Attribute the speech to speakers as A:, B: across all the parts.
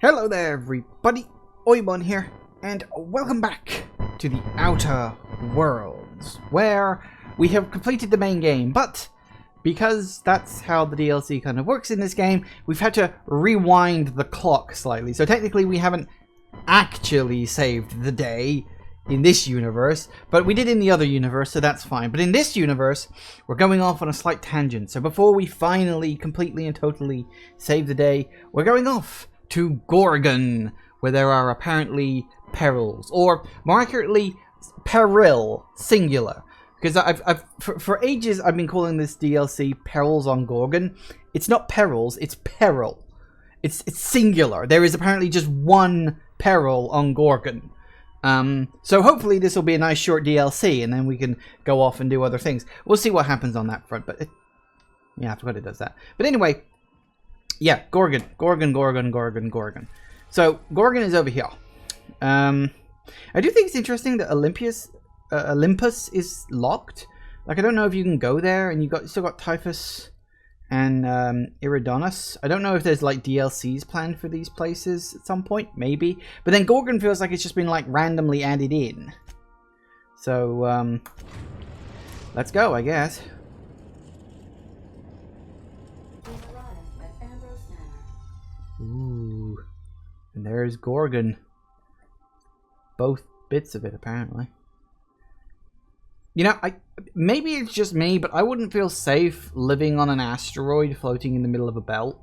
A: Hello there everybody, Oibon here, and welcome back to the Outer Worlds, where we have completed the main game, but because that's how the DLC kind of works in this game, we've had to rewind the clock slightly. So technically we haven't actually saved the day in this universe, but we did in the other universe, so that's fine. But in this universe, we're going off on a slight tangent. So before we finally completely and totally save the day, we're going off to Gorgon, where there are apparently perils, or more accurately, Peril, singular. Because for ages I've been calling this DLC Perils on Gorgon. It's not perils, it's peril. It's singular. There is apparently just one peril on Gorgon. So hopefully this will be a nice short DLC, and then we can go off and do other things. We'll see what happens on that front, but yeah, I forgot it does that. But anyway, yeah, Gorgon. So Gorgon is over here. I do think it's interesting that Olympus is locked. Like, I don't know if you can go there, and still got Typhus and Iridonis. I don't know if there's like DLCs planned for these places at some point, maybe. But then Gorgon feels like it's just been like randomly added in. So let's go, I guess. Ooh, and there's Gorgon. Both bits of it, apparently. You know, maybe it's just me, but I wouldn't feel safe living on an asteroid floating in the middle of a belt.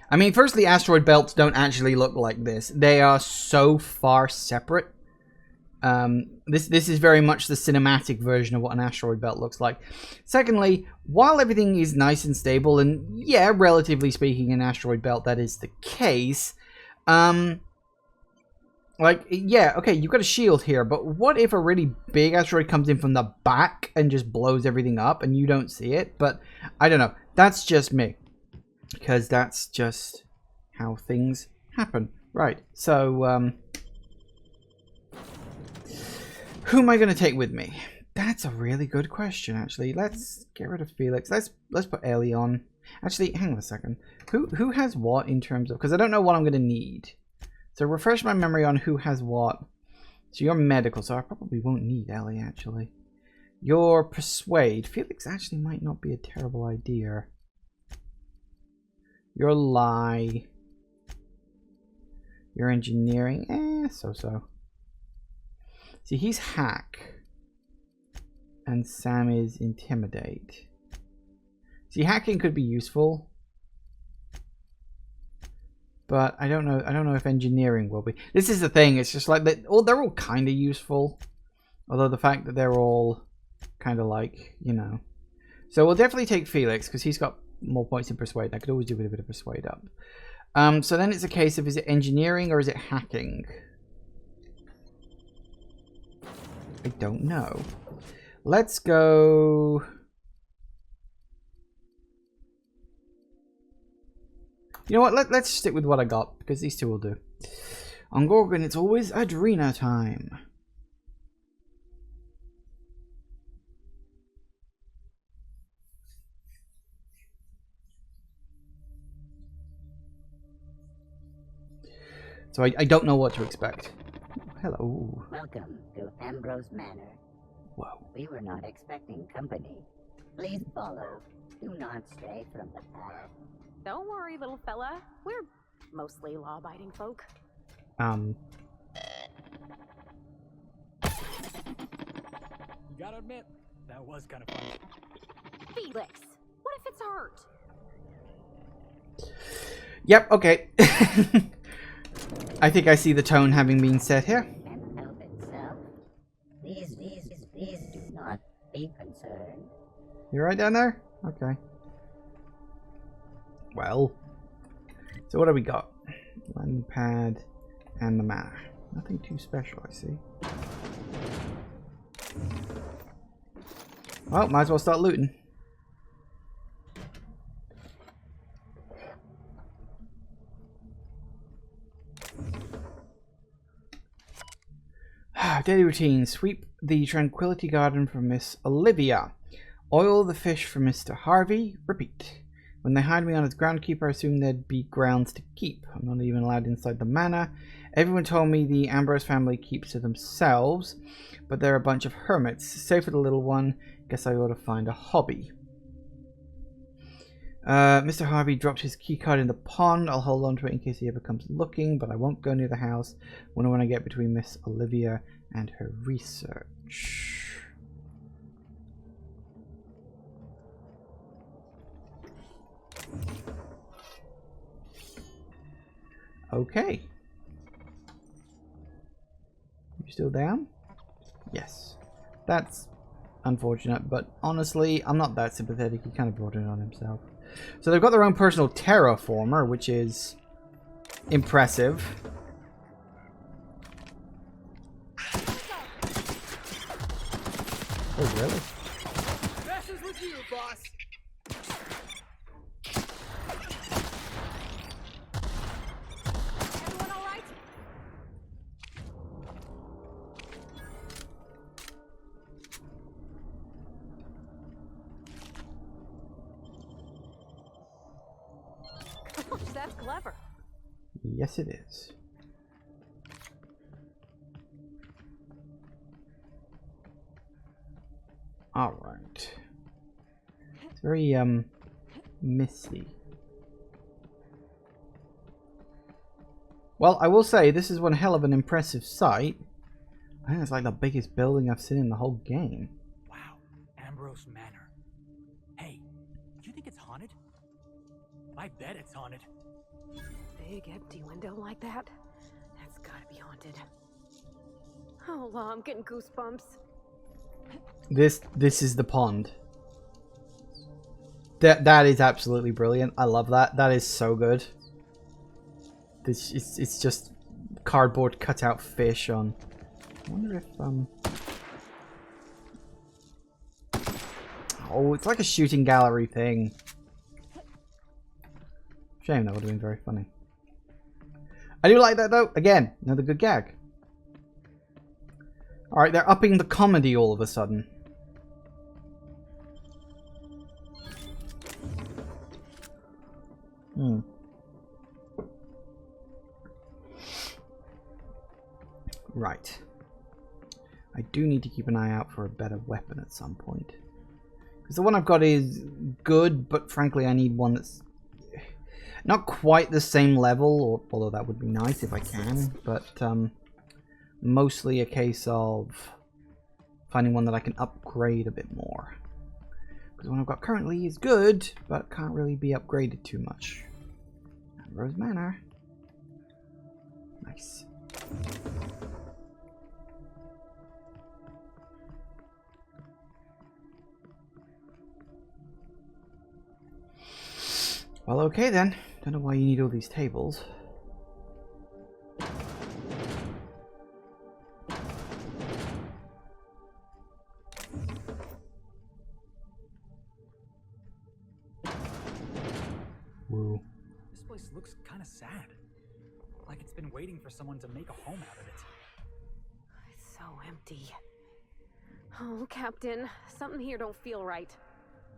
A: I mean, firstly, asteroid belts don't actually look like this. They are so far separate. This is very much the cinematic version of what an asteroid belt looks like. Secondly, while everything is nice and stable, and yeah, relatively speaking, an asteroid belt, that is the case. Like, yeah, okay, you've got a shield here, but what if a really big asteroid comes in from the back and just blows everything up and you don't see it? But I don't know. That's just me, because that's just how things happen. Right, so who am I going to take with me? That's a really good question, actually. Let's get rid of Felix. Let's put Ellie on. Actually, hang on a second. Who has what in terms of... Because I don't know what I'm going to need. So refresh my memory on who has what. So you're medical, so I probably won't need Ellie, actually. Your persuade. Felix actually might not be a terrible idea. Your lie. Your engineering. So-so. See, he's hack. And Sam is intimidate. See, hacking could be useful. But I don't know if engineering will be. This is the thing, it's just like they're all kind of useful. Although the fact that they're all kind of like, you know. So we'll definitely take Felix, because he's got more points in persuade. I could always do with a bit of persuade up. So then it's a case of, is it engineering or is it hacking? I don't know. Let's go... You know what, let's stick with what I got, because these two will do. On Gorgon, it's always Adrena time. So I don't know what to expect. Hello.
B: Welcome to Ambrose Manor.
A: Whoa.
B: We were not expecting company. Please follow. Do not stray from the path.
C: Don't worry, little fella. We're mostly law-abiding folk.
D: You gotta admit, that was kind of fun.
C: Felix, what if it's hurt?
A: Yep, okay. I think I see the tone having been set here.
B: And help itself. These do not be concerned.
A: You're right down there? Okay. Well, so what do we got? Landing pad and the map. Nothing too special, I see. Well, might as well start looting. Daily routine. Sweep the Tranquility Garden for Miss Olivia. Oil the fish for Mr. Harvey. Repeat. When they hired me on as groundkeeper, I assumed there'd be grounds to keep. I'm not even allowed inside the manor. Everyone told me the Ambrose family keeps to themselves, but they're a bunch of hermits. Save for the little one. Guess I ought to find a hobby. Mr. Harvey dropped his keycard in the pond. I'll hold on to it in case he ever comes looking, but I won't go near the house. Wonder when I get between Miss Olivia and her research. Okay. You still down? Yes. That's unfortunate, but honestly, I'm not that sympathetic. He kind of brought it on himself. So they've got their own personal terraformer, which is impressive. Oh, really?
D: Messes with you, boss.
C: Everyone all right? That's clever.
A: Yes, it is. Alright. It's very, misty. Well, I will say, this is one hell of an impressive sight. I think it's like the biggest building I've seen in the whole game.
D: Wow, Ambrose Manor. Hey, do you think it's haunted? I bet it's haunted.
C: Big empty window like that? That's gotta be haunted. Oh, Allah, I'm getting goosebumps.
A: This is the pond. That is absolutely brilliant. I love that. That is so good. It's just cardboard cutout fish on. I wonder if oh, it's like a shooting gallery thing. Shame, that would have been very funny. I do like that though. Again, another good gag. Alright, they're upping the comedy all of a sudden. Right. I do need to keep an eye out for a better weapon at some point. Because the one I've got is good, but frankly I need one that's not quite the same level, or, although that would be nice if I can, but mostly a case of finding one that I can upgrade a bit more. Because the one I've got currently is good, but can't really be upgraded too much. Rose Manor. Nice. Well, okay then. Don't know why you need all these tables. Woo.
D: This place looks kind of sad. Like it's been waiting for someone to make a home out of it.
C: It's so empty. Oh, Captain, something here don't feel right.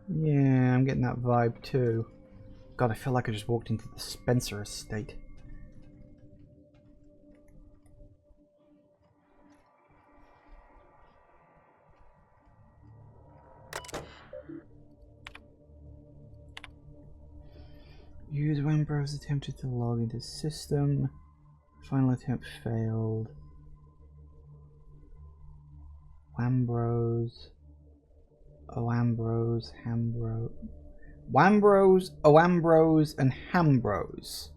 A: Yeah, I'm getting that vibe too. God, I feel like I just walked into the Spencer estate. User Ambrose attempted to log into system. Final attempt failed. Ambrose. Oh, Ambrose. Ambrose. Wambrose, Oambrose, and Hambrose.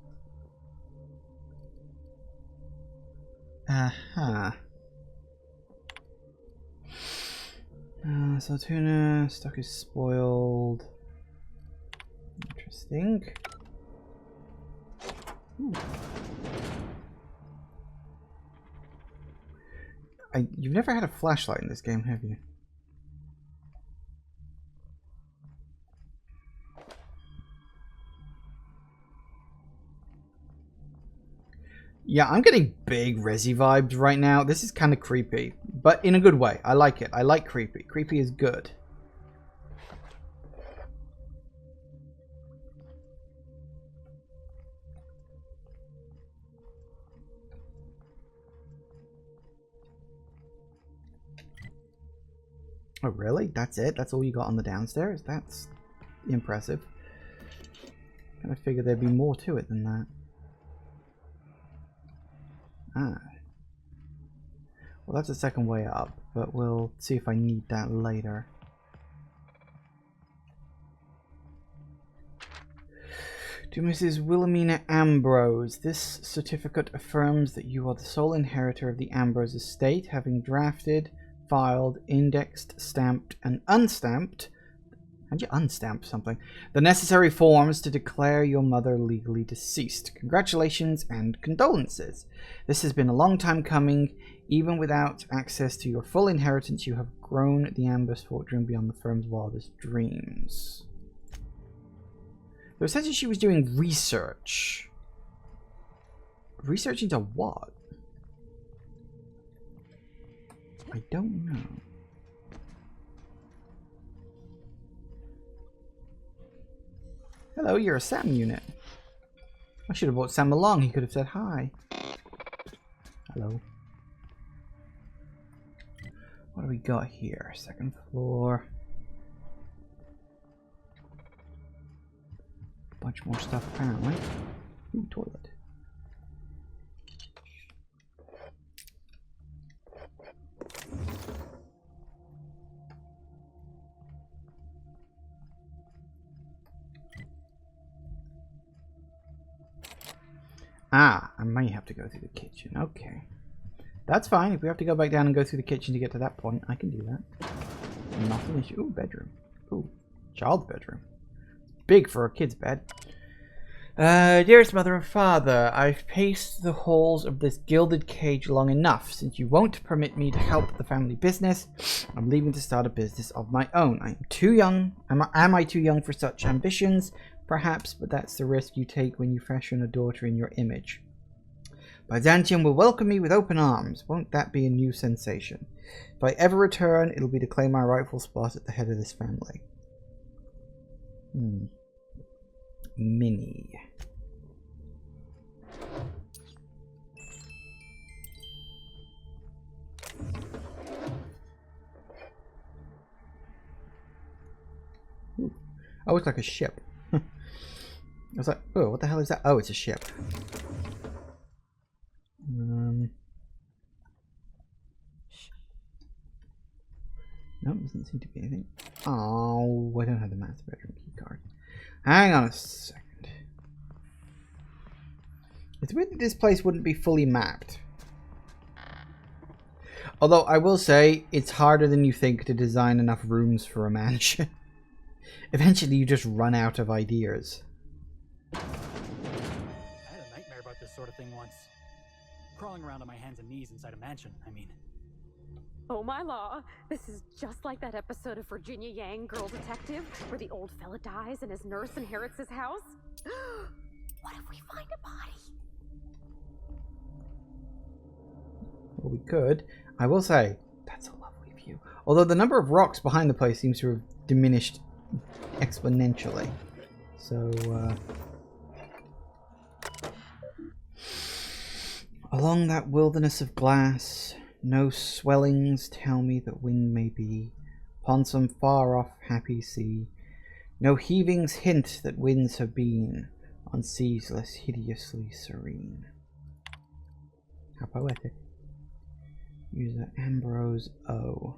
A: Aha. So tuna stock is spoiled. Interesting. Ooh. You've never had a flashlight in this game, have you? Yeah, I'm getting big Resi vibes right now. This is kind of creepy, but in a good way. I like it. I like creepy. Creepy is good. Oh, really? That's it? That's all you got on the downstairs? That's impressive. I figured there'd be more to it than that. Ah. Well, that's the second way up, but we'll see if I need that later. To Mrs. Wilhelmina Ambrose, this certificate affirms that you are the sole inheritor of the Ambrose estate, having drafted, filed, indexed, stamped, and unstamped. How'd you unstamp something? The necessary forms to declare your mother legally deceased. Congratulations and condolences. This has been a long time coming. Even without access to your full inheritance, you have grown the Ambrose fortune beyond the firm's wildest dreams. So it says that she was doing research. Research into what? I don't know. Hello, you're a Sam unit. I should have brought Sam along. He could have said hi. Hello. What do we got here? Second floor. Bunch more stuff apparently. Ooh, toilet. Ah, I may have to go through the kitchen. Okay. That's fine. If we have to go back down and go through the kitchen to get to that point, I can do that. Not an issue. Ooh, bedroom. Ooh, child's bedroom. Big for a kid's bed. Dearest mother and father, I've paced the halls of this gilded cage long enough. Since you won't permit me to help the family business, I'm leaving to start a business of my own. I am too young. Am I too young for such ambitions? Perhaps, but that's the risk you take when you fashion a daughter in your image. Byzantium will welcome me with open arms. Won't that be a new sensation? If I ever return, it'll be to claim my rightful spot at the head of this family. Mini. Ooh. Oh, it's like a ship. I was like, oh, what the hell is that? Oh, it's a ship. No, doesn't seem to be anything. Oh, I don't have the master bedroom key card. Hang on a second. It's weird that this place wouldn't be fully mapped. Although I will say, it's harder than you think to design enough rooms for a mansion. Eventually you just run out of ideas.
D: I had a nightmare about this sort of thing once. Crawling around on my hands and knees inside a mansion, I mean.
C: Oh my law, this is just like that episode of Virginia Yang, Girl Detective, where the old fella dies and his nurse inherits his house. What if we find a body?
A: Well, we could. I will say, that's a lovely view. Although the number of rocks behind the place seems to have diminished exponentially. So, along that wilderness of glass, no swellings tell me that wind may be upon some far-off happy sea. No heavings hint that winds have been on seas less hideously serene. How poetic. User Ambrose O.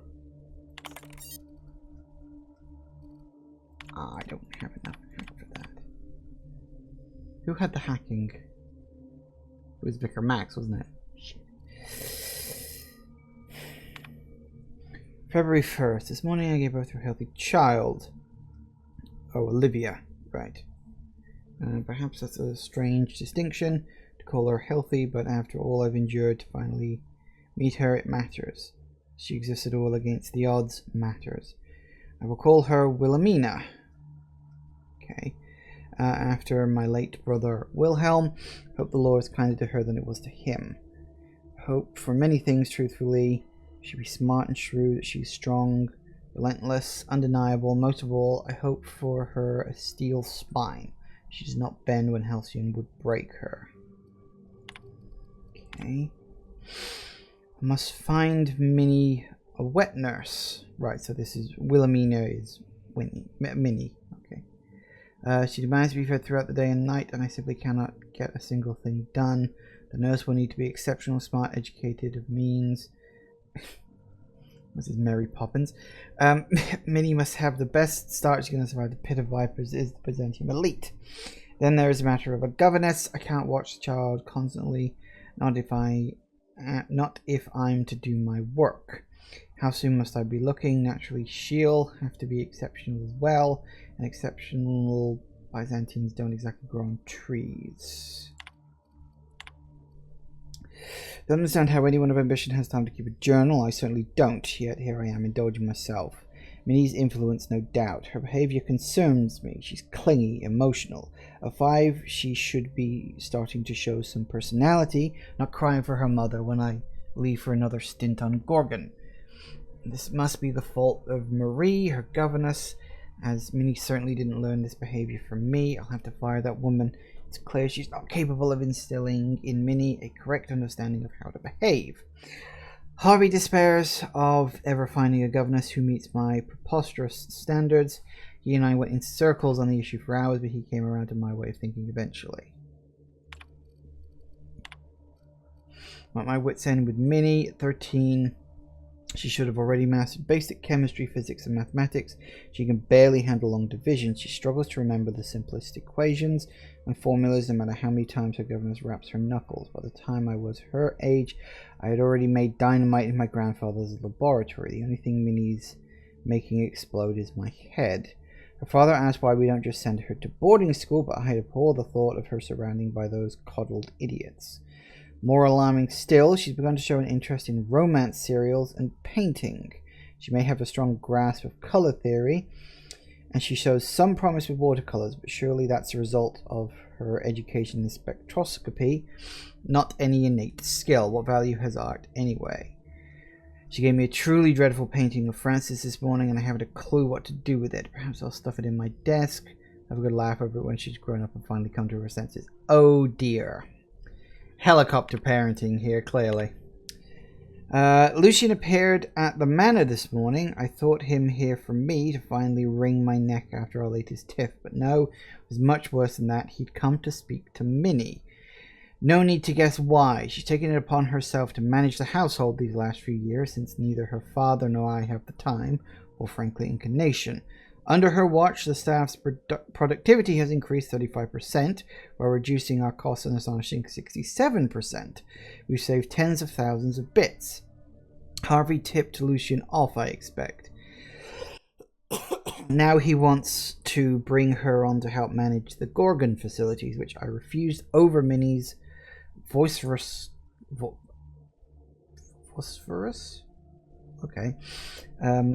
A: Ah, I don't have enough hack for that. Who had the hacking? It was Vicar Max, wasn't it? Shit. February 1st. This morning I gave birth to a healthy child. Oh, Olivia. Right. Perhaps that's a strange distinction to call her healthy, but after all I've endured to finally meet her, it matters. She existed all against the odds, matters. I will call her Wilhelmina. Okay. After my late brother Wilhelm. Hope the law is kinder to her than it was to him. Hope for many things, truthfully. She be smart and shrewd, she's strong, relentless, undeniable. Most of all, I hope for her a steel spine. She does not bend when Halcyon would break her. Okay. I must find Minnie A wet nurse. Right, so this is Wilhelmina is Minnie. Okay. She demands to be fed throughout the day and night, and I simply cannot get a single thing done. The nurse will need to be exceptional, smart, educated, of means. This is Mary Poppins. Minnie must have the best start. She's going to survive the pit of vipers. Is the Byzantium elite. Then there is a matter of a governess. I can't watch the child constantly. Not if I'm to do my work. How soon must I be looking? Naturally, she'll have to be exceptional as well. And exceptional Byzantines don't exactly grow on trees. Don't understand how anyone of ambition has time to keep a journal. I certainly don't, yet here I am indulging myself. Minnie's influence, no doubt. Her behaviour concerns me. She's clingy, emotional. At 5, she should be starting to show some personality, not crying for her mother when I leave for another stint on Gorgon. This must be the fault of Marie, her governess, as Minnie certainly didn't learn this behaviour from me. I'll have to fire that woman. It's clear she's not capable of instilling in Minnie a correct understanding of how to behave. Harvey despairs of ever finding a governess who meets my preposterous standards. He and I went in circles on the issue for hours, but he came around to my way of thinking eventually. I'm at my wit's end with Minnie. At 13, she should have already mastered basic chemistry, physics, and mathematics. She can barely handle long division. She struggles to remember the simplest equations and formulas, no matter how many times her governess wraps her knuckles. By the time I was her age, I had already made dynamite in my grandfather's laboratory. The only thing Minnie's making explode is my head. Her father asked why we don't just send her to boarding school, but I abhor the thought of her surrounded by those coddled idiots. More alarming still, she's begun to show an interest in romance serials and painting. She may have a strong grasp of colour theory, and she shows some promise with watercolours, but surely that's a result of her education in spectroscopy, not any innate skill. What value has art anyway? She gave me a truly dreadful painting of Francis this morning, and I haven't a clue what to do with it. Perhaps I'll stuff it in my desk, have a good laugh over it when she's grown up and finally come to her senses. Oh dear. Helicopter parenting here, clearly. Lucian appeared at the manor this morning. I thought him here for me to finally wring my neck after our latest tiff, but no, it was much worse than that. He'd come to speak to Minnie. No need to guess why. She's taken it upon herself to manage the household these last few years, since neither her father nor I have the time, or frankly inclination. Under her watch, the staff's productivity has increased 35%, while reducing our costs an astonishing 67%. We've saved tens of thousands of bits. Harvey tipped Lucian off, I expect. Now he wants to bring her on to help manage the Gorgon facilities, which I refused over Minnie's phosphorus? Okay.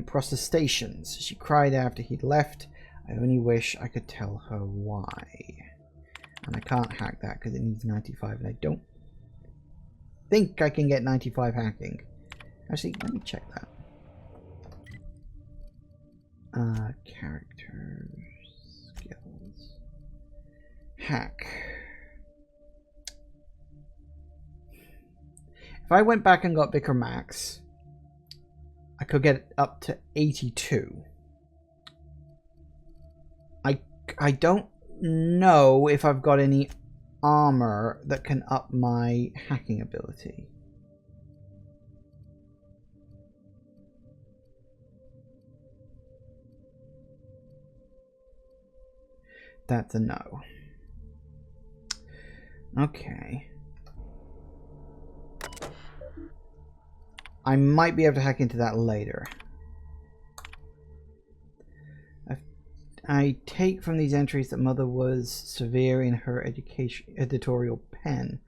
A: Protestations. She cried after he'd left. I only wish I could tell her why. And I can't hack that because it needs 95, and I don't think I can get 95 hacking. Actually, let me check that. Characters, skills, hack. If I went back and got Vicar Max, I could get it up to 82. I don't know if I've got any armor that can up my hacking ability. That's a no. Okay. I might be able to hack into that later. I take from these entries that Mother was severe in her editorial pen,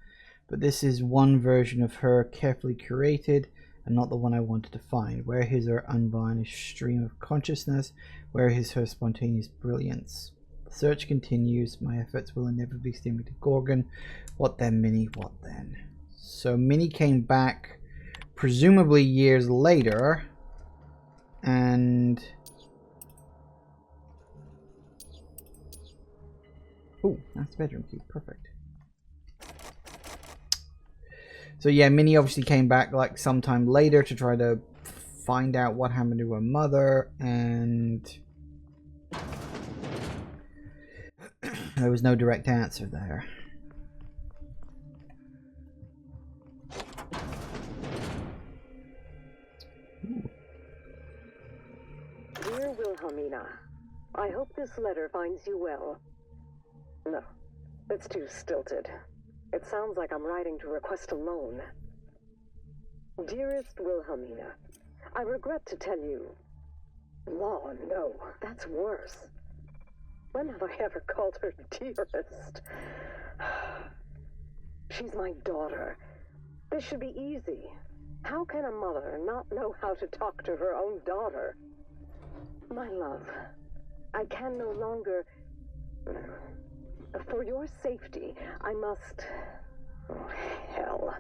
A: but this is one version of her carefully curated and not the one I wanted to find. Where is her unvarnished stream of consciousness? Where is her spontaneous brilliance? The search continues. My efforts will inevitably steer me to Gorgon. What then, Minnie? What then? So Minnie came back presumably years later, and oh, that's the bedroom key. Perfect. So yeah, Minnie obviously came back like sometime later to try to find out what happened to her mother, and there was no direct answer there.
E: Dear Wilhelmina, I hope this letter finds you well. No, it's too stilted. It sounds like I'm writing to request a loan. Dearest Wilhelmina, I regret to tell you... Law, no, that's worse. When have I ever called her dearest? She's my daughter. This should be easy. How can a mother not know how to talk to her own daughter? My love, I can no longer... For your safety, I must... Oh, hell.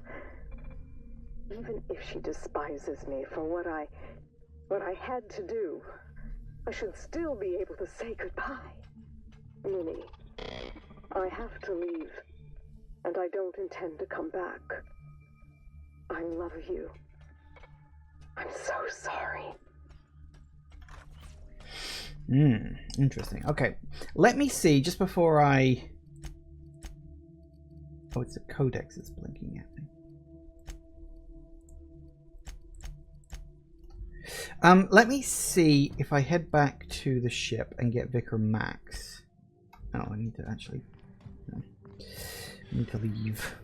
E: Even if she despises me for what I had to do, I should still be able to say goodbye. Minnie, I have to leave, and I don't intend to come back. I love you. I'm so sorry.
A: Interesting. Okay, let me see, just before I... Oh, it's the codex that's blinking at me. Let me see if I head back to the ship and get Vicar Max. Oh, I need to actually... No. I need to leave.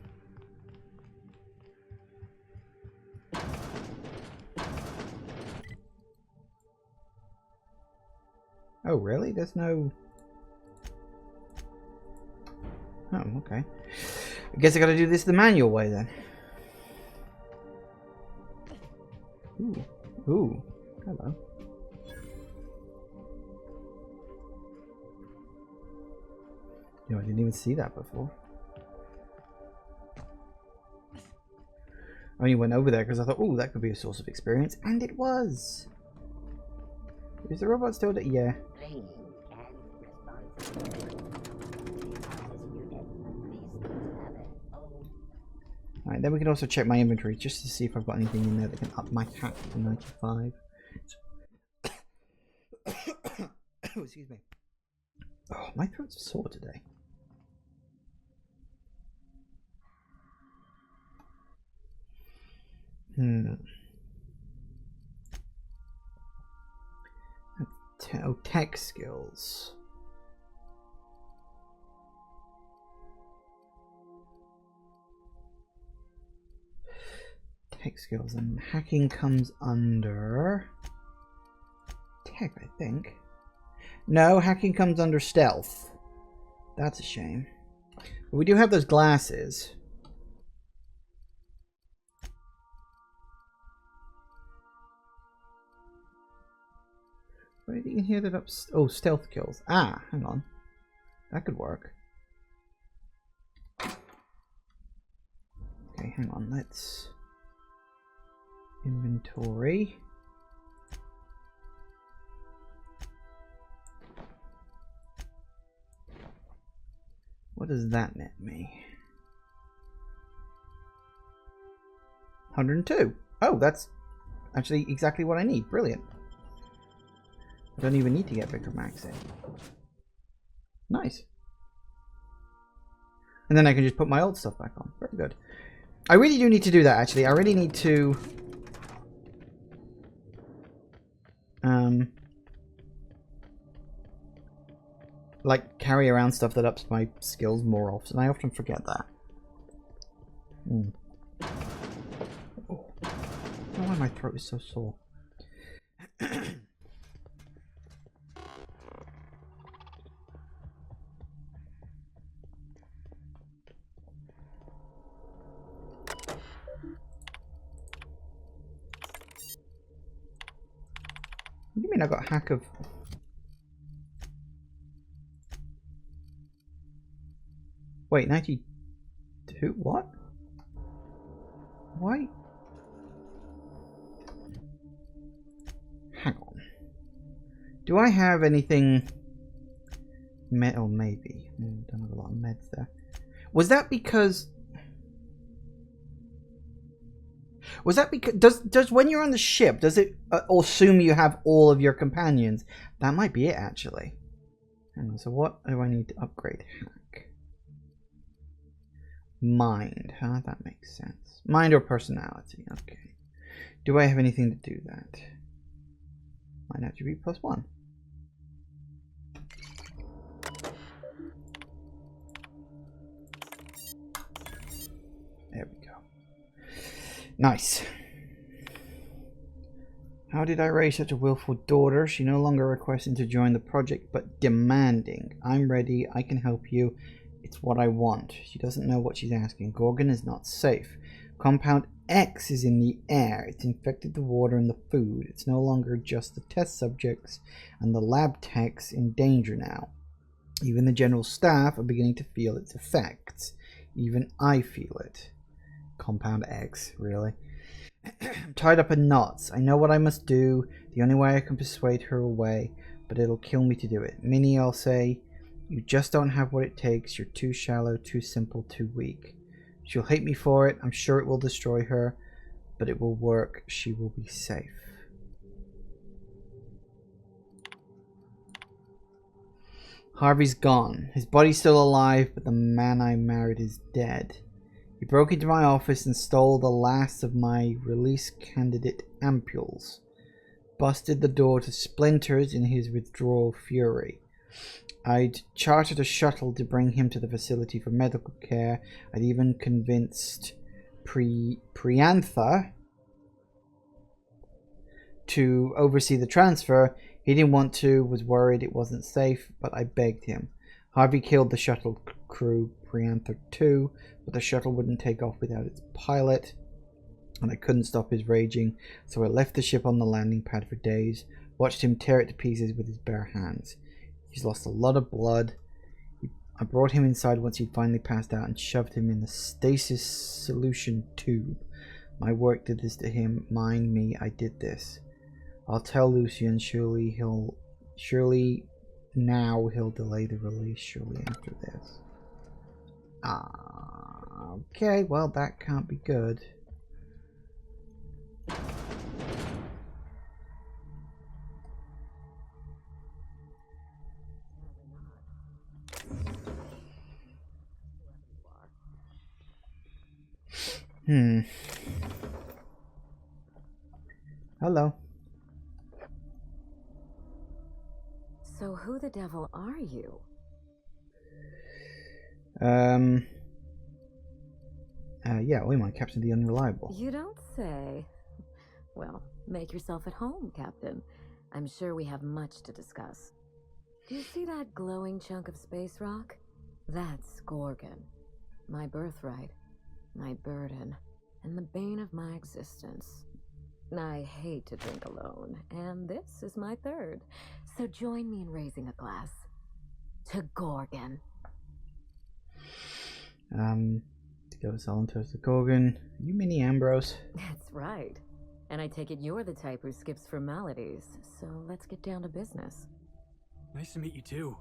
A: Oh, really? There's no... Oh, okay. I guess I gotta do this the manual way then. Ooh. Ooh. Hello. You know, I didn't even see that before. I only went over there because I thought, oh, that could be a source of experience. And it was! Is the robot still there? Yeah. Alright, then we can also check my inventory just to see if I've got anything in there that can up my hack to 95. Oh, excuse me. Oh, my throat's sore today. Oh, tech skills. Tech skills, and hacking comes under tech, I think. No, hacking comes under stealth. That's a shame. But we do have those glasses. What did you hear that up? Oh, stealth kills. Ah, hang on. That could work. Okay, hang on. Let's... Inventory. What does that net me? 102. Oh, that's actually exactly what I need. Brilliant. I don't even need to get Victor Max in. Nice. And then I can just put my old stuff back on. Very good. I really do need to do that, actually. I really need to... like, carry around stuff that ups my skills more often. I often forget that. Oh. I don't know why my throat is so sore. What do you mean I got hack of... Wait, 92? What? Why? Hang on. Do I have anything... Oh, maybe. Don't have a lot of meds there. Was that because... Was that because does when you're on the ship, does it assume you have all of your companions? That might be it actually. And so what do I need to upgrade? Hack. Mind, huh? That makes sense. Mind or personality? Okay. Do I have anything to do that? Mind attribute +1. There we go. Nice. How did I raise such a willful daughter? She no longer requesting to join the project, but demanding. I'm ready. I can help you. It's what I want. She doesn't know what she's asking. Gorgon is not safe. Compound X is in the air. It's infected the water and the food. It's no longer just the test subjects and the lab techs in danger now. Even the general staff are beginning to feel its effects. Even I feel it. Compound X, really? I'm tied up in knots. I know what I must do. The only way I can persuade her away, but it'll kill me to do it. Minnie, I'll say, you just don't have what it takes. You're too shallow, too simple, too weak. She'll hate me for it. I'm sure it will destroy her, but it will work. She will be safe. Harvey's gone. His body's still alive, but the man I married is dead. He broke into my office and stole the last of my release candidate ampules. Busted the door to splinters in his withdrawal fury. I'd chartered a shuttle to bring him to the facility for medical care. I'd even convinced Priantha to oversee the transfer. He didn't want to, was worried it wasn't safe, but I begged him. Harvey killed the shuttle crew, Priantha too, but the shuttle wouldn't take off without its pilot, and I couldn't stop his raging, so I left the ship on the landing pad for days, watched him tear it to pieces with his bare hands. He's lost a lot of blood. I brought him inside once he'd finally passed out and shoved him in the stasis solution tube. My work did this to him. Mind me, I did this. I'll tell Lucian. Surely now he'll delay the release. Surely after this. Okay, well that can't be good. Hello.
F: So who the devil are you?
A: Yeah, Oimon, Captain the Unreliable.
F: You don't say. Well, make yourself at home, Captain. I'm sure we have much to discuss. Do you see that glowing chunk of space rock? That's Gorgon. My birthright, my burden, and the bane of my existence. I hate to drink alone, and this is my third. So join me in raising a glass to Gorgon.
A: To go selling toast to Gorgon. You mini Ambrose.
F: That's right. And I take it you're the type who skips formalities, so let's get down to business.
D: Nice to meet you too.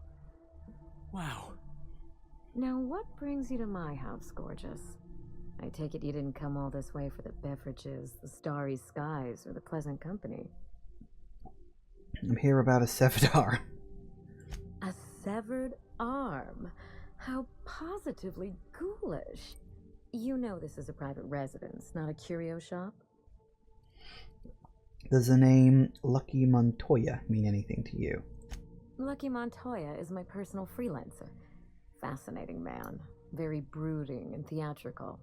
D: Wow.
F: Now what brings you to my house, gorgeous? I take it you didn't come all this way for the beverages, the starry skies, or the pleasant company.
A: I'm here about a severed arm.
F: A severed arm? How positively ghoulish. You know this is a private residence, not a curio shop?
A: Does the name Lucky Montoya mean anything to you?
F: Lucky Montoya is my personal freelancer. Fascinating man. Very brooding and theatrical.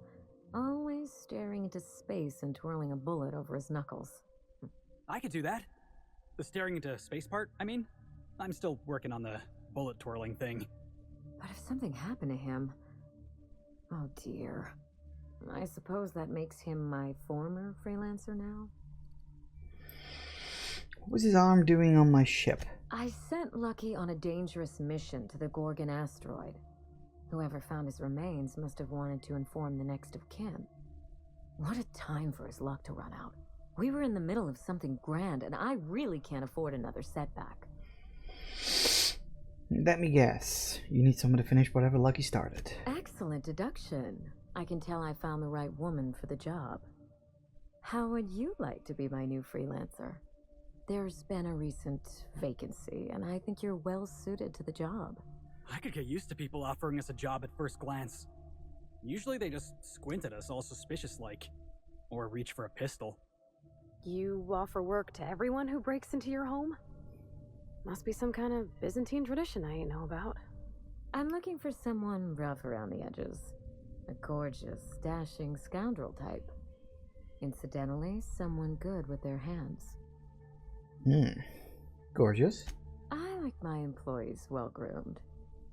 F: Always staring into space and twirling a bullet over his knuckles.
D: I could do that. The staring into space part, I mean. I'm still working on the bullet twirling thing.
F: But if something happened to him... Oh dear. I suppose that makes him my former freelancer now?
A: What was his arm doing on my ship?
F: I sent Lucky on a dangerous mission to the Gorgon asteroid. Whoever found his remains must have wanted to inform the next of kin. What a time for his luck to run out. We were in the middle of something grand, and I really can't afford another setback.
A: Let me guess. You need someone to finish whatever Lucky started.
F: Excellent deduction. I can tell I found the right woman for the job. How would you like to be my new freelancer? There's been a recent vacancy, and I think you're well suited to the job.
D: I could get used to people offering us a job at first glance. Usually they just squint at us all suspicious-like. Or reach for a pistol.
C: You offer work to everyone who breaks into your home? Must be some kind of Byzantine tradition I ain't know about.
F: I'm looking for someone rough around the edges. A gorgeous, dashing scoundrel type. Incidentally, someone good with their hands.
A: Gorgeous.
F: I like my employees well-groomed.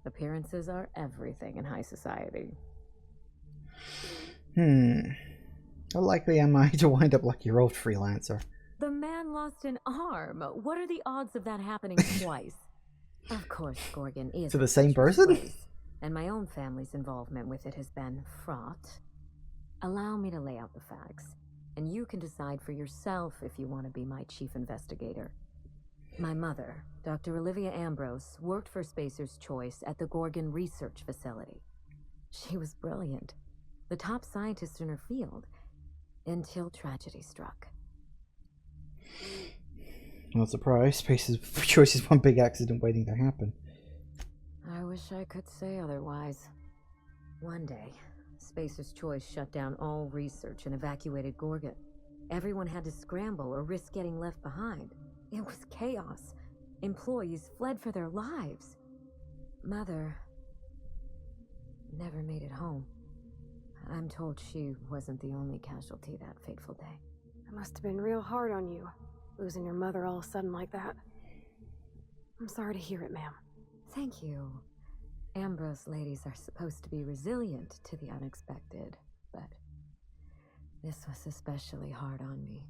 F: Appearances are everything in high society.
A: How likely am I to wind up like your old freelancer?
F: The man lost an arm. What are the odds of that happening twice? Of course, Gorgon is
A: To the same person?
F: place, and my own family's involvement with it has been fraught. Allow me to lay out the facts, and you can decide for yourself if you want to be my chief investigator. My mother, Dr. Olivia Ambrose, worked for Spacer's Choice at the Gorgon Research Facility. She was brilliant, the top scientist in her field, until tragedy struck.
A: Not surprised. Space's Choice is one big accident waiting to happen.
F: I wish I could say otherwise. One day, Spacer's Choice shut down all research and evacuated Gorgon. Everyone had to scramble or risk getting left behind. It was chaos. Employees fled for their lives. Mother never made it home. I'm told she wasn't the only casualty that fateful day.
C: It must have been real hard on you, losing your mother all of a sudden like that. I'm sorry to hear it, ma'am.
F: Thank you. Ambrose ladies are supposed to be resilient to the unexpected, but this was especially hard on me.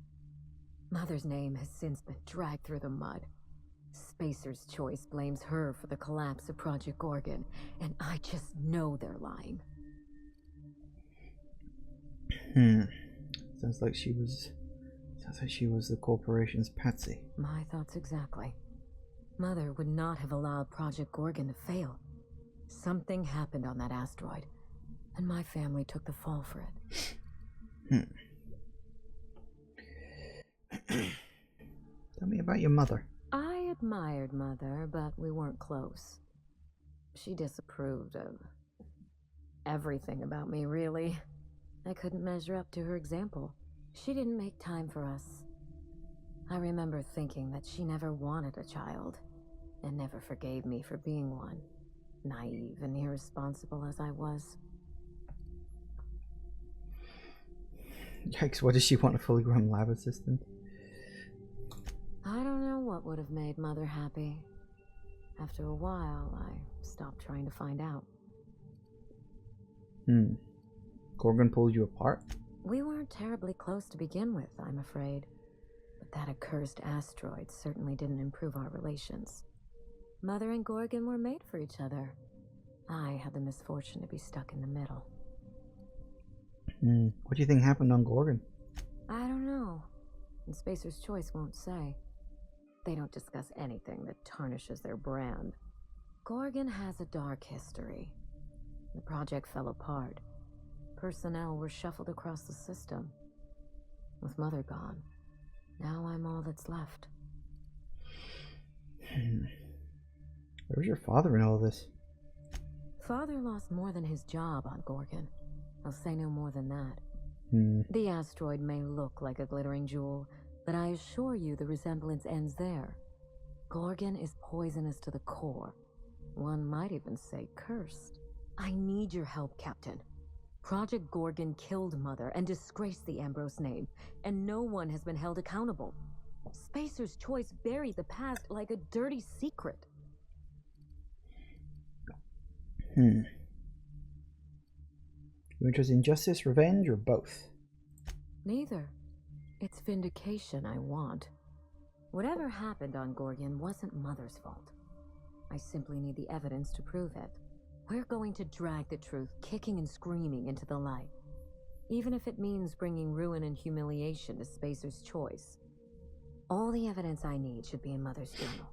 F: Mother's name has since been dragged through the mud. Spacer's Choice blames her for the collapse of Project Gorgon, and I just know they're lying.
A: Sounds like she was the corporation's patsy.
F: My thoughts exactly. Mother would not have allowed Project Gorgon to fail. Something happened on that asteroid, and my family took the fall for it.
A: Tell me about your mother.
F: I admired Mother, but we weren't close. She disapproved of everything about me, really. I couldn't measure up to her example. She didn't make time for us. I remember thinking that she never wanted a child, and never forgave me for being one, naive and irresponsible as I was.
A: Yikes, what does she want, a fully grown lab assistant?
F: I don't know what would have made Mother happy. After a while, I stopped trying to find out.
A: Gorgon pulled you apart?
F: We weren't terribly close to begin with, I'm afraid. But that accursed asteroid certainly didn't improve our relations. Mother and Gorgon were made for each other. I had the misfortune to be stuck in the middle.
A: What do you think happened on Gorgon?
F: I don't know. And Spacer's Choice won't say. They don't discuss anything that tarnishes their brand. Gorgon has a dark history. The project fell apart. Personnel were shuffled across the system. With Mother gone, now I'm all that's left.
A: Where's your father in all this?
F: Father lost more than his job on Gorgon. I'll say no more than that. The asteroid may look like a glittering jewel, but I assure you the resemblance ends there. Gorgon is poisonous to the core. One might even say cursed. I need your help, Captain. Project Gorgon killed Mother and disgraced the Ambrose name, and no one has been held accountable. Spacer's Choice buried the past like a dirty secret.
A: You interested in justice, revenge, or both?
F: Neither. It's vindication I want. Whatever happened on Gorgon wasn't Mother's fault. I simply need the evidence to prove it. We're going to drag the truth, kicking and screaming, into the light. Even if it means bringing ruin and humiliation to Spacer's Choice. All the evidence I need should be in Mother's journal.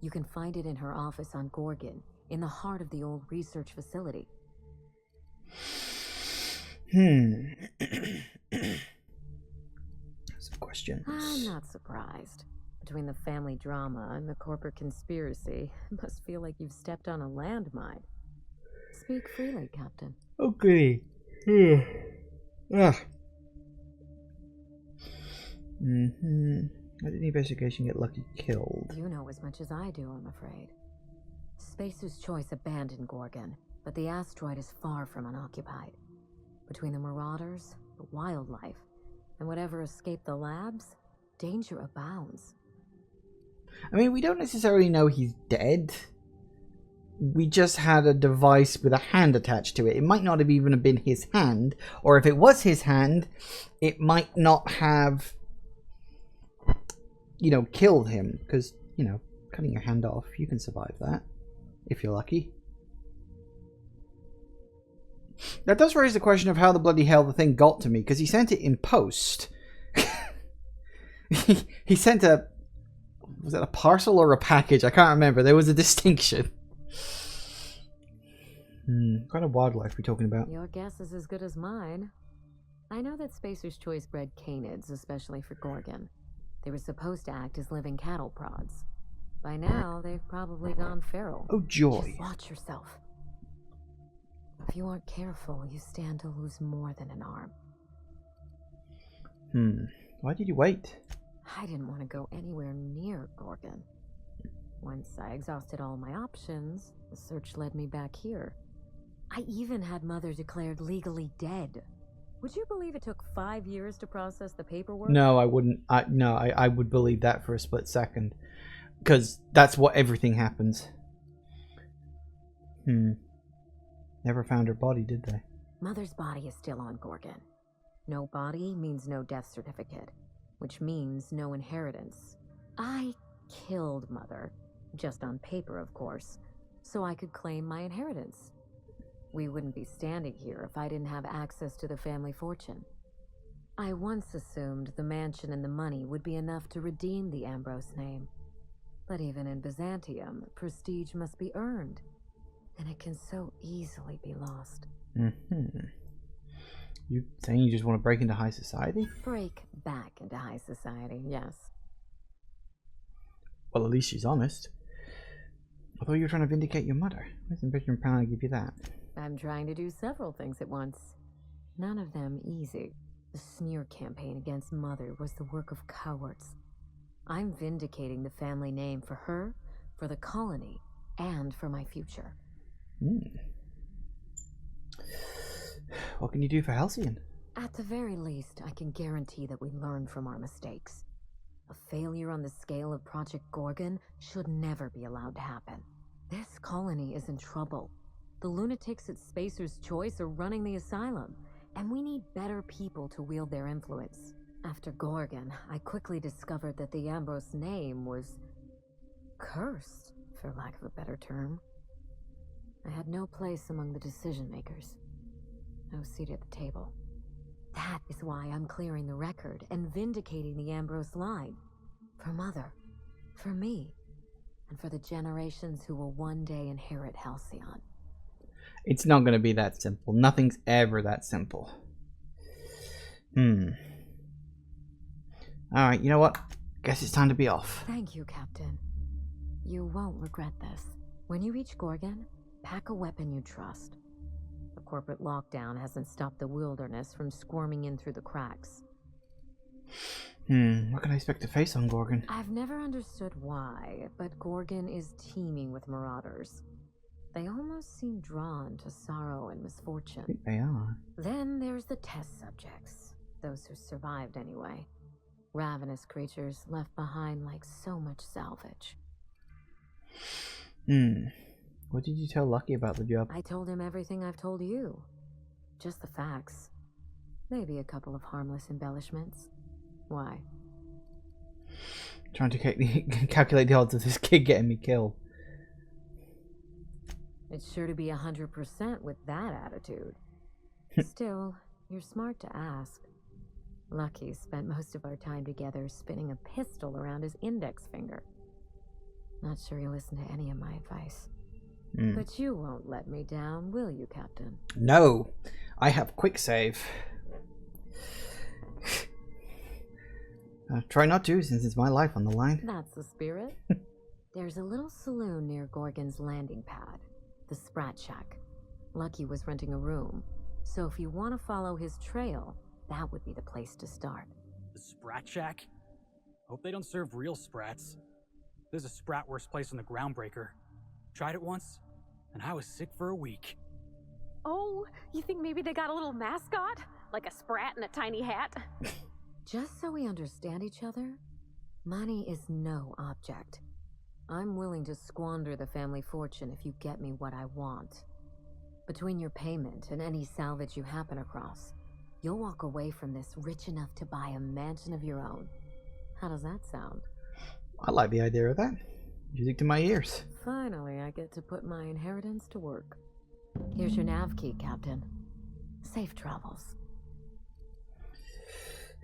F: You can find it in her office on Gorgon, in the heart of the old research facility.
A: questions.
F: I'm not surprised. Between the family drama and the corporate conspiracy, it must feel like you've stepped on a landmine. Speak freely, Captain.
A: Okay. Why did the investigation get Lucky killed?
F: You know as much as I do, I'm afraid. Spacer's Choice abandoned Gorgon, but the asteroid is far from unoccupied. Between the marauders, the wildlife, and whatever escaped the labs, danger abounds.
A: I mean, we don't necessarily know he's dead. We just had a device with a hand attached to it. It might not have even been his hand, or if it was his hand, it might not have, you know, killed him. Because, you know, cutting your hand off, you can survive that, if you're lucky. That does raise the question of how the bloody hell the thing got to me, because he sent it in post. he sent a... Was it a parcel or a package? I can't remember. There was a distinction. What kind of wildlife are we talking about?
F: Your guess is as good as mine. I know that Spacer's Choice bred canids, especially for Gorgon. They were supposed to act as living cattle prods. By now, they've probably gone feral.
A: Oh, joy.
F: Just watch yourself. If you aren't careful, you stand to lose more than an arm.
A: Why did you wait?
F: I didn't want to go anywhere near Gorgon. Once I exhausted all my options, the search led me back here. I even had Mother declared legally dead. Would you believe it took 5 years to process the paperwork?
A: No, I wouldn't. I would believe that for a split second. Because that's what everything happens. Never found her body, did they?
F: Mother's body is still on Gorgon. No body means no death certificate, which means no inheritance. I killed Mother, just on paper, of course, so I could claim my inheritance. We wouldn't be standing here if I didn't have access to the family fortune. I once assumed the mansion and the money would be enough to redeem the Ambrose name. But even in Byzantium, prestige must be earned, and it can so easily be lost.
A: You saying you just want to break into high society?
F: Break back into high society, yes.
A: Well, at least she's honest. Although you're trying to vindicate your mother. Where's the Benjamin Pound to give you that?
F: I'm trying to do several things at once. None of them easy. The smear campaign against Mother was the work of cowards. I'm vindicating the family name for her, for the colony, and for my future.
A: What can you do for Halcyon?
F: At the very least, I can guarantee that we learn from our mistakes. A failure on the scale of Project Gorgon should never be allowed to happen. This colony is in trouble. The lunatics at Spacer's Choice are running the asylum, and we need better people to wield their influence. After Gorgon, I quickly discovered that the Ambrose name was cursed, for lack of a better term. I had no place among the decision makers. No seat at the table. That is why I'm clearing the record and vindicating the Ambrose line. For Mother, for me, and for the generations who will one day inherit Halcyon.
A: It's not going to be that simple. Nothing's ever that simple. Alright, you know what? Guess it's time to be off.
F: Thank you, Captain. You won't regret this. When you reach Gorgon, pack a weapon you trust. The corporate lockdown hasn't stopped the wilderness from squirming in through the cracks.
A: What can I expect to face on Gorgon?
F: I've never understood why, but Gorgon is teeming with marauders. They almost seem drawn to sorrow and misfortune.
A: I think they are.
F: Then there's the test subjects, those who survived anyway. Ravenous creatures left behind like so much salvage.
A: What did you tell Lucky about the job?
F: I told him everything I've told you. Just the facts. Maybe a couple of harmless embellishments. Why?
A: Trying to calculate the odds of this kid getting me killed.
F: It's sure to be 100% with that attitude. Still, you're smart to ask. Lucky spent most of our time together spinning a pistol around his index finger. Not sure he'll listen to any of my advice. But you won't let me down, will you, Captain?
A: No, I have quick save. Try not to, since it's my life on the line.
F: That's the spirit. There's a little saloon near Gorgon's landing pad, the Sprat Shack. Lucky was renting a room, so if you want to follow his trail, that would be the place to start.
D: The Sprat Shack? Hope they don't serve real sprats. There's a sprat worst place in the Groundbreaker. Tried it once, and I was sick for a week.
C: Oh, you think maybe they got a little mascot? Like a sprat in a tiny hat?
F: Just so we understand each other, money is no object. I'm willing to squander the family fortune if you get me what I want. Between your payment and any salvage you happen across, you'll walk away from this rich enough to buy a mansion of your own. How does that sound?
A: I like the idea of that. Music to my ears.
F: Finally, I get to put my inheritance to work. Here's your nav key, Captain. Safe travels.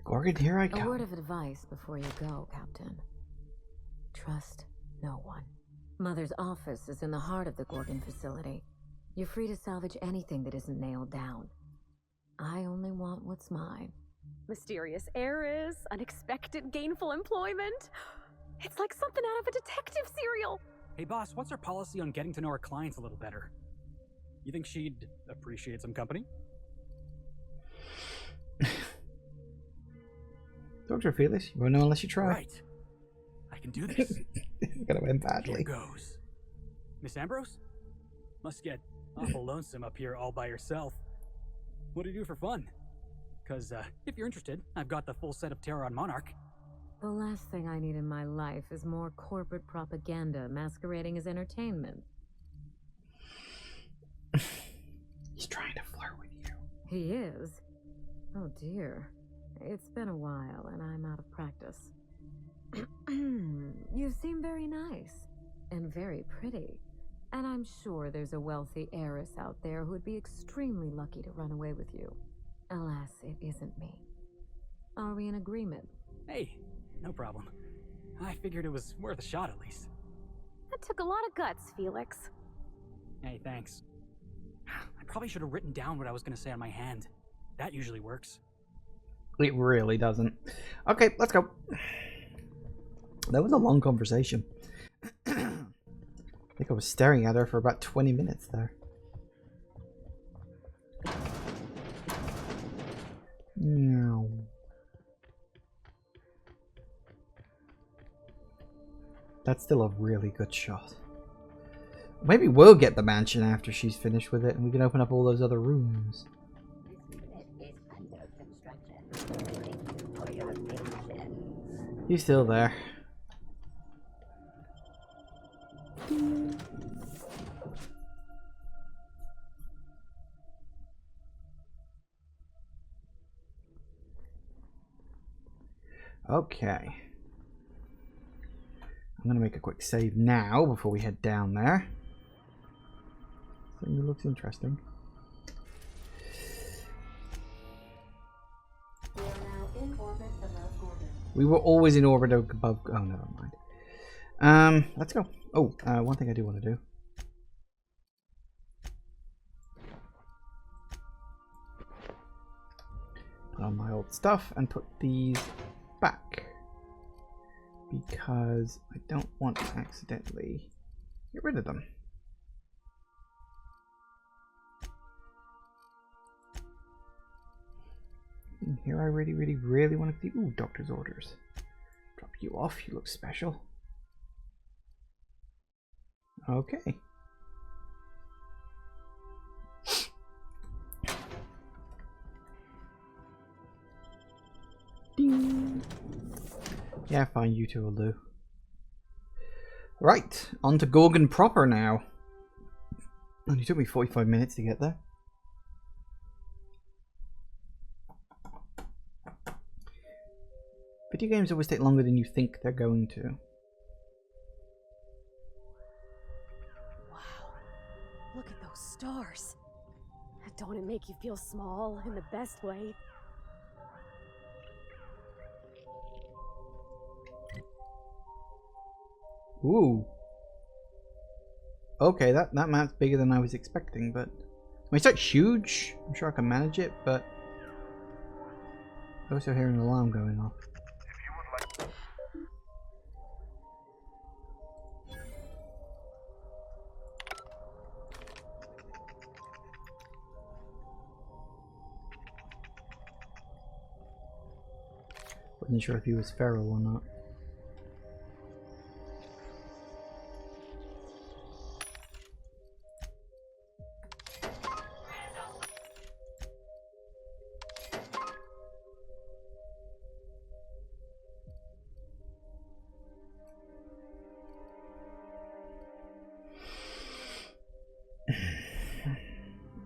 A: Gorgon, here I
F: A
A: come.
F: word of advice before you go, Captain. Trust no one. Mother's office is in the heart of the Gorgon facility. You're free to salvage anything that isn't nailed down. I only want what's mine.
C: Mysterious heiress, unexpected gainful employment. It's like something out of a detective serial.
D: Hey boss, what's our policy on getting to know our clients a little better? You think she'd appreciate some company?
A: Dr. Felix, you won't know unless you try.
D: Right. I can do this.
A: It's gonna end badly.
D: Here goes. Miss Ambrose? Must get awful lonesome up here all by yourself. What do you do for fun? Because, if you're interested, I've got the full set of Terror on Monarch.
F: The last thing I need in my life is more corporate propaganda masquerading as entertainment.
A: He's trying to flirt with you.
F: He is? Oh dear. It's been a while and I'm out of practice. You seem very nice and very pretty. And I'm sure there's a wealthy heiress out there who'd be extremely lucky to run away with you. Alas, it isn't me. Are we in agreement?
D: Hey, no problem. I figured it was worth a shot at least.
C: That took a lot of guts, Felix.
D: Hey, thanks. I probably should have written down what I was going to say on my hand. That usually works.
A: It really doesn't. Okay, let's go. That was a long conversation. I think I was staring at her for about 20 minutes there. Meow. That's still a really good shot. Maybe we'll get the mansion after she's finished with it and we can open up all those other rooms.
B: This unit is under construction. Thank you for your patience.
A: He's still there. Okay. I'm going to make a quick save now before we head down there. Something that looks interesting.
F: We are now in orbit above Gorgon.
A: We were always in orbit above... Oh, never mind. Let's go. Oh, one thing I do want to do. Put on my old stuff and put these back. Because I don't want to accidentally get rid of them. And here I really want to... Ooh, doctor's orders. Drop you off, you look special. Okay. Ding. Yeah, fine, you two will do. Right, on to Gorgon proper now. Only took me 45 minutes to get there. Video games always take longer than you think they're going to.
C: Wow. Look at those stars. Don't it make you feel small in the best way?
A: Ooh. Okay, that map's bigger than I was expecting, but... I mean, it's not huge. I'm sure I can manage it, but... I'm also hearing an alarm going off.
G: If you would like
A: Wasn't sure if he was feral or not.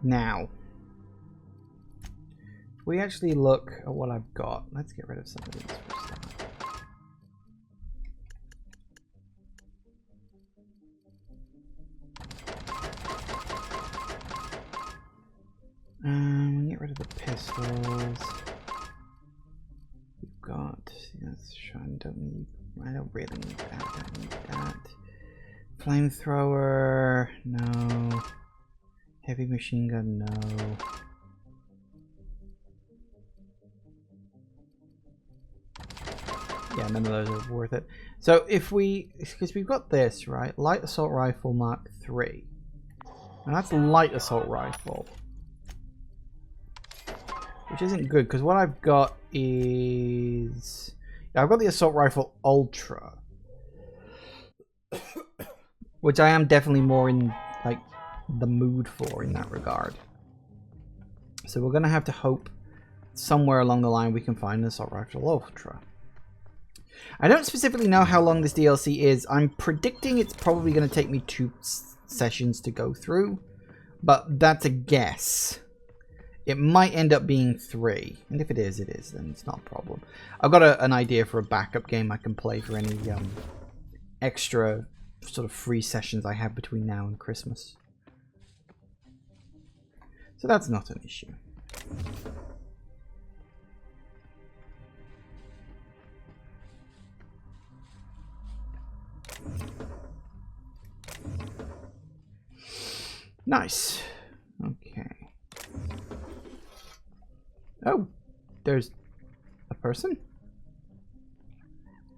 A: Now, if we actually look at what I've got, let's get rid of some of these for a start. Get rid of the pistols. We've got, yes, I don't really need that. I don't need that. Flamethrower, no. Heavy machine gun, no. Yeah, none of those are worth it. So if because we've got this, right? Light assault rifle Mark III. And that's a light assault rifle. Which isn't good, because what I've got is... I've got the assault rifle Ultra. Which I am definitely more in, like, the mood for in that regard. So we're going to have to hope somewhere along the line we can find an assault rifle Ultra. I don't specifically know how long this DLC is. I'm predicting it's probably going to take me 2 sessions to go through, but that's a guess. It might end up being 3, and if it is, then it's not a problem. I've got an idea for a backup game I can play for any extra sort of free sessions I have between now and Christmas. So that's not an issue. Nice. Okay. Oh, there's a person?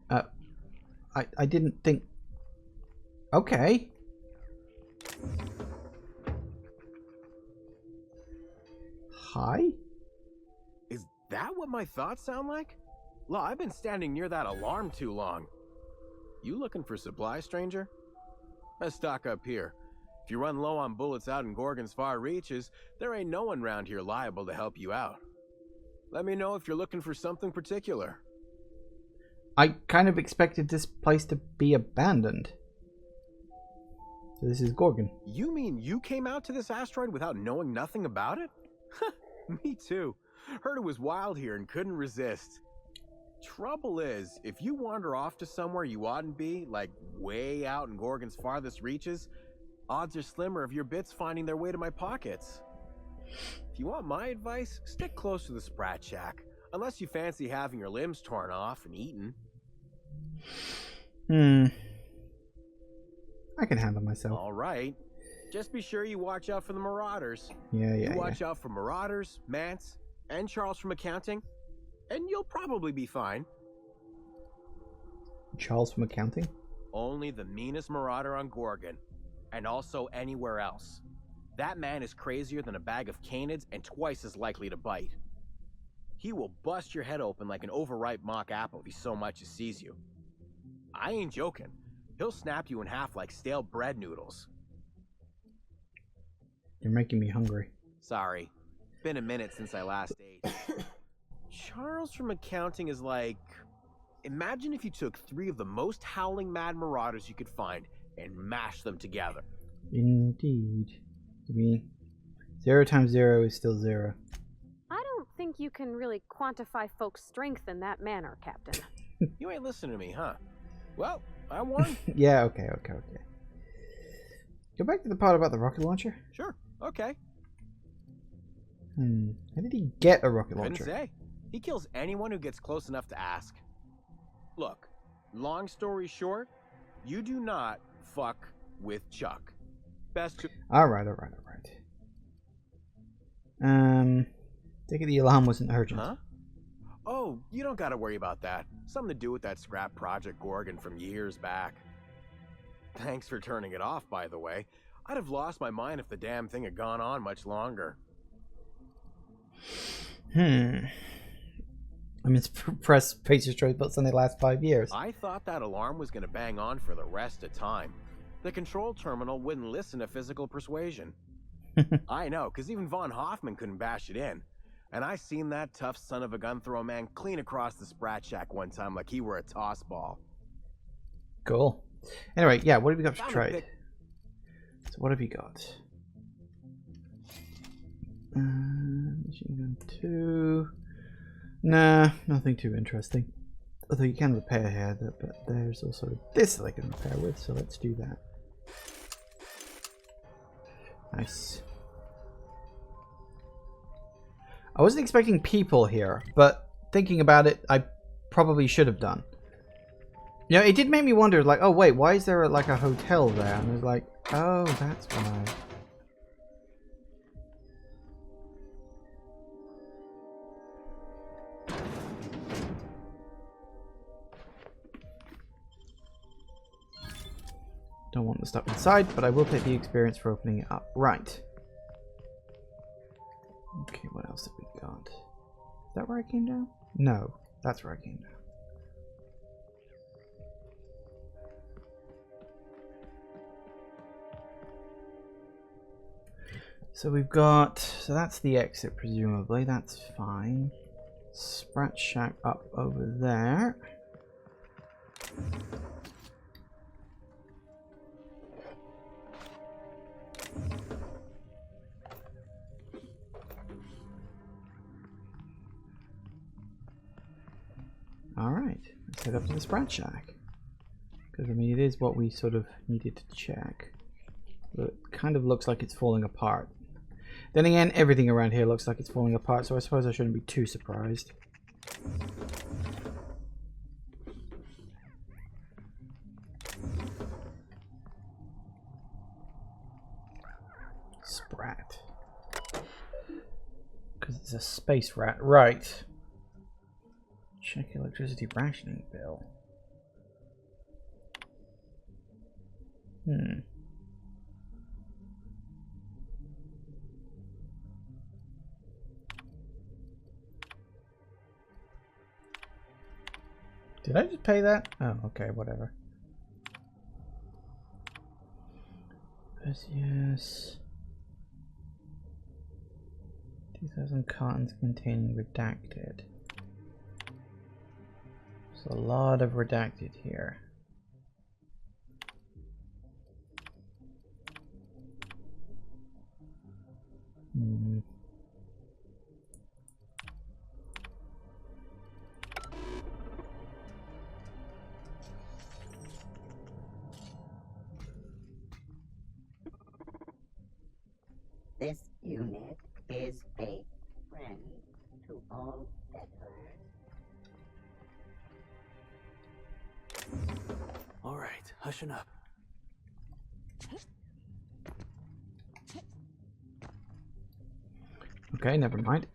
A: I didn't think... Okay. Hi?
G: Is that what my thoughts sound like? Well, I've been standing near that alarm too long. You looking for supply, stranger? Let's stock up here. If you run low on bullets out in Gorgon's far reaches, there ain't no one around here liable to help you out. Let me know if you're looking for something particular.
A: I kind of expected this place to be abandoned. So this is Gorgon.
G: You mean you came out to this asteroid without knowing nothing about it? Me too. Heard it was wild here and couldn't resist. Trouble is, if you wander off to somewhere you oughtn't be, like way out in Gorgon's farthest reaches, odds are slimmer of your bits finding their way to my pockets. If you want my advice, stick close to the Sprat Shack, unless you fancy having your limbs torn off and eaten.
A: I can handle myself.
G: All right. Just be sure you watch out for the marauders.
A: Yeah.
G: Watch out for marauders, Mance, and Charles from accounting, and you'll probably be fine.
A: Charles from accounting?
G: Only the meanest marauder on Gorgon, and also anywhere else. That man is crazier than a bag of canids and twice as likely to bite. He will bust your head open like an overripe mock apple if he so much as sees you. I ain't joking. He'll snap you in half like stale bread noodles.
A: You're making me hungry.
G: Sorry. Been a minute since I last ate. Charles from accounting is like... Imagine if you took 3 of the most howling mad marauders you could find and mashed them together.
A: Indeed. I mean, 0 times 0 is still 0.
C: I don't think you can really quantify folks' strength in that manner, Captain.
G: You ain't listening to me, huh? Well, I won.
A: Yeah, okay. Go back to the part about the rocket launcher.
G: Sure, okay.
A: How did he get a rocket launcher?
G: Couldn't say. He kills anyone who gets close enough to ask. Look, long story short, you do not fuck with Chuck. Best to...
A: Alright. Take it the alarm wasn't urgent.
G: Huh? Oh, you don't gotta worry about that. Something to do with that scrap Project Gorgon from years back. Thanks for turning it off, by the way. I'd have lost my mind if the damn thing had gone on much longer.
A: I mean, press Pacer's Choice butts in the last 5 years.
G: I thought that alarm was going to bang on for the rest of time. The control terminal wouldn't listen to physical persuasion. I know, because even Von Hoffman couldn't bash it in. And I seen that tough son of a gun throw a man clean across the Sprat Shack one time like he were a toss ball.
A: Cool. Anyway, yeah, what have you got for
G: Found a
A: trade?
G: pic-
A: So what have you got? Machine gun 2. Nah, nothing too interesting. Although you can repair here, but there's also this that I can repair with, so let's do that. Nice. I wasn't expecting people here, but thinking about it, I probably should have done. You know, it did make me wonder, like, oh wait, why is there like a hotel there? And I was like, oh, that's why. Don't want the stuff inside, but I will take the experience for opening it up. Right. Okay, what else have we got? Is that where I came down? No, that's where I came down. So we've got, so that's the exit presumably, that's fine. Sprat Shack up over there. Alright, let's head up to the Sprat Shack. Because, I mean, it is what we sort of needed to check. But it kind of looks like it's falling apart. Then again, everything around here looks like it's falling apart, so I suppose I shouldn't be too surprised. Sprat. Because it's a space rat. Right. Check electricity rationing bill. Did I just pay that? Oh, okay, whatever. Yes. 2,000 cartons containing redacted. There's a lot of redacted here.
B: This unit is a friend to all debtors.
D: All right, hushing up.
A: Okay, never mind.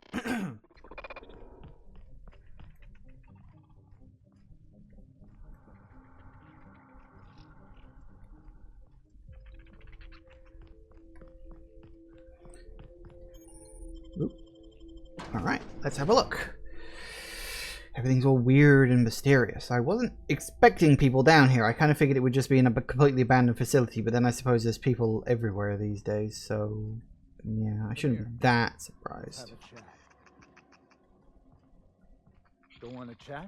A: Alright, let's have a look. Everything's all weird and mysterious. I wasn't expecting people down here. I kind of figured it would just be in a completely abandoned facility, but then I suppose there's people everywhere these days, so yeah, I shouldn't be that surprised.
H: Have a chat. Don't want to chat?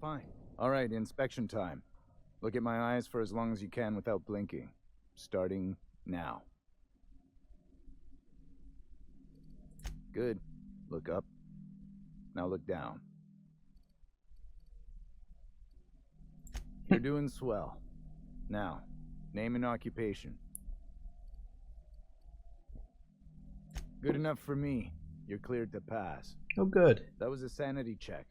H: Fine. All right, inspection time. Look at my eyes for as long as you can without blinking. Starting now. Good. Look up. Now look down. You're doing swell. Now, name and occupation. Good enough for me. You're cleared to pass.
A: Oh, good.
H: That was a sanity check.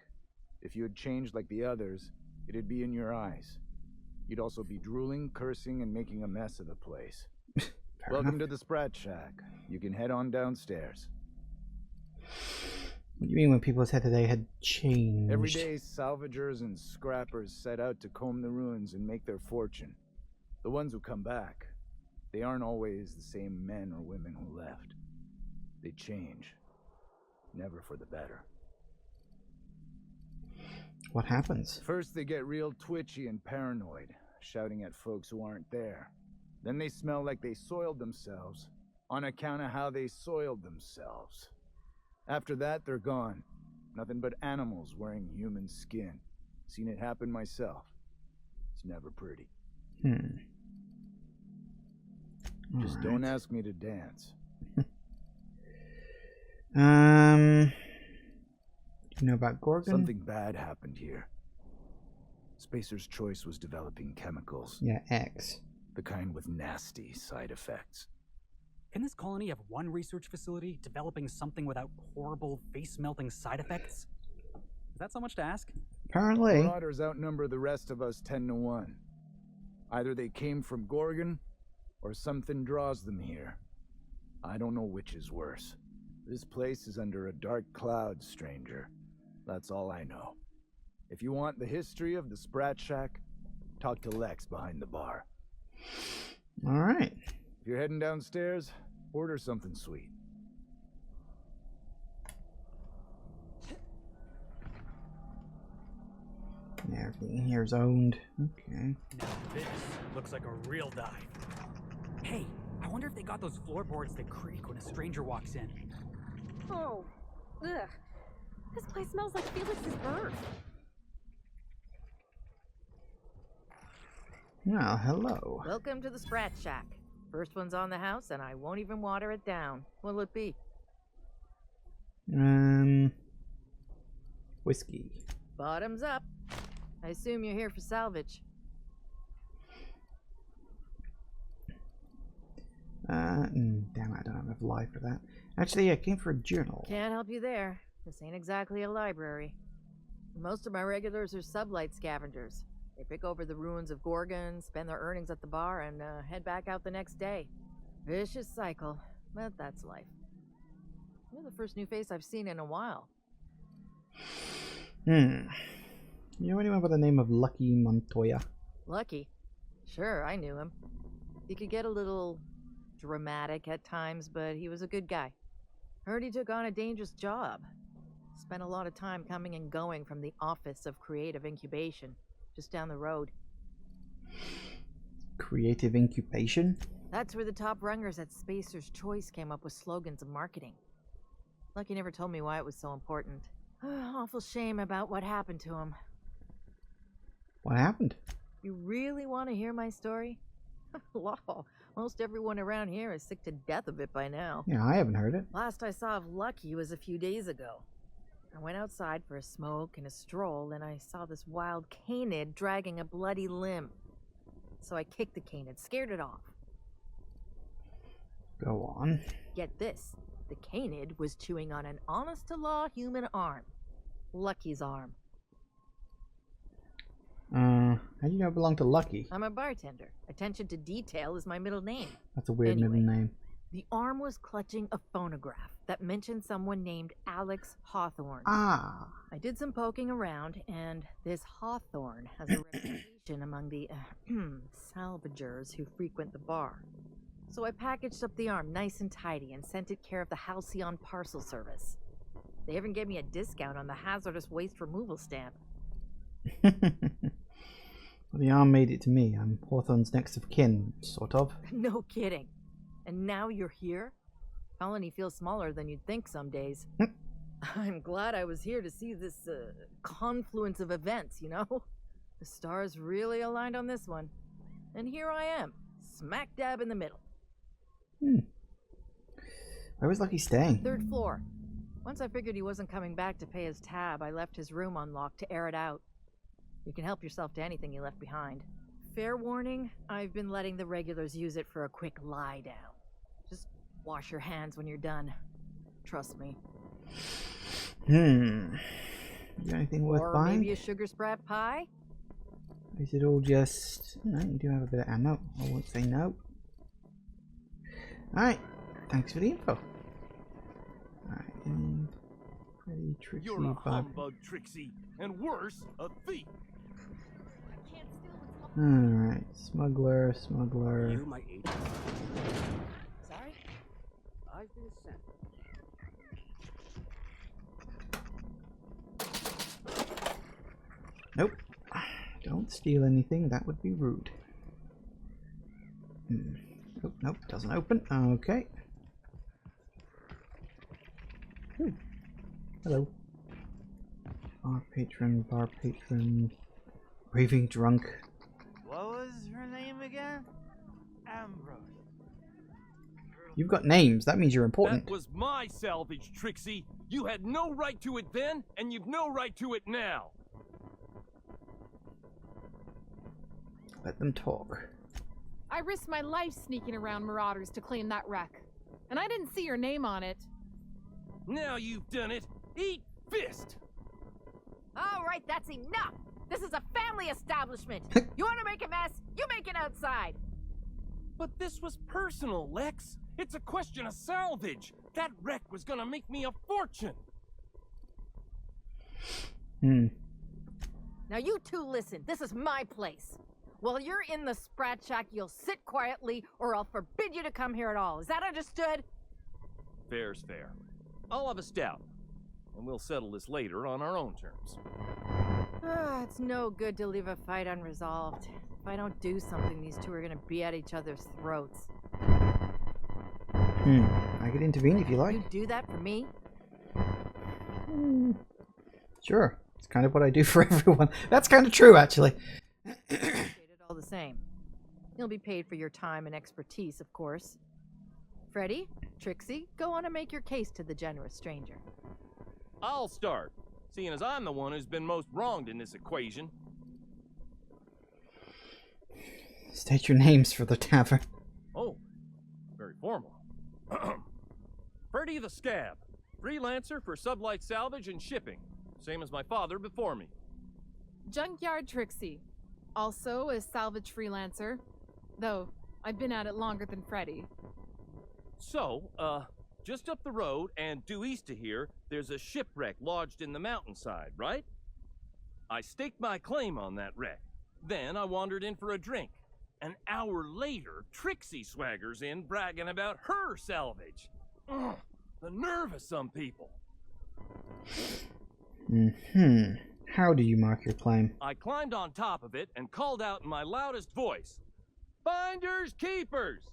H: If you had changed like the others, it'd be in your eyes. You'd also be drooling, cursing, and making a mess of the place. Welcome to the Sprat Shack. You can head on downstairs.
A: What do you mean when people said that they had changed?
H: Every day, salvagers and scrappers set out to comb the ruins and make their fortune. The ones who come back, they aren't always the same men or women who left. They change. Never for the better.
A: What happens?
H: First, they get real twitchy and paranoid, shouting at folks who aren't there. Then they smell like they soiled themselves, on account of how they soiled themselves. After that, they're gone. Nothing but animals wearing human skin. Seen it happen myself. It's never pretty. Just don't ask me to dance.
A: Do you know about Gorgon?
H: Something bad happened here. Spacer's Choice was developing chemicals.
A: Yeah, X.
H: The kind with nasty side effects.
D: Can this colony have one research facility developing something without horrible, face-melting side effects? Is that so much to ask?
A: Apparently.
H: Marauders outnumber the rest of us 10-1. Either they came from Gorgon, or something draws them here. I don't know which is worse. This place is under a dark cloud, stranger. That's all I know. If you want the history of the Sprat Shack, talk to Lex behind the bar.
A: Alright.
H: If you're heading downstairs, order something sweet.
A: Yeah, everything in here is owned. Okay.
D: Now this looks like a real dive. Hey, I wonder if they got those floorboards that creak when a stranger walks in.
C: Oh, ugh. This place smells like Felix's birth.
A: Well, hello.
I: Welcome to the Sprat Shack. First one's on the house, and I won't even water it down. What'll it be?
A: Whiskey.
I: Bottoms up. I assume you're here for salvage.
A: Damn it, I don't have enough life for that. Actually, I came for a journal.
I: Can't help you there. This ain't exactly a library. Most of my regulars are sublight scavengers. They pick over the ruins of Gorgon, spend their earnings at the bar, and head back out the next day. Vicious cycle, but that's life. You're the first new face I've seen in a while.
A: You know anyone by the name of Lucky Montoya?
I: Lucky? Sure, I knew him. He could get a little dramatic at times, but he was a good guy. Heard he took on a dangerous job. Spent a lot of time coming and going from the Office of Creative Incubation, just down the road.
A: Creative incubation?
I: That's where the top rungers at Spacer's Choice came up with slogans and marketing. Lucky never told me why it was so important. Awful shame about what happened to him.
A: What happened?
I: You really want to hear my story? Law. Most everyone around here is sick to death of it by now.
A: Yeah, I haven't heard it.
I: Last I saw of Lucky was a few days ago. I went outside for a smoke and a stroll, and I saw this wild canid dragging a bloody limb. So I kicked the canid, scared it off.
A: Go on.
I: Get this. The canid was chewing on an honest-to-law human arm. Lucky's arm.
A: How do you know it belonged to Lucky?
I: I'm a bartender. Attention to detail is my middle name.
A: That's a weird middle name.
I: The arm was clutching a phonograph that mentioned someone named Alex Hawthorne.
A: Ah.
I: I did some poking around, and this Hawthorne has a reputation among the salvagers who frequent the bar. So I packaged up the arm nice and tidy and sent it care of the Halcyon Parcel Service. They even gave me a discount on the hazardous waste removal stamp.
A: Well, the arm made it to me. I'm Hawthorne's next of kin, sort of.
I: No kidding. And now you're here? Colony feels smaller than you'd think some days. I'm glad I was here to see this confluence of events, you know? The stars really aligned on this one. And here I am, smack dab in the middle.
A: Where was Lucky staying?
I: 3rd floor. Once I figured he wasn't coming back to pay his tab, I left his room unlocked to air it out. You can help yourself to anything you left behind. Fair warning, I've been letting the regulars use it for a quick lie down. Just wash your hands when you're done. Trust me.
A: You got anything worth
I: Or
A: buying?
I: maybe a sugar sprat pie?
A: Is it all just... No, you do have a bit of ammo. I won't say no. Alright, thanks for the info. Alright, and pretty tricksy.
J: You're a humbug, Trixie, and worse, a thief.
A: Alright, smuggler.
J: You my agent.
I: Sorry?
J: I've been sent.
A: Nope. Don't steal anything. That would be rude. Nope, nope. Doesn't open. Okay. Ooh. Hello. Bar patron. Raving drunk.
K: What was her name again? Ambrose.
A: You've got names. That means you're important.
J: That was my salvage, Trixie. You had no right to it then, and you've no right to it now.
A: Let them talk.
L: I risked my life sneaking around Marauders to claim that wreck. And I didn't see your name on it.
J: Now you've done it. Eat fist!
I: All right, that's enough. This is a family establishment. You want to make a mess? You make it outside.
J: But this was personal, Lex. It's a question of salvage. That wreck was gonna make me a fortune.
I: Now you two listen. This is my place. While you're in the Sprat Shack, you'll sit quietly or I'll forbid you to come here at all. Is that understood?
J: Fair's fair. I'll have a stout, and we'll settle this later on our own terms.
I: It's no good to leave a fight unresolved. If I don't do something, these two are gonna be at each other's throats.
A: I could intervene if you like.
I: You do that for me?
A: Sure. It's kind of what I do for everyone. That's kind of true, actually.
I: All the same. You'll be paid for your time and expertise, of course. Freddy, Trixie, go on and make your case to the generous stranger.
J: I'll start, seeing as I'm the one who's been most wronged in this equation.
A: State your names for the tavern.
J: Oh, very formal. Freddy the Scab, freelancer for sublight salvage and shipping, same as my father before me.
L: Junkyard Trixie, also a salvage freelancer, though I've been at it longer than Freddy.
J: So, just up the road and due east of here, there's a shipwreck lodged in the mountainside, right? I staked my claim on that wreck. Then I wandered in for a drink. An hour later, Trixie swaggers in bragging about her salvage. Ugh, the nerve of some people.
A: How do you mark your claim?
J: I climbed on top of it and called out in my loudest voice, "Finders keepers!"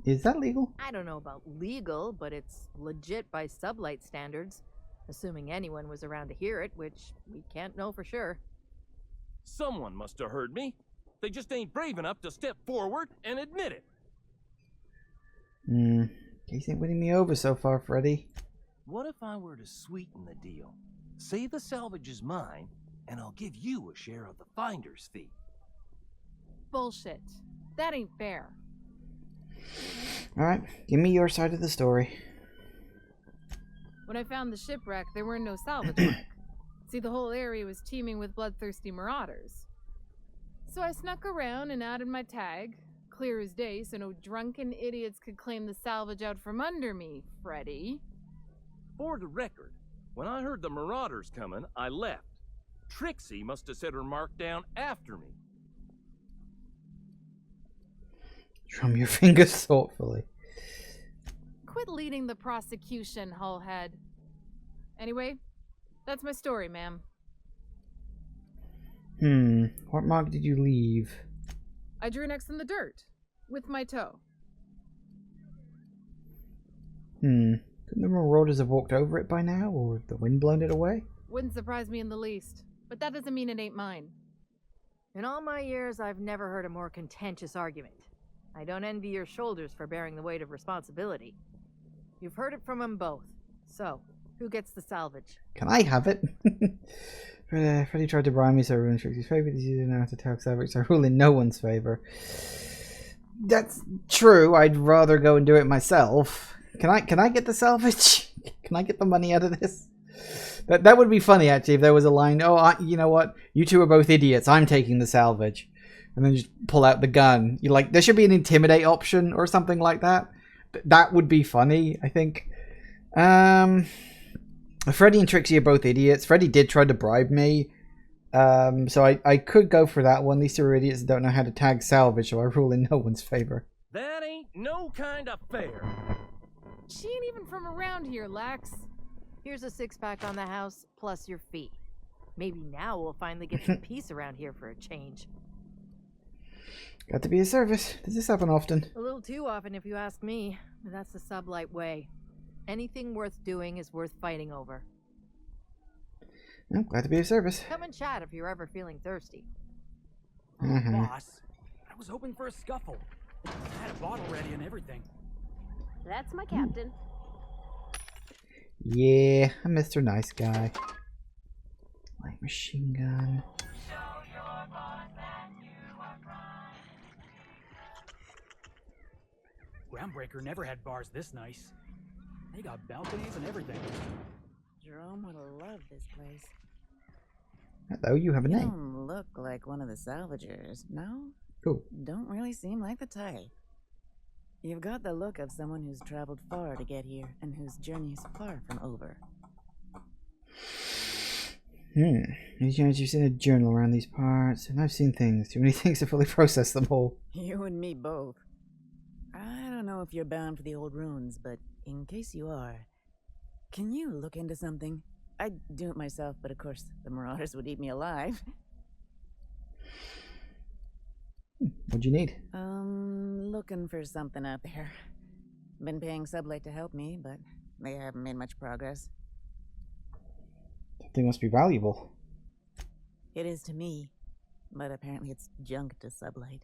A: Is that legal?
I: I don't know about legal, but it's legit by sublight standards. Assuming anyone was around to hear it, which we can't know for sure.
J: Someone must have heard me. They just ain't brave enough to step forward and admit it.
A: Case ain't winning me over so far, Freddy.
J: What if I were to sweeten the deal? Say the salvage is mine, and I'll give you a share of the finder's fee.
L: Bullshit. That ain't fair.
A: Alright, give me your side of the story.
L: When I found the shipwreck, there were no salvage work. See, the whole area was teeming with bloodthirsty marauders. So I snuck around and added my tag, clear as day, so no drunken idiots could claim the salvage out from under me, Freddy.
J: For the record, when I heard the marauders coming, I left. Trixie must have set her mark down after me.
A: Drum your fingers thoughtfully.
L: Quit leading the prosecution, Hullhead. Anyway, that's my story, ma'am.
A: What mark did you leave?
L: I drew an X in the dirt, with my toe.
A: Couldn't the marauders have walked over it by now, or the wind blown it away?
L: Wouldn't surprise me in the least, but that doesn't mean it ain't mine.
I: In all my years, I've never heard a more contentious argument. I don't envy your shoulders for bearing the weight of responsibility. You've heard it from them both. So, who gets the salvage?
A: Can I have it? Freddy tried to bribe me, so I ruined Trixie's favour. This is now to tell salvage, so I rule in no one's favour. That's true. I'd rather go and do it myself. Can I get the salvage? Can I get the money out of this? That would be funny, actually, if there was a line, oh, you know what? You two are both idiots. I'm taking the salvage. And then just pull out the gun. You like, there should be an intimidate option or something like that. That would be funny, I think. Freddy and Trixie are both idiots. Freddy did try to bribe me. So I could go for that one. These two are idiots that don't know how to tag salvage, so I rule in no one's favor.
J: That ain't no kind of fair.
L: She ain't even from around here, Lex.
I: Here's a 6-pack on the house, plus your fee. Maybe now we'll finally get some peace around here for a change.
A: Got to be a service. Does this happen often?
I: A little too often, if you ask me. But that's the sublight way. Anything worth doing is worth fighting over.
A: Well, glad to be of service.
I: Come and chat if you're ever feeling thirsty.
D: Boss, I was hoping for a scuffle. I had a bottle ready and everything.
C: That's my captain.
A: Yeah, I'm Mr. Nice Guy. Light machine gun.
D: Groundbreaker never had bars this nice. They got balconies and everything.
M: Jerome would have loved this place.
A: Hello, you have a
M: You
A: name.
M: don't look like one of the salvagers, no?
A: Cool.
M: Don't really seem like the type. You've got the look of someone who's traveled far to get here and whose journey is far from over.
A: Any chance you've seen a journal around these parts? And I've seen things. Too many things to fully process them all.
M: You and me both. I don't know if you're bound for the old ruins, but in case you are, can you look into something? I'd do it myself, but of course the Marauders would eat me alive.
A: What'd you need?
M: Looking for something out there. Been paying Sublight to help me, but they haven't made much progress.
A: That thing must be valuable.
M: It is to me, but apparently it's junk to Sublight.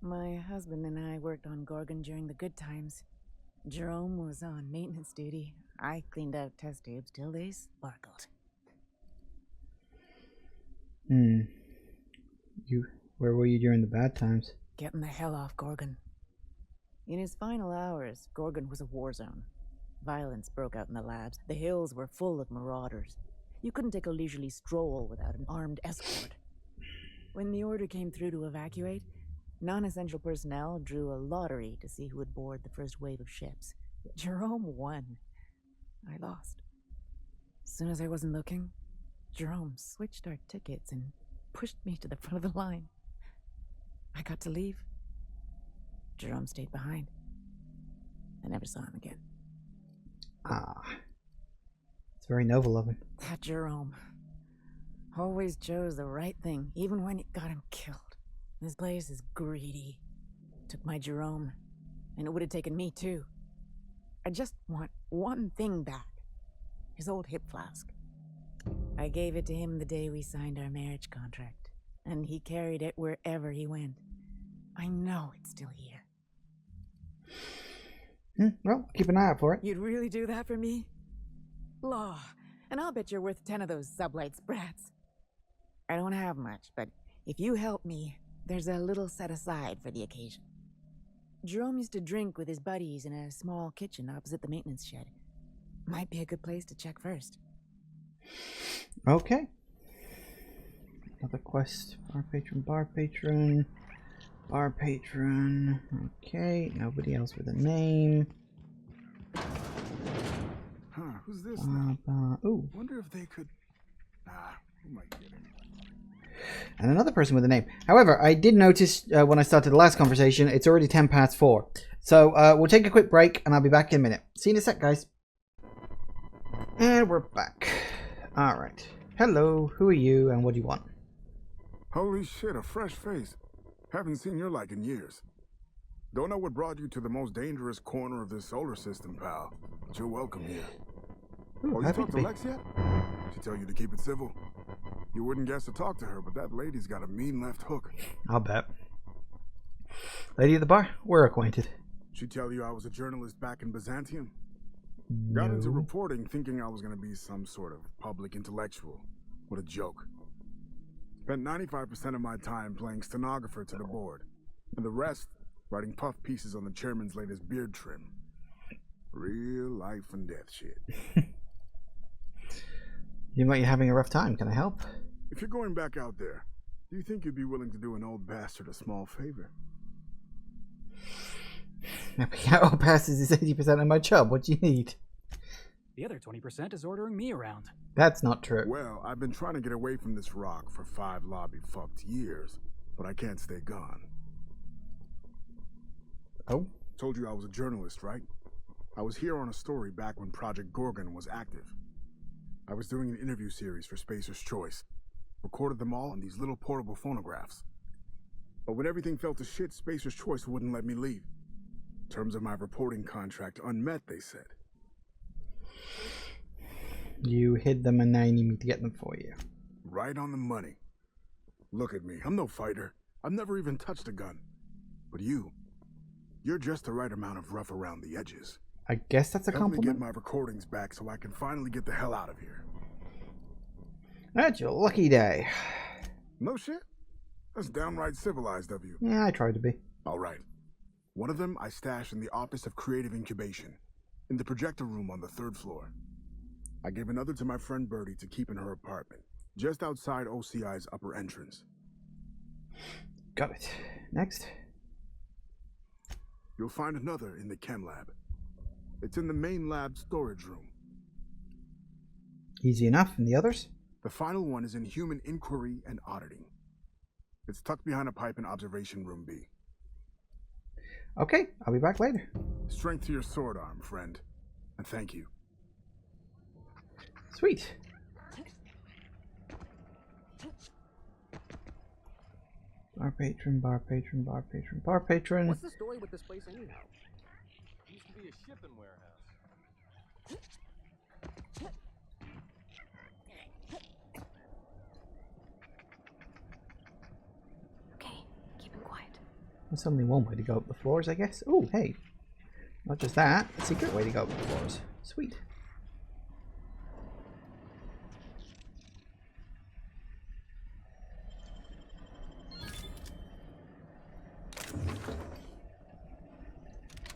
M: My husband and I worked on Gorgon during the good times. Jerome was on maintenance duty. I cleaned out test tubes till they sparkled.
A: Where were you during the bad times?
M: Getting the hell off Gorgon. In his final hours, Gorgon was a war zone. Violence broke out in the labs. The hills were full of marauders. You couldn't take a leisurely stroll without an armed escort. When the order came through to evacuate, non-essential personnel drew a lottery to see who would board the first wave of ships. Jerome won. I lost. As soon as I wasn't looking, Jerome switched our tickets and pushed me to the front of the line. I got to leave. Jerome stayed behind. I never saw him again.
A: It's very noble of him.
M: That Jerome always chose the right thing, even when it got him killed. This place is greedy. Took my Jerome, and it would have taken me too. I just want one thing back. His old hip flask. I gave it to him the day we signed our marriage contract, and he carried it wherever he went. I know it's still here.
A: Well, keep an eye out for it.
M: You'd really do that for me? Law, and I'll bet you're worth 10 of those Sublight sprats. I don't have much, but if you help me, there's a little set aside for the occasion. Jerome used to drink with his buddies in a small kitchen opposite the maintenance shed. Might be a good place to check first.
A: Okay. Another quest. Bar patron, bar patron. Bar patron. Okay, nobody else with a name.
N: Huh, who's this now?
A: Ooh.
N: Wonder if they could... who am I kidding?
A: And another person with a name. However, I did notice when I started the last conversation, it's already 10 past 4. So we'll take a quick break and I'll be back in a minute. See you in a sec, guys. And we're back. Alright. Hello, who are you and what do you want?
N: Holy shit, a fresh face. Haven't seen your like in years. Don't know what brought you to the most dangerous corner of this solar system, pal. But you're welcome here.
A: Ooh,
N: you
A: happy
N: talked
A: to
N: to
A: be.
N: Lex yet? She tell you to keep it civil? You wouldn't guess to talk to her, but that lady's got a mean left hook.
A: I'll bet. Lady of the bar, we're acquainted.
N: She tell you I was a journalist back in Byzantium? Got into reporting thinking I was going to be some sort of public intellectual. What a joke. Spent 95% of my time playing stenographer to the board, and the rest writing puff pieces on the chairman's latest beard trim. Real life and death shit.
A: You might be having a rough time. Can I help?
N: If you're going back out there, do you think you'd be willing to do an old bastard a small favor?
A: Piano passes is 80% of my chub. What do you need?
D: The other 20% is ordering me around.
A: That's not true.
N: Well, I've been trying to get away from this rock for 5 lobby-fucked years, but I can't stay gone.
A: Oh?
N: Told you I was a journalist, right? I was here on a story back when Project Gorgon was active. I was doing an interview series for Spacer's Choice. Recorded them all on these little portable phonographs. But when everything fell to shit, Spacer's Choice wouldn't let me leave. Terms of my reporting contract unmet, they said.
A: You hid them and now you need me to get them for you.
N: Right on the money. Look at me, I'm no fighter. I've never even touched a gun. But you're just the right amount of rough around the edges.
A: I guess that's a compliment.
N: Help me get my recordings back so I can finally get the hell out of here.
A: That's your lucky day.
N: No shit? That's downright civilized of you.
A: Yeah, I tried to be.
N: All right. One of them I stashed in the Office of Creative Incubation, in the projector room on the 3rd floor. I gave another to my friend Birdie to keep in her apartment, just outside OCI's upper entrance.
A: Got it. Next.
N: You'll find another in the chem lab. It's in the main lab storage room.
A: Easy enough. And the others?
N: The final one is in human inquiry and auditing. It's tucked behind a pipe in observation room B.
A: Okay, I'll be back later.
N: Strength to your sword arm, friend. And thank you.
A: Sweet. Bar patron, bar patron, bar patron, bar patron.
D: What's the story with this place anyhow?
J: It used to be a shipping warehouse.
C: Okay, keep him quiet.
A: There's only one way to go up the floors, I guess. Oh, hey. Not just that. A secret way to go up the floors. Sweet.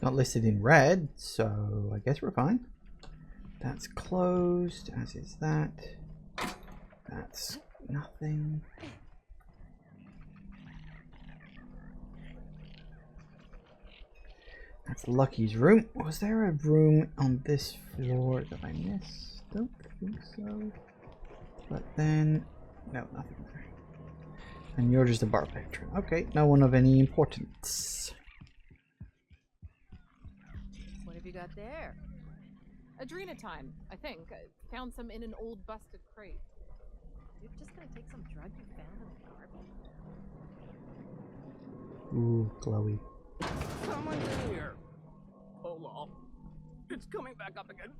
A: Not listed in red, so I guess we're fine. That's closed, as is that. That's nothing. That's Lucky's room. Was there a room on this floor that I missed? Don't think so. But then, no, nothing there. And you're just a bar patron. Okay, no one of any importance.
L: What have you got there? Adrenatime, I think. I found some in an old busted crate.
I: You're just gonna take some drug you found in the garbage?
A: Ooh, glowy.
D: Someone's in here. Oh, lol. It's coming back up again.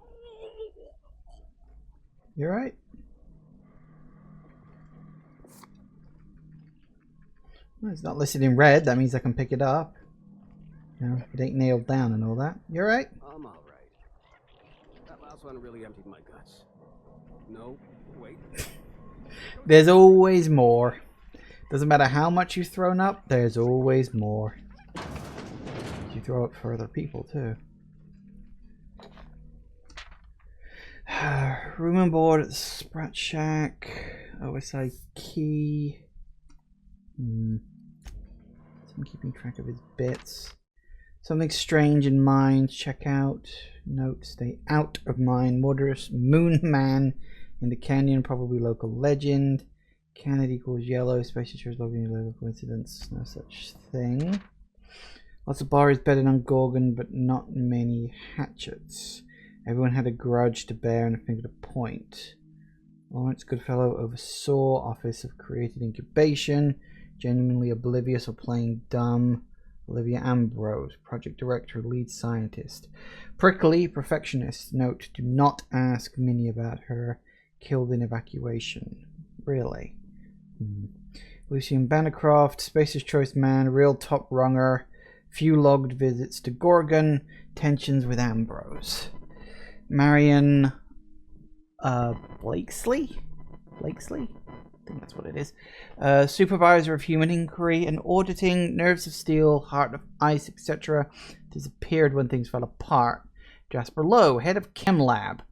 A: You alright? Well, it's not listed in red. That means I can pick it up. You know, it ain't nailed down and all that. You alright?
O: I'm alright. That last one really emptied my guts. No, wait.
A: There's always more. Doesn't matter how much you've thrown up, there's always more. You throw up for other people too. Room and board at the Sprat Shack. OSI key. Someone keeping track of his bits. Something strange in mind. Check out. Note, stay out of mind. Murderous Moon Man in the canyon. Probably local legend. Canada equals yellow. Space shows logging level coincidence. No such thing. Lots of bars bedded on Gorgon, but not many hatchets. Everyone had a grudge to bear and a finger to point. Lawrence Goodfellow oversaw Office of Creative Incubation. Genuinely oblivious or playing dumb. Olivia Ambrose, project director, lead scientist. Prickly, perfectionist. Note, do not ask Minnie about her. Killed in evacuation. Really? Lucian Bancroft, Spacer's Choice Man, real top runger. Few logged visits to Gorgon. Tensions with Ambrose. Marion Blakesley? Blakesley? I think that's what it is. Supervisor of human inquiry and auditing. Nerves of steel, heart of ice, etc. Disappeared when things fell apart. Jasper Lowe, head of Chem Lab.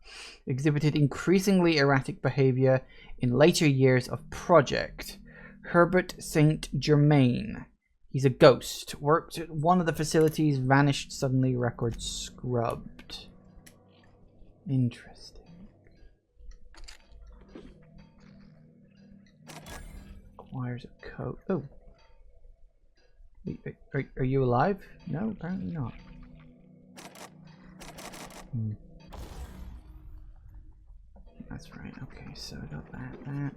A: Exhibited increasingly erratic behavior in later years of project. Herbert St. Germain. He's a ghost. Worked at one of the facilities, vanished suddenly, record scrubbed. Interesting. Acquires a coat. Oh. Are you alive? No, apparently not. That's right. Okay, so I got that.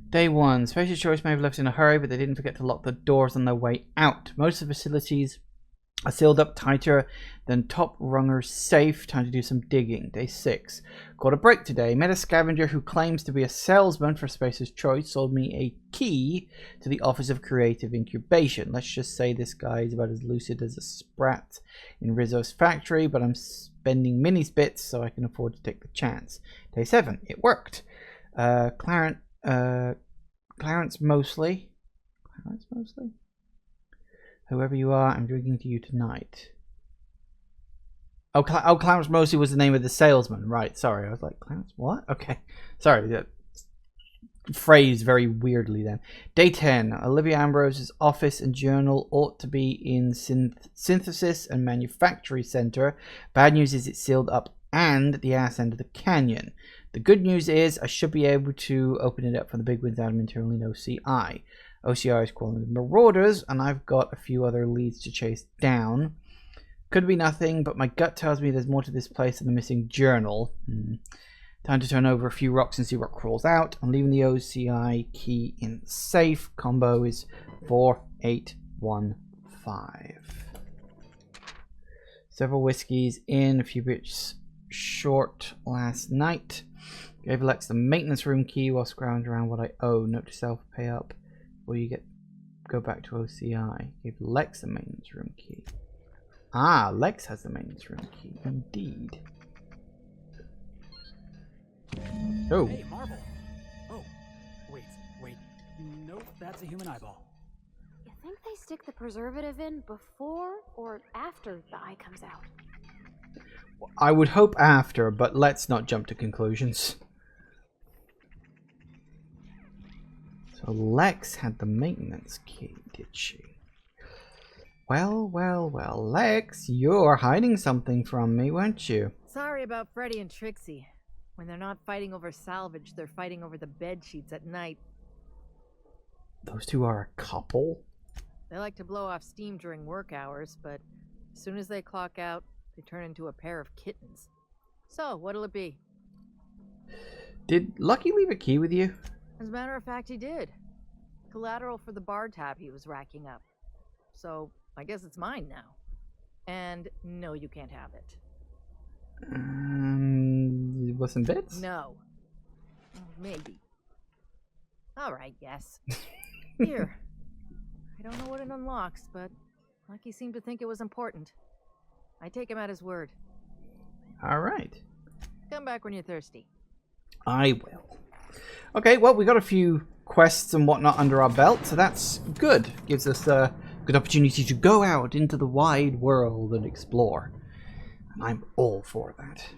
A: Day 1. Spacious choice may have left in a hurry, but they didn't forget to lock the doors on their way out. Most of the facilities are sealed up tighter than top runger's safe. Time to do some digging. Day 6. Got a break today. Met a scavenger who claims to be a salesman for Space's Choice. Sold me a key to the Office of Creative Incubation. Let's just say this guy is about as lucid as a sprat in Rizzo's factory, but I'm spending Minnie's bits so I can afford to take the chance. Day 7. It worked. Clarence Mosley. Whoever you are, I'm drinking to you tonight. Oh, Clarence Mosley was the name of the salesman. Right, sorry. I was like, Clarence, what? Okay. Sorry, that phrased very weirdly then. Day 10. Olivia Ambrose's office and journal ought to be in Synthesis and Manufactory Center. Bad news is it's sealed up and the ass end of the canyon. The good news is I should be able to open it up for the big wins admin internally in OCI. OCI is calling the Marauders, and I've got a few other leads to chase down. Could be nothing, but my gut tells me there's more to this place than the missing journal. Time to turn over a few rocks and see what crawls out. I'm leaving the OCI key in the safe. Combo is 4815. Several whiskeys in, a few bits short last night. Gave Lex the maintenance room key while scrounging around what I owe. Note to self, pay up. Or you go back to OCI. Gave Lex the maintenance room key. Ah, Lex has the maintenance room key. Indeed. Oh.
D: Hey, Marvel. Oh, wait. Nope, that's a human eyeball.
C: You think they stick the preservative in before or after the eye comes out?
A: I would hope after, but let's not jump to conclusions. So Lex had the maintenance key, did she? Well, Lex, you're hiding something from me, weren't you?
I: Sorry about Freddy and Trixie. When they're not fighting over salvage, they're fighting over the bed sheets at night.
A: Those two are a couple?
I: They like to blow off steam during work hours, but as soon as they clock out, they turn into a pair of kittens. So, what'll it be?
A: Did Lucky leave a key with you?
I: As a matter of fact, he did. Collateral for the bar tab he was racking up. So, I guess it's mine now. And no, you can't have it.
A: With some bits?
I: No. Maybe. Alright, yes. Here. I don't know what it unlocks, but Lucky seemed to think it was important. I take him at his word.
A: Alright.
I: Come back when you're thirsty.
A: I will. Okay, well, we got a few quests and whatnot under our belt, so that's good. Gives us a good opportunity to go out into the wide world and explore. And I'm all for that.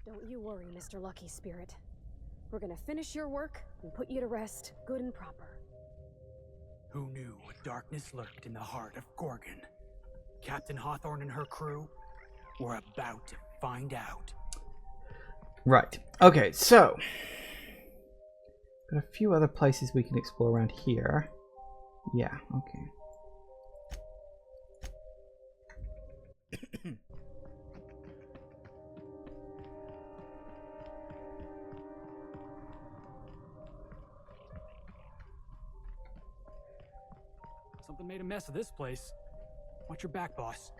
C: Don't you worry, Mr. Lucky Spirit. We're gonna finish your work and put you to rest, good and proper.
D: Who knew darkness lurked in the heart of Gorgon? Captain Hawthorne and her crew were about to find out.
A: Right. Okay, so got a few other places we can explore around here. Yeah, okay.
D: Something made a mess of this place. Watch your back, boss.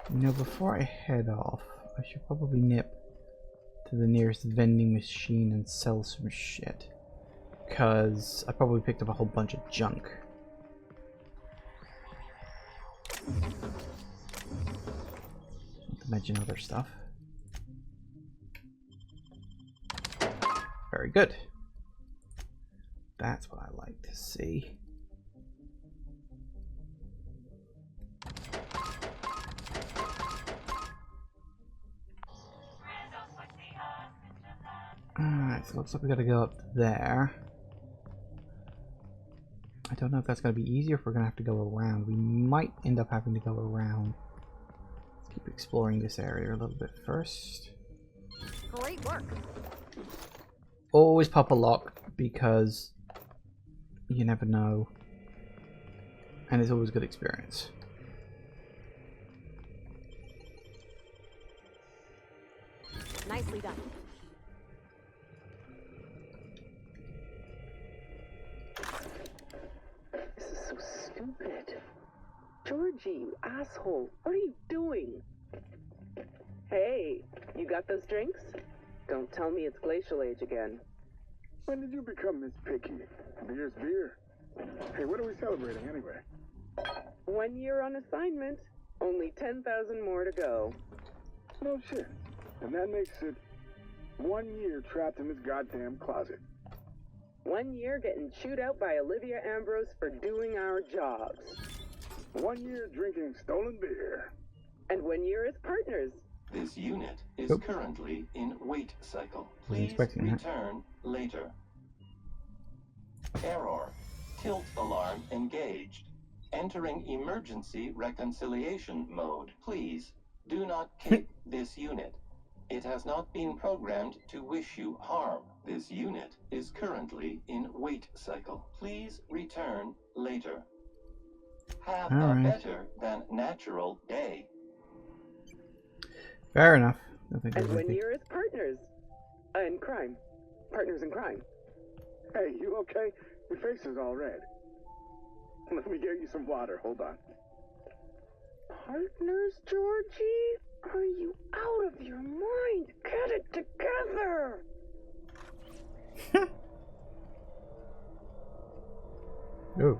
A: You know, before I head off, I should probably nip to the nearest vending machine and sell some shit. Because I probably picked up a whole bunch of junk. Not to mention other stuff. Very good. That's what I like to see. Alright, so looks like we gotta go up there. I don't know if that's gonna be easier if we're gonna have to go around. We might end up having to go around. Let's keep exploring this area a little bit first.
C: Great work.
A: Always pop a lock because you never know. And it's always a good experience.
C: Nicely done.
E: This is so stupid. Georgie, you asshole. What are you doing? Hey, you got those drinks? Don't tell me it's Glacial Age again.
N: When did you become this picky? Beer's beer. Hey, what are we celebrating anyway?
E: 1 year on assignment. Only 10,000 more to go.
N: No shit. And that makes it 1 year trapped in this goddamn closet.
E: 1 year getting chewed out by Olivia Ambrose for doing our jobs.
N: 1 year drinking stolen beer.
E: And 1 year as partners.
P: This unit is currently in wait cycle. Please return later. Error. Tilt alarm engaged. Entering emergency reconciliation mode. Please do not kick this unit. It has not been programmed to wish you harm. This unit is currently in wait cycle. Please return later. Have a better than natural day.
A: Fair enough.
E: And 1 year as partners. In crime. Partners in crime.
N: Hey, you okay? Your face is all red. Let me get you some water. Hold on.
E: Partners, Georgie? Are you out of your mind? Get it together!
A: Oh.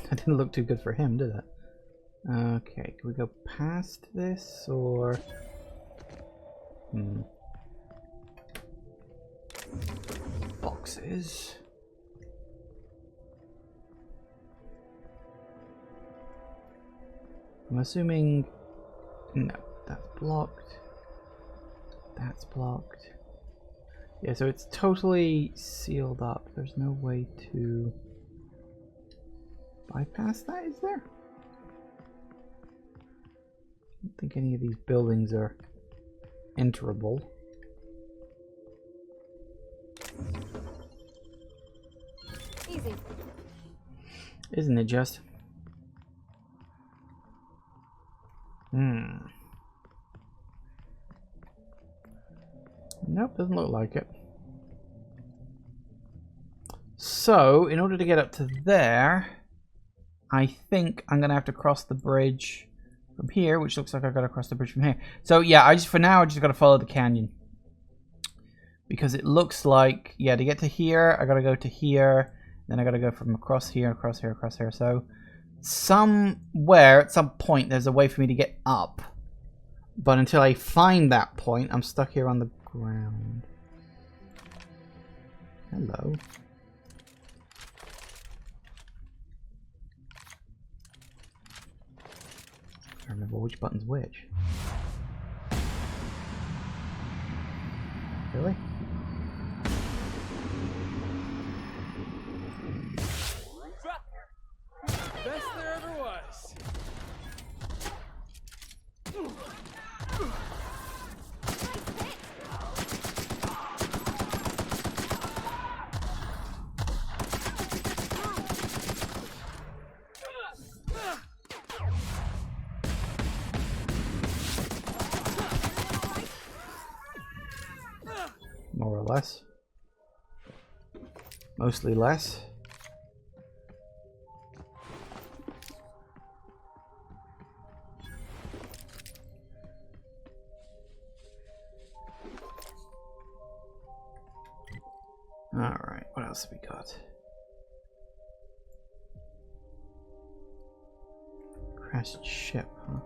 A: That didn't look too good for him, did it? Okay, can we go past this, or... Boxes. I'm assuming... No, that's blocked. That's blocked. Yeah, so it's totally sealed up. There's no way to bypass that, is there? I don't think any of these buildings are enterable.
C: Easy.
A: Isn't it just? Nope, doesn't look like it. So, in order to get up to there, I think I'm gonna have to cross the bridge from here, which looks like I gotta cross the bridge from here. So yeah, for now I just gotta follow the canyon. Because it looks like, yeah, to get to here, I gotta go to here, then I gotta go from across here, across here, across here. So somewhere, at some point, there's a way for me to get up. But until I find that point, I'm stuck here on the ground. Hello. I remember which button's which. Really?
Q: Best there ever was.
A: More or less. Mostly less. Alright, what else have we got? Crashed ship, huh?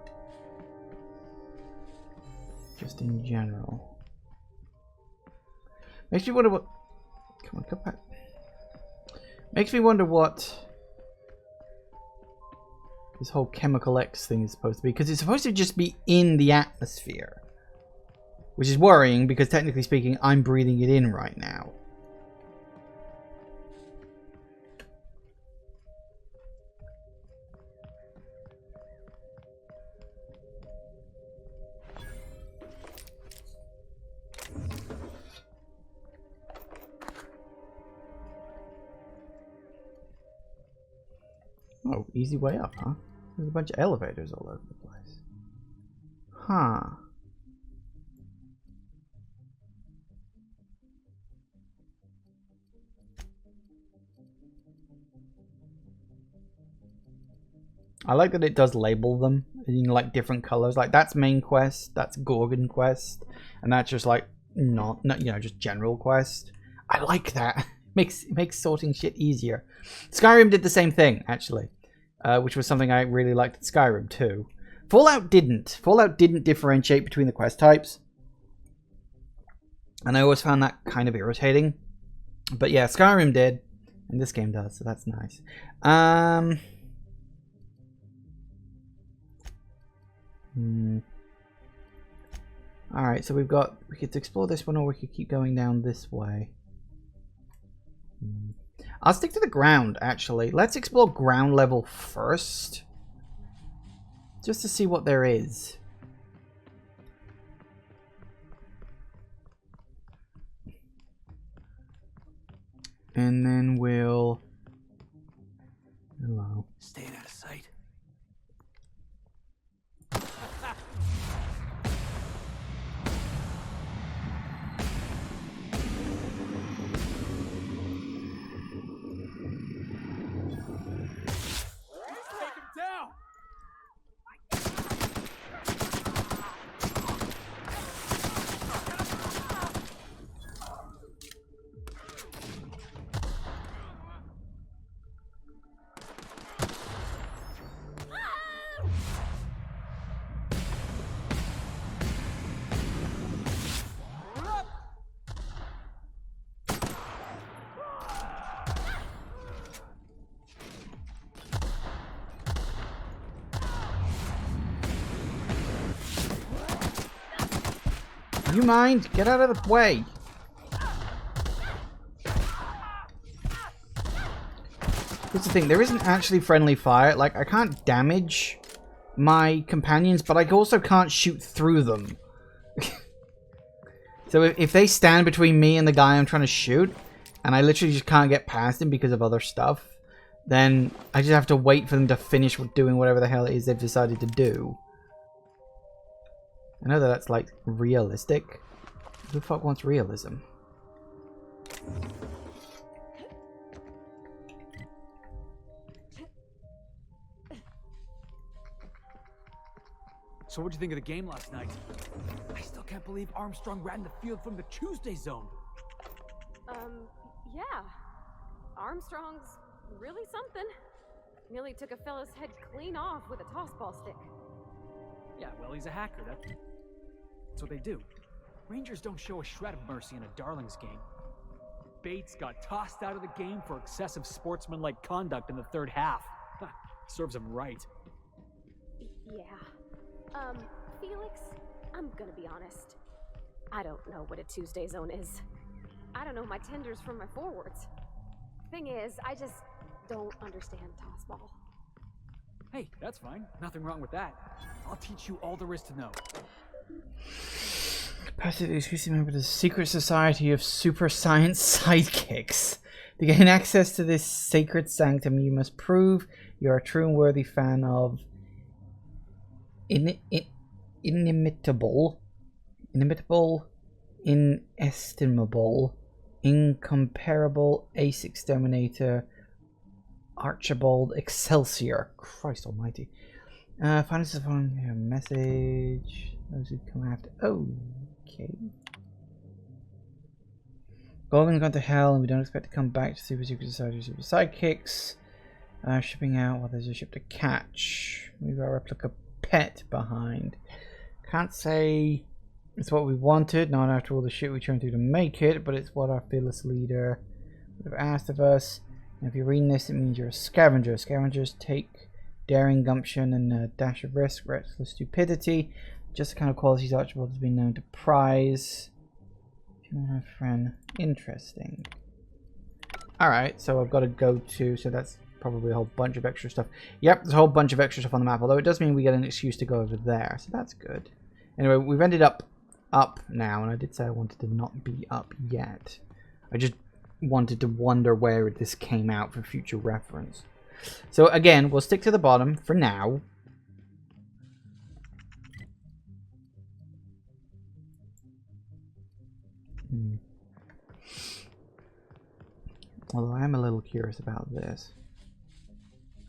A: Just in general. Makes me wonder what... Come on, come back. Makes me wonder what this whole Chemical X thing is supposed to be. Because it's supposed to just be in the atmosphere. which is worrying because technically speaking, I'm breathing it in right now. Oh, easy way up, huh? There's a bunch of elevators all over the place. Huh. I like that it does label them in like different colors. Like that's main quest, that's Gorgon quest, and that's just like not you know, just general quest. I like that. Makes sorting shit easier. Skyrim did the same thing actually. Which was something I really liked in Skyrim too. Fallout didn't. Fallout didn't differentiate between the quest types. And I always found that kind of irritating. But yeah, Skyrim did. And this game does, so that's nice. Alright, so we could explore this one or we could keep going down this way. I'll stick to the ground, actually. Let's explore ground level first. Just to see what there is. And then we'll... Hello.
D: Staying out of sight.
A: You mind? Get out of the way. Here's the thing, there isn't actually friendly fire. Like, I can't damage my companions, but I also can't shoot through them. So if they stand between me and the guy I'm trying to shoot, and I literally just can't get past him because of other stuff, then I just have to wait for them to finish doing whatever the hell it is they've decided to do. I know that that's like realistic. Who the fuck wants realism?
D: So what'd you think of the game last night? I still can't believe Armstrong ran the field from the Tuesday zone.
C: Yeah. Armstrong's really something. Nearly took a fella's head clean off with a tossball stick.
D: Yeah, well, he's a hacker. That's what they do. Rangers don't show a shred of mercy in a Darlings game. Bates got tossed out of the game for excessive sportsmanlike conduct in the third half. Serves him right.
C: Yeah. Felix, I'm gonna be honest. I don't know what a Tuesday zone is. I don't know my tenders from my forwards. Thing is, I just don't understand tossball.
D: Hey, that's fine. Nothing wrong with that. I'll teach you all there is to know.
A: Capacity exclusive member of the secret society of super science sidekicks. To gain access to this sacred sanctum, you must prove you're a true and worthy fan of inimitable, inestimable, incomparable ace exterminator, Archibald Excelsior. Christ almighty. Find us a message. Those who come after. Okay. Gorgon's gone to hell and we don't expect to come back to Super Secret Society Super Sidekicks. Shipping out while there's a ship to catch. We've got a replica pet behind. Can't say it's what we wanted, not after all the shit we turned through to make it, but it's what our fearless leader would have asked of us. And if you're reading this, it means you're a scavenger. Scavengers take Daring, gumption, and a dash of risk. Reckless stupidity. Just the kind of qualities Archibald has been known to prize. If you want a friend. Interesting. Alright, so I've got to go to... So that's probably a whole bunch of extra stuff. Yep, there's a whole bunch of extra stuff on the map. Although it does mean we get an excuse to go over there. So that's good. Anyway, we've ended up now. And I did say I wanted to not be up yet. I just wanted to wonder where this came out for future reference. So again, we'll stick to the bottom for now. Although I am a little curious about this.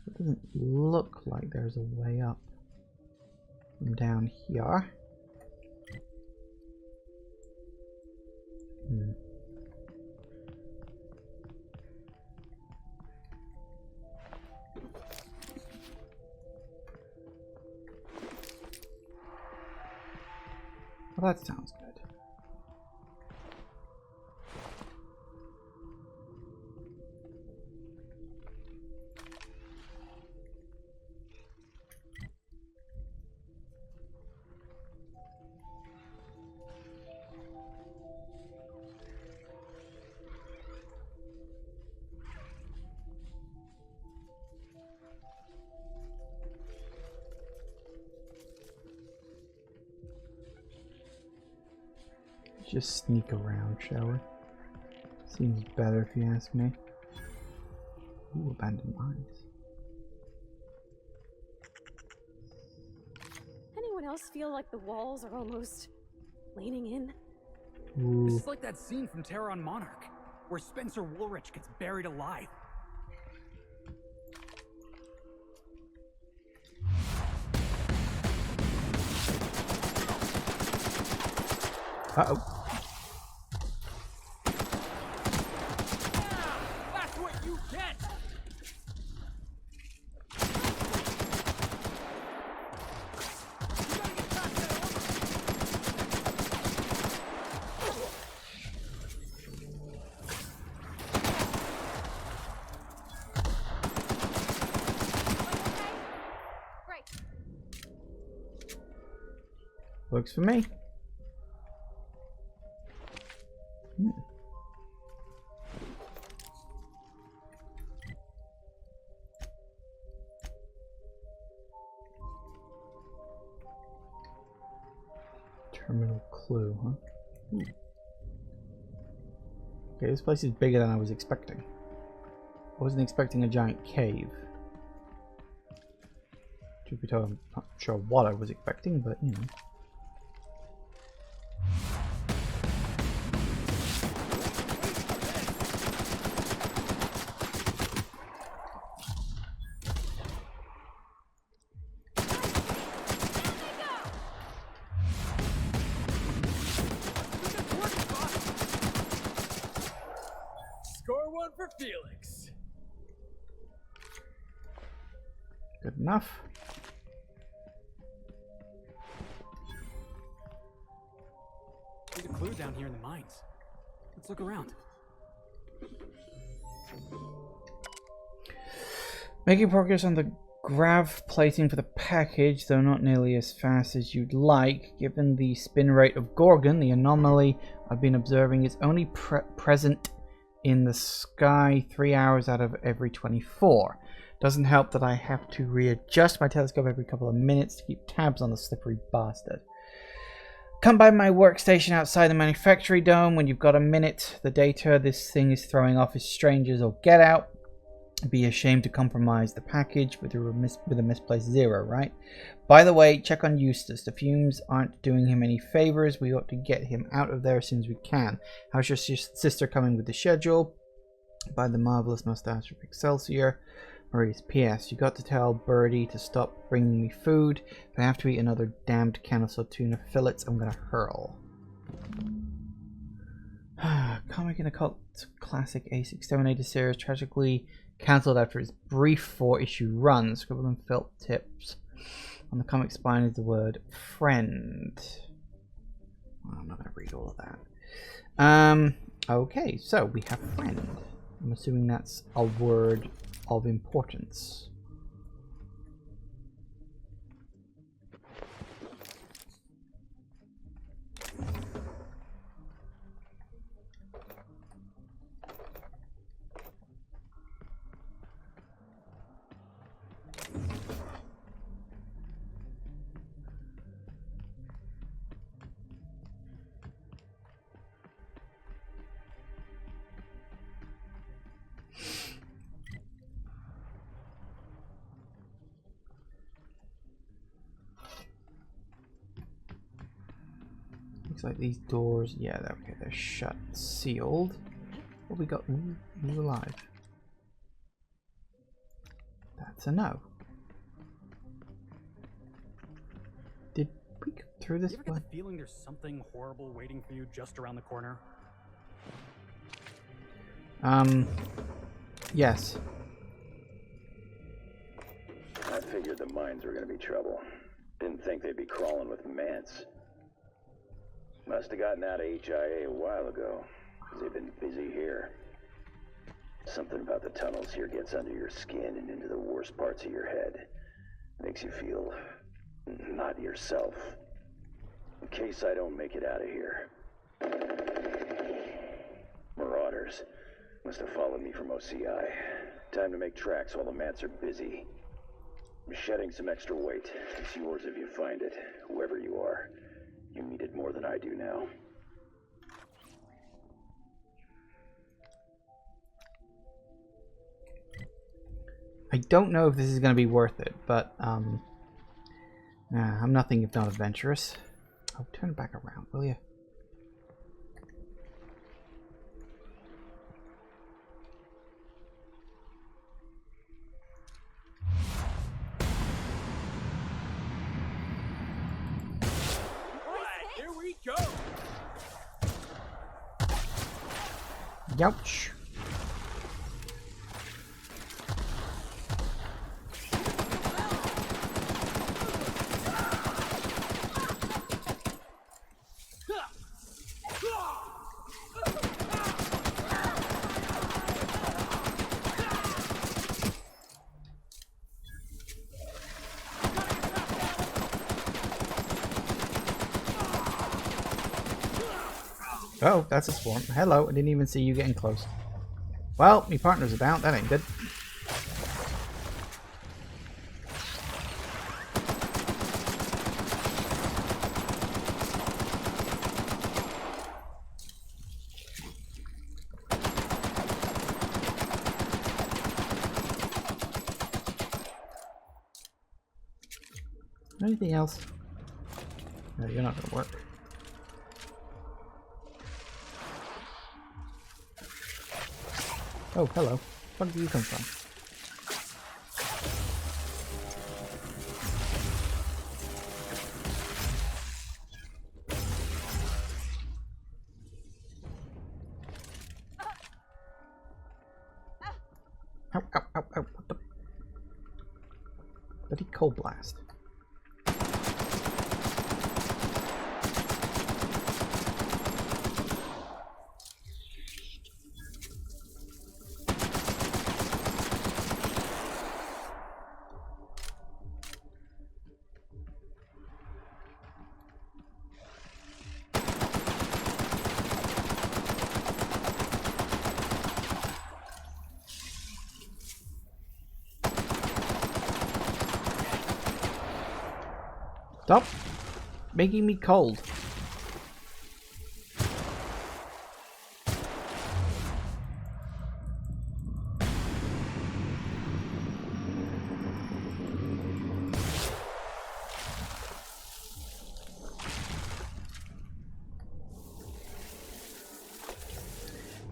A: It doesn't look like there's a way up from down here. Well, that sounds good. Just sneak around, shall we? Seems better if you ask me. Ooh, abandoned mines.
C: Anyone else feel like the walls are almost leaning in?
A: Ooh.
D: This is like that scene from Terror on Monarch, where Spencer Woolrich gets buried alive.
A: Uh-oh.
D: That's what you get!
A: Works for me. Terminal clue, huh? Okay, this place is bigger than I was expecting. I wasn't expecting a giant cave. Truth be told, I'm not sure what I was expecting, but you know.
Q: Score one for Felix.
A: Good enough.
D: There's a clue down here in the mines. Let's look around.
A: Making progress on the grav plating for the package, though not nearly as fast as you'd like. Given the spin rate of Gorgon, the anomaly I've been observing is only present in the sky 3 hours out of every 24. Doesn't help that I have to readjust my telescope every couple of minutes to keep tabs on the slippery bastard. Come by my workstation outside the manufactory dome when you've got a minute. The data this thing is throwing off is strange as all get out. Be ashamed to compromise the package with a misplaced zero, right? By the way, check on Eustace. The fumes aren't doing him any favors. We ought to get him out of there as soon as we can. How's your sister coming with the schedule? By the marvelous mustache of Excelsior. Maurice, P.S. You got to tell Birdie to stop bringing me food. If I have to eat another damned can of tuna fillets, I'm gonna hurl. Comic in a Cult Classic A678 series tragically cancelled after its brief 4-issue run. Scribbled and felt tips. On the comic spine is the word friend. Well, I'm not gonna read all of that. Okay, so we have friend. I'm assuming that's a word of importance. Looks like these doors, yeah, okay, they're shut, sealed. What we got? Ooh, alive. That's a no. Did we go through this
R: You ever
A: one?
R: get the feeling there's something horrible waiting for you just around the corner?
A: Yes.
S: I figured the mines were gonna be trouble. Didn't think they'd be crawling with Mance. Must have gotten out of HIA a while ago, because they've been busy here. Something about the tunnels here gets under your skin and into the worst parts of your head. Makes you feel not yourself. In case I don't make it out of here. Marauders. Must have followed me from OCI. Time to make tracks while the Mants are busy. I'm shedding some extra weight. It's yours if you find it, whoever you are. You need it more than I do now.
A: I don't know if this is going to be worth it, but I'm nothing if not adventurous. Oh, turn it back around, will you?
Q: Here we go.
A: Youch. Oh, that's a swarm. Hello, I didn't even see you getting close. Well, my partner's about. That ain't good. Anything else? No, you're not gonna work. Oh, hello. Where did you come from? Ow, ow, ow, ow. What the? Bloody cold blast. Stop making me cold.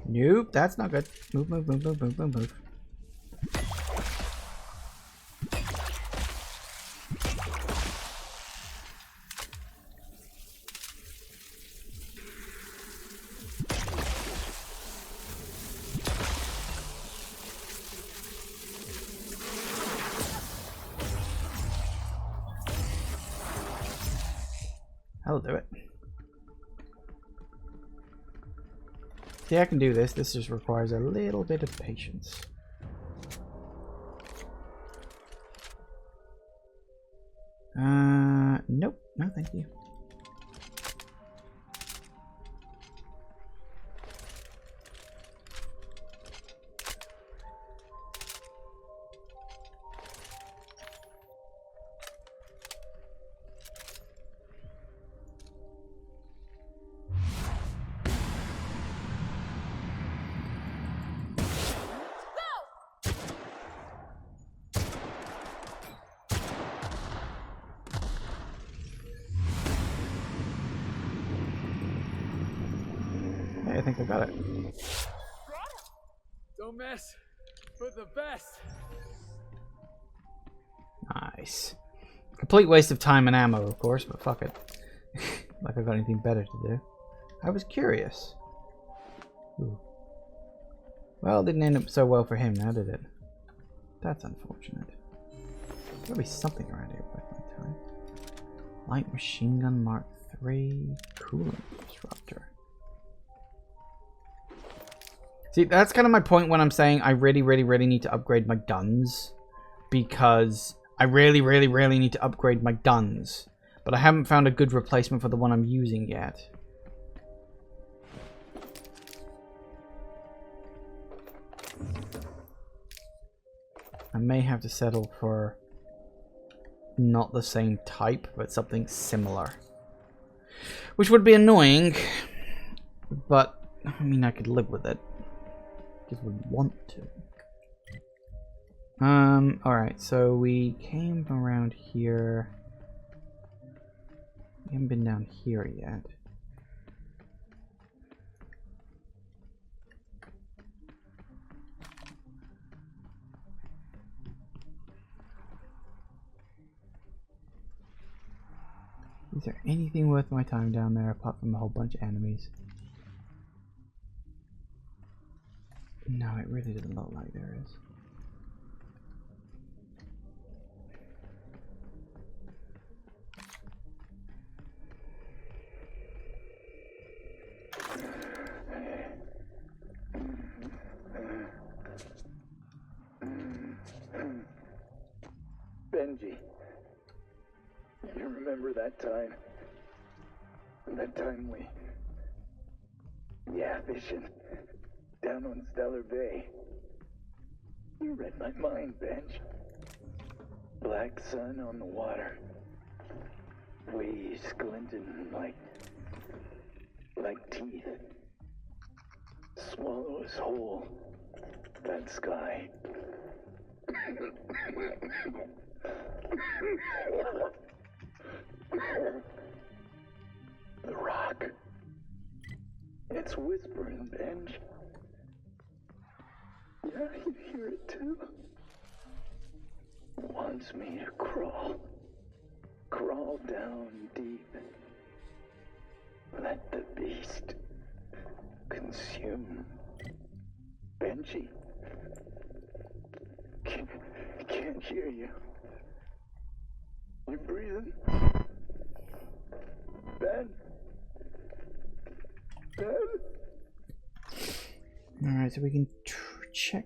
A: Nope, that's not good. Move, move, move, move, move, move, move. I'll do it. See, I can do this. This just requires a little bit of patience. Nope. No, thank you. Okay, I think I got it.
Q: Don't mess with the best.
A: Nice. Complete waste of time and ammo, of course, but fuck it. Like I got anything better to do. I was curious. Ooh. Well, it didn't end up so well for him now, did it? That's unfortunate. There's gotta be something around here worth my time. Light machine gun Mark III coolant disruptor. See, that's kind of my point when I'm saying I really need to upgrade my guns. Because I really need to upgrade my guns. But I haven't found a good replacement for the one I'm using yet. I may have to settle for not the same type, but something similar. Which would be annoying, but I mean I could live with it. Just would want to. Alright, so we came from around here. We haven't been down here yet. Is there anything worth my time down there apart from a whole bunch of enemies? No, it really doesn't look like there is.
S: Benji, you remember that time? That time we... Yeah, fishing. Down on Stellar Bay. You read my mind, Benj. Black sun on the water. Waves glinting like teeth. Swallows whole. That sky. The rock. It's whispering, Benj. Yeah, you hear it too? Wants me to crawl. Crawl down deep. Let the beast consume. Benji. Can't hear you. You breathing? Ben?
A: Alright, so we can check.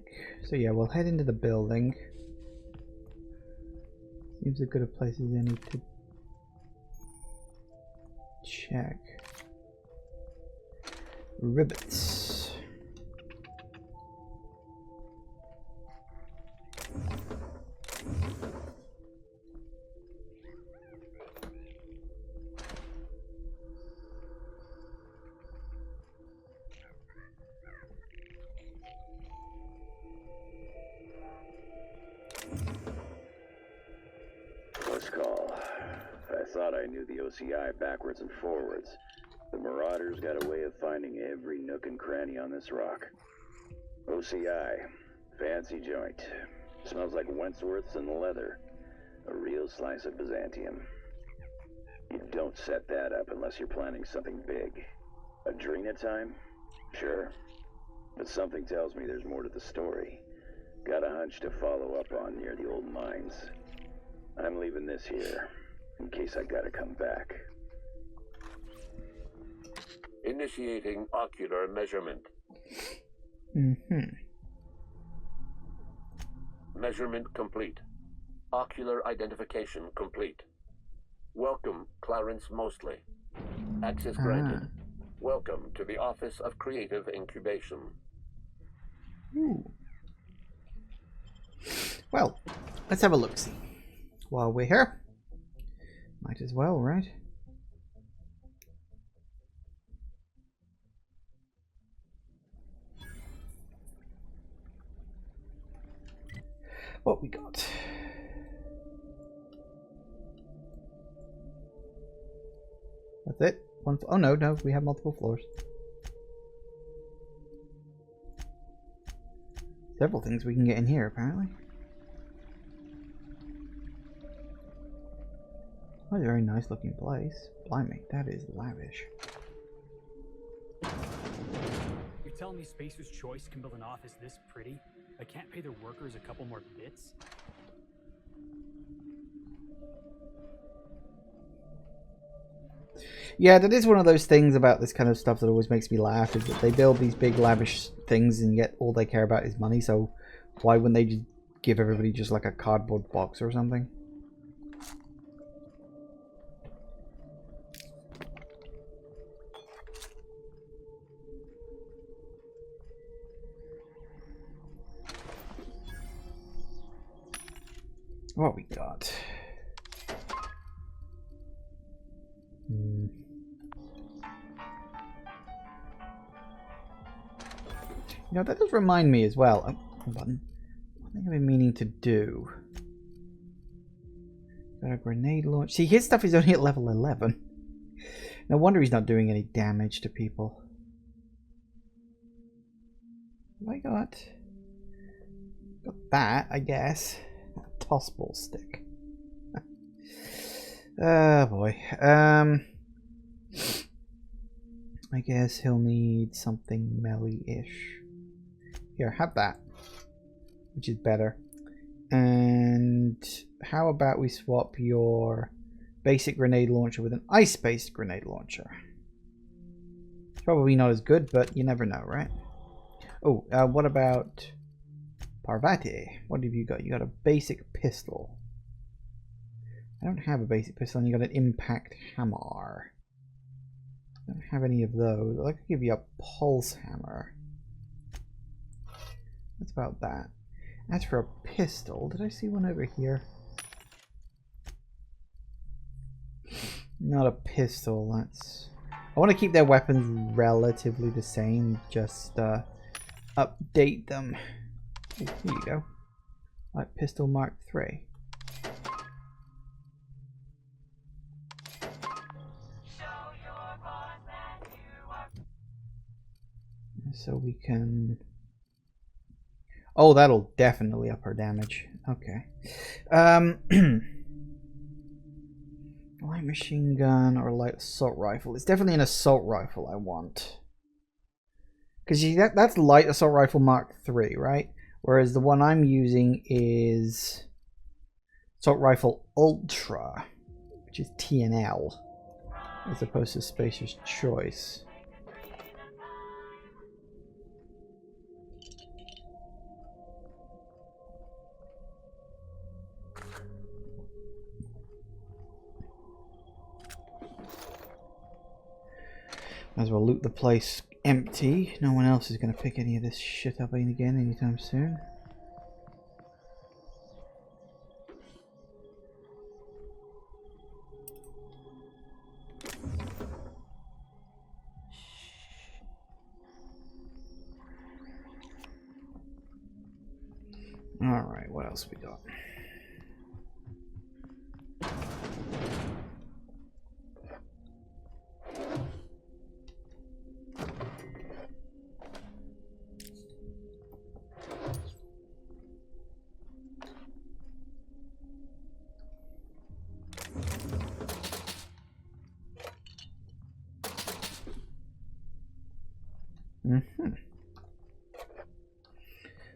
A: So yeah, we'll head into the building. Seems as good a place as any to check. Ribbits.
S: I knew the OCI backwards and forwards. The Marauders got a way of finding every nook and cranny on this rock. OCI, fancy joint. Smells like Wentworth's and leather. A real slice of Byzantium. You don't set that up unless you're planning something big. Adrena time? Sure. But something tells me there's more to the story. Got a hunch to follow up on near the old mines. I'm leaving this here. In case I gotta come back.
T: Initiating ocular measurement. Measurement complete. Ocular identification complete. Welcome, Clarence Mostly. Access granted. Welcome to the Office of Creative Incubation.
A: Ooh. Well, let's have a look-see. While we're here. Might as well, right? What we got? That's it? Oh no, we have multiple floors. several things we can get in here, apparently. Oh, a very nice looking place. Blimey, that is lavish.
R: You're telling me Spacer's Choice can build an office this pretty? I can't pay their workers a couple more bits?
A: Yeah, that is one of those things about this kind of stuff that always makes me laugh, is that they build these big lavish things and yet all they care about is money, so why wouldn't they just give everybody just like a cardboard box or something? What we got? You know, that does remind me as well. Hold on. One thing I've been meaning to do. Got a grenade launch. See, his stuff is only at level 11. No wonder he's not doing any damage to people. What have I got? Got that, I guess. A toss ball stick. Oh boy. I guess he'll need something melee-ish. Here, have that. Which is better. And how about we swap your basic grenade launcher with an ice-based grenade launcher? It's probably not as good, but you never know, right? Oh, what about Parvati? What have you got? You got a basic pistol. I don't have a basic pistol, and you got an impact hammer. I don't have any of those. I could give you a pulse hammer. That's about that. As for a pistol, did I see one over here? Not a pistol, that's... I want to keep their weapons relatively the same, just update them. Oh, here you go. Light pistol Mark III. So we can... Oh, that'll definitely up our damage. Okay. Light machine gun or light assault rifle. It's definitely an assault rifle I want. Because that's light assault rifle Mark III, right? Whereas the one I'm using is assault rifle Ultra, which is TNL, as opposed to Spacer's Choice. Might as well loot the place empty. No one else is going to pick any of this shit up again anytime soon. Alright, what else we got?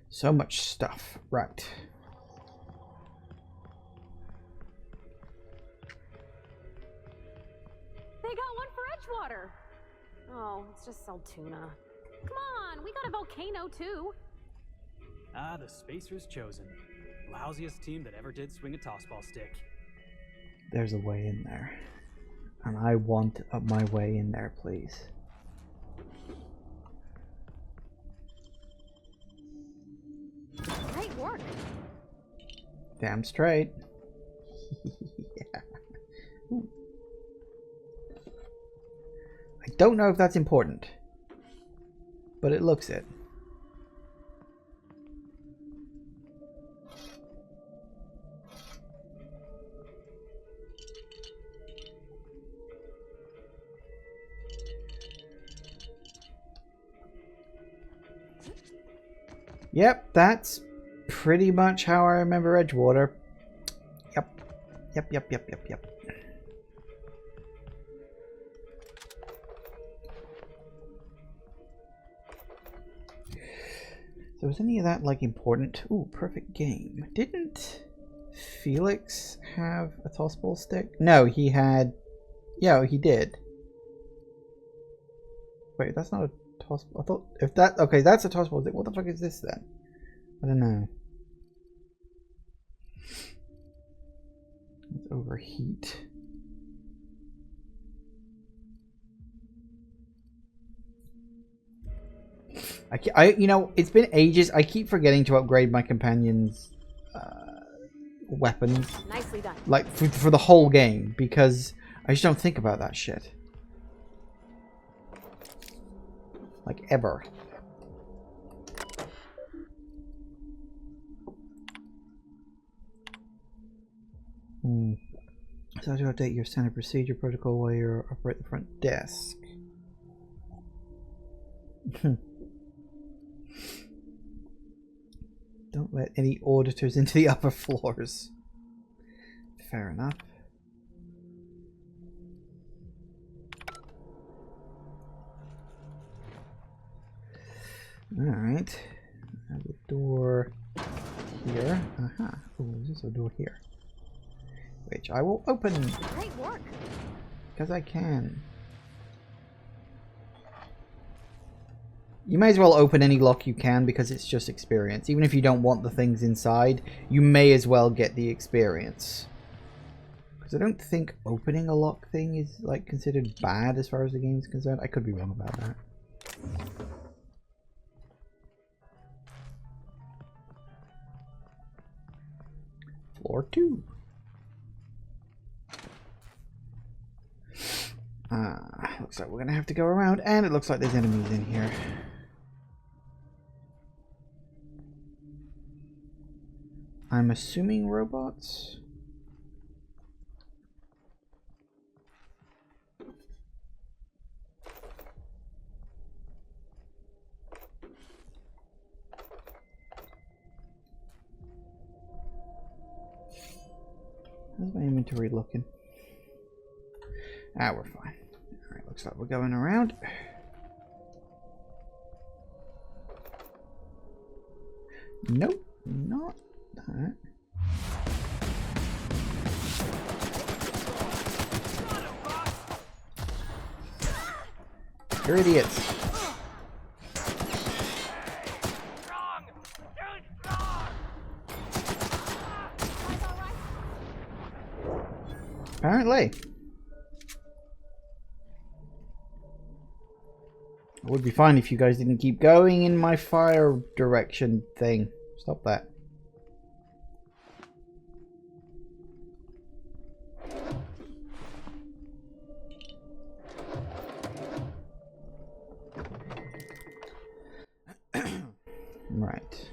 A: So much stuff. Right.
C: They got one for Edgewater. Oh, it's just Saltuna. Come on, we got a volcano too.
R: Ah, the Spacer's chosen. Lousiest team that ever did swing a tossball stick.
A: There's a way in there. And I want my way in there, please.
C: Great work.
A: Damn straight. Yeah. Ooh. I don't know if that's important, but it looks it. Yep, that's pretty much how I remember Edgewater. Yep. Yep. So was any of that, like, important? Ooh, perfect game. Didn't Felix have a tossball stick? No, he had... Yeah, he did. Wait, that's not a tossball. I thought... If that... Okay, that's a tossball stick. What the fuck is this, then? I don't know. Let's overheat. You know, it's been ages. I keep forgetting to upgrade my companion's weapons.
C: Nicely done.
A: Like, for the whole game, because I just don't think about that shit. Like, ever. So how to update your standard procedure protocol while you're operating the front desk. Don't let any auditors into the upper floors. Fair enough. Alright. Have a door here. Aha. Oh, there's also a door here. Which I will open.
C: Great work.
A: Because I can. You may as well open any lock you can because it's just experience. Even if you don't want the things inside, you may as well get the experience. Because I don't think opening a lock thing is like considered bad as far as the game is concerned. I could be wrong about that. Floor 2. Looks like we're gonna have to go around, and it looks like there's enemies in here. I'm assuming robots. How's my inventory looking? Ah, we're fine. Alright, looks like we're going around. Nope, not that. You're idiots. Apparently. It would be fine if you guys didn't keep going in my fire direction thing. Stop that. Right.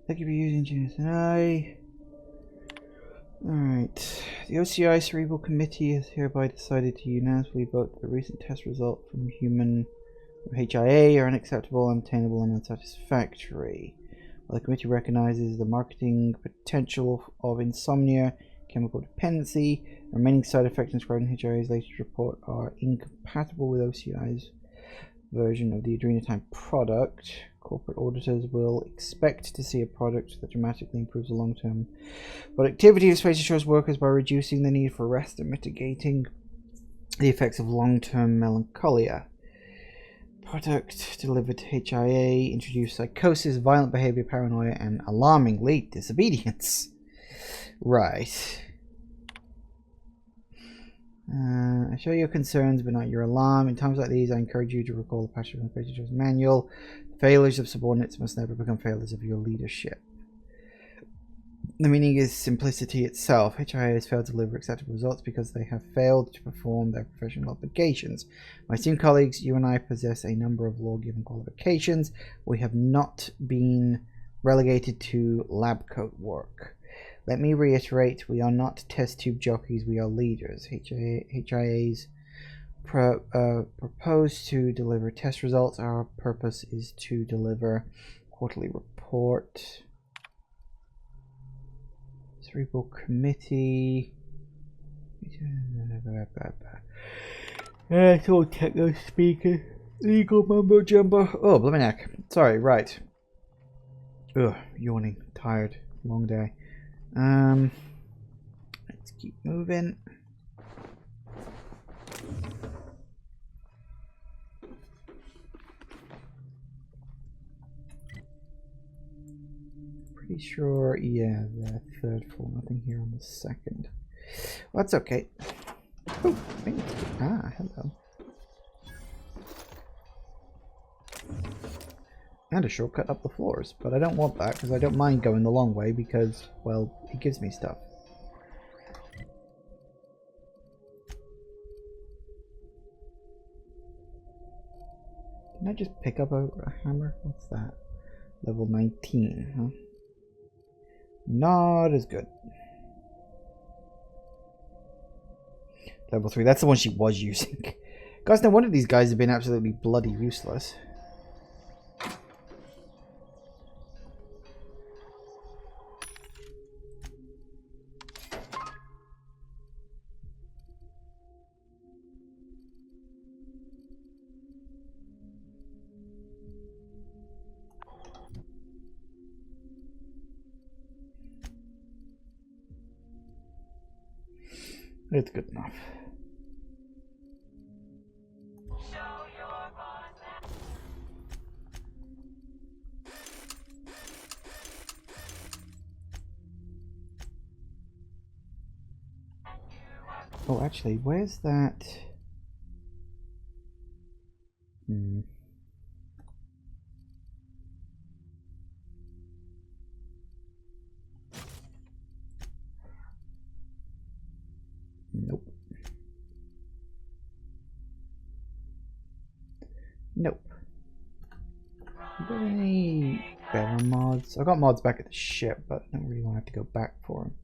A: Thank you for using GSI. Alright. The OCI Cerebral Committee has hereby decided to unanimously vote that the recent test results from human HIA are unacceptable, unattainable, and unsatisfactory. While the committee recognizes the marketing potential of insomnia, chemical dependency, the remaining side effects described in HIA's latest report are incompatible with OCI's version of the Adrenatime product. Corporate auditors will expect to see a product that dramatically improves the long-term productivity of Space Assure's workers by reducing the need for rest and mitigating the effects of long-term melancholia. Product delivered to HIA introduced psychosis, violent behavior, paranoia, and alarmingly disobedience. Right. I share your concerns, but not your alarm. In times like these, I encourage you to recall the passage from the Space Assure's manual. Failures of subordinates must never become failures of your leadership. The meaning is simplicity itself. HIA has failed to deliver acceptable results because they have failed to perform their professional obligations. My esteemed colleagues, you and I possess a number of law-given qualifications. We have not been relegated to lab coat work. Let me reiterate, we are not test tube jockeys, we are leaders. HIA's propose to deliver test results. Our purpose is to deliver quarterly report. Cerebral committee. It's all techno speaker. Legal mumbo jumbo. Oh, blimey neck. Sorry, right. Ugh, yawning, tired, long day. Let's keep moving. Pretty sure, yeah, the third floor. Nothing here on the second. Well, that's okay. Oh, hello. And a shortcut up the floors, but I don't want that because I don't mind going the long way because, well, it gives me stuff. Can I just pick up a hammer? What's that? Level 19, huh? Not as good. Level 3, that's the one she was using. Guys, no wonder these guys have been absolutely bloody useless. It's good enough. Oh, actually, where's that? Nope. Nope. You got any better mods? I got mods back at the ship, but I don't really want to have to go back for them.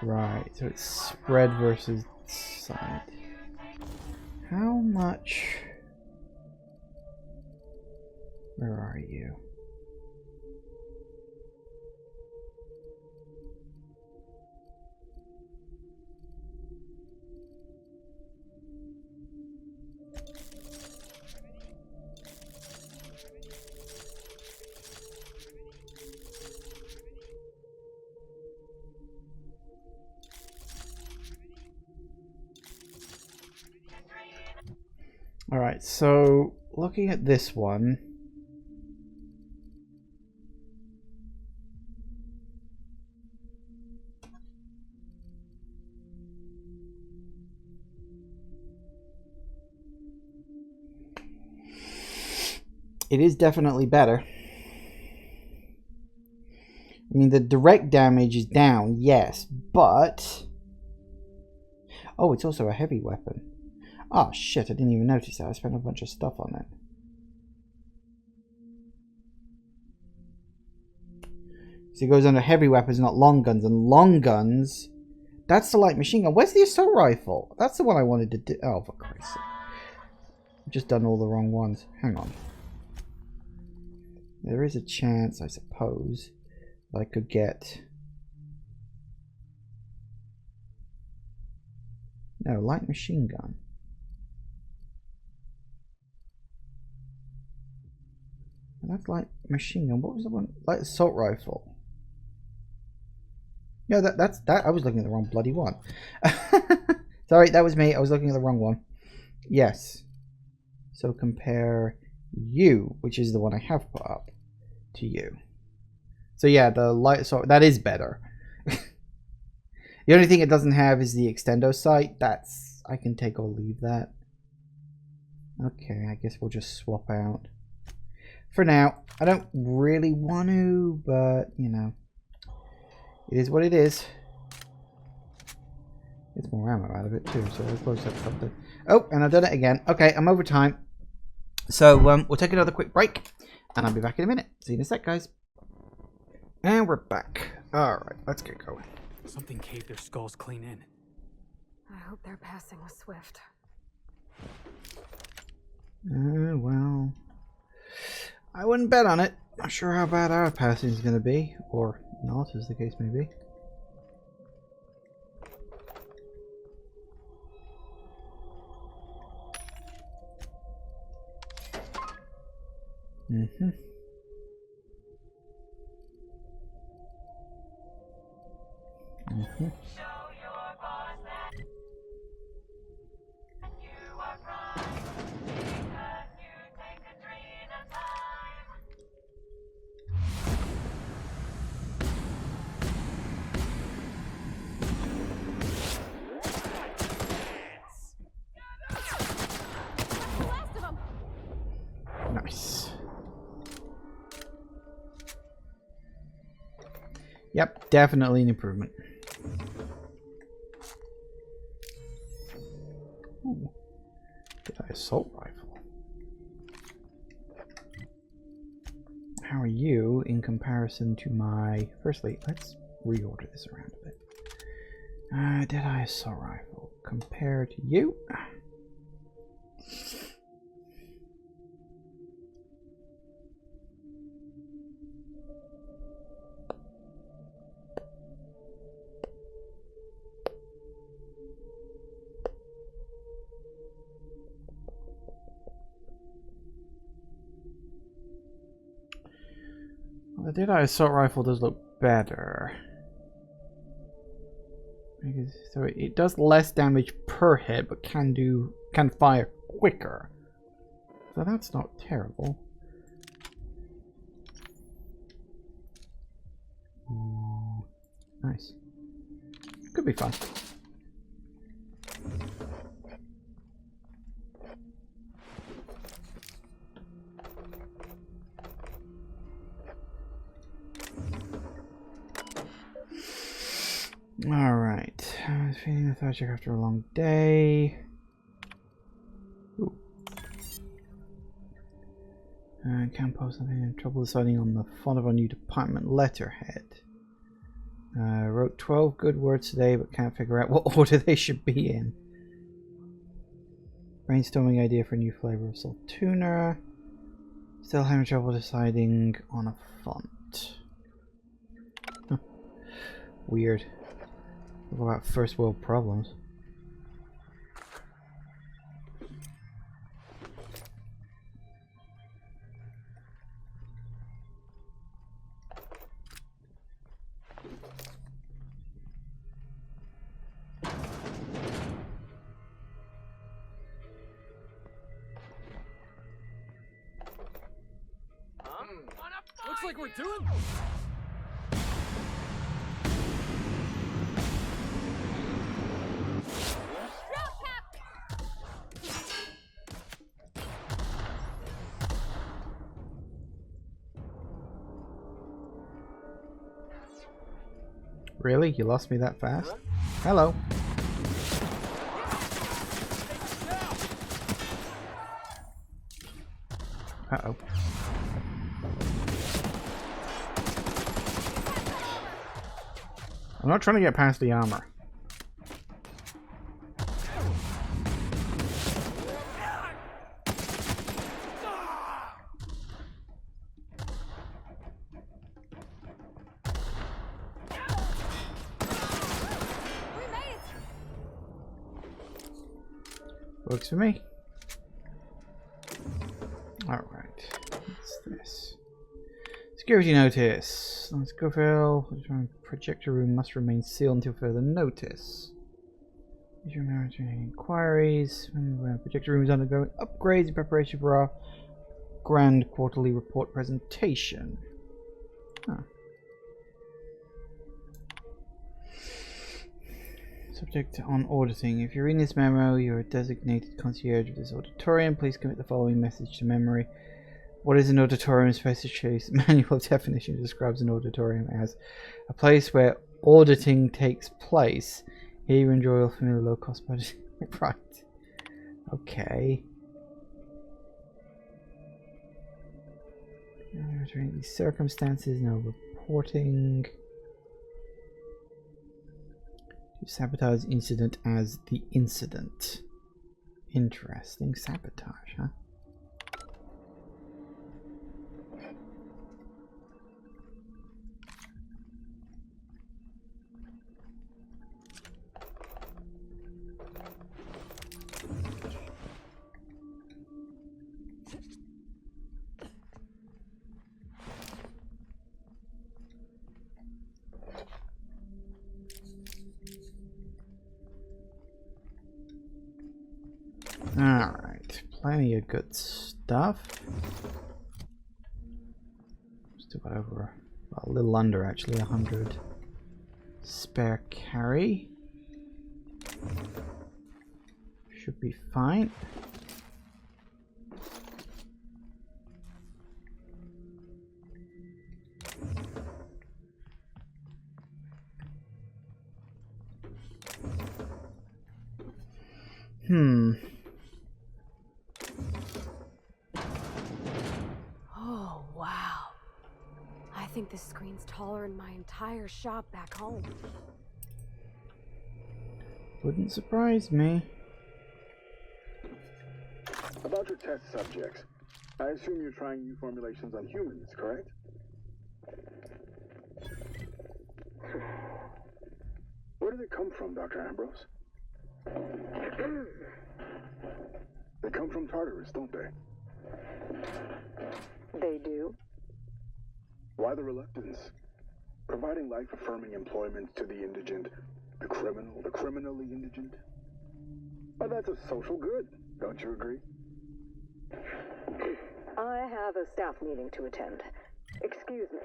A: Right, so it's spread versus side. How much? Where are you? Alright, so looking at this one, it is definitely better. I mean, the direct damage is down, yes, but... Oh, it's also a heavy weapon. Oh shit, I didn't even notice that. I spent a bunch of stuff on it. So it goes under heavy weapons, not long guns. And long guns, that's the light machine gun. Where's the assault rifle? That's the one I wanted to do. Oh, for Christ's sake. I've just done all the wrong ones. Hang on. There is a chance, I suppose, that I could get... No, light machine gun. That's light machine gun. What was the one? Light assault rifle. No, that's that. I was looking at the wrong bloody one. Sorry, that was me. I was looking at the wrong one. Yes. So compare you, which is the one I have put up, to you. So yeah, the light assault, that is better. The only thing it doesn't have is the extendo sight. That's, I can take or leave that. Okay, I guess we'll just swap out. For now, I don't really want to, but you know, it is what it is. It's more ammo out of it too, so I suppose that's something. Oh, and I've done it again. Okay, I'm over time. So we'll take another quick break, and I'll be back in a minute. See you in a sec, guys. And we're back. Alright, let's get going.
R: Something caved their skulls clean in.
C: I hope their passing was swift.
A: Well, I wouldn't bet on it. Not sure how bad our passing is going to be, or not, as the case may be. Mm-hmm. Mm-hmm. Nice. Yep, definitely an improvement. Ooh. Did I assault rifle? How are you in comparison to my... Firstly, let's reorder this around a bit. Did I assault rifle compare to you? The Deadeye assault rifle does look better. So it does less damage per hit, but can fire quicker. So that's not terrible. Nice. Could be fun. Alright. I was feeling lethargic after a long day. Ooh. Can't post something in trouble deciding on the font of our new department letterhead. Wrote 12 good words today, but can't figure out what order they should be in. Brainstorming idea for a new flavor of salt tuna. Still having trouble deciding on a font. Huh. Weird. What about first world problems?
Q: Looks like we're doing.
A: Really? You lost me that fast? Hello. Uh-oh. I'm not trying to get past the armor. Works for me. Alright. What's this? Security notice. Let's go, Phil. Projector room must remain sealed until further notice. Inquiries. Projector room is undergoing upgrades in preparation for our grand quarterly report presentation. Huh. Subject on auditing. If you're in this memo, you're a designated concierge of this auditorium. Please commit the following message to memory. What is an auditorium? Space Chase manual definition describes an auditorium as a place where auditing takes place. Here you enjoy your familiar low-cost budget. Right. Okay. These circumstances, no reporting. Sabotage incident as the incident. Interesting. Sabotage, huh? Alright, plenty of good stuff. Still got over, well, a little under actually, 100 spare carry. Should be fine.
C: Oh, wow. I think this screen's taller than my entire shop back home.
A: Wouldn't surprise me.
N: About your test subjects, I assume you're trying new formulations on humans, correct? Where do they come from, Dr. Ambrose? They come from Tartarus, don't they?
E: They do?
N: Why the reluctance? Providing life-affirming employment to the indigent, the criminally indigent? Well, that's a social good, don't you agree?
E: I have a staff meeting to attend. Excuse me.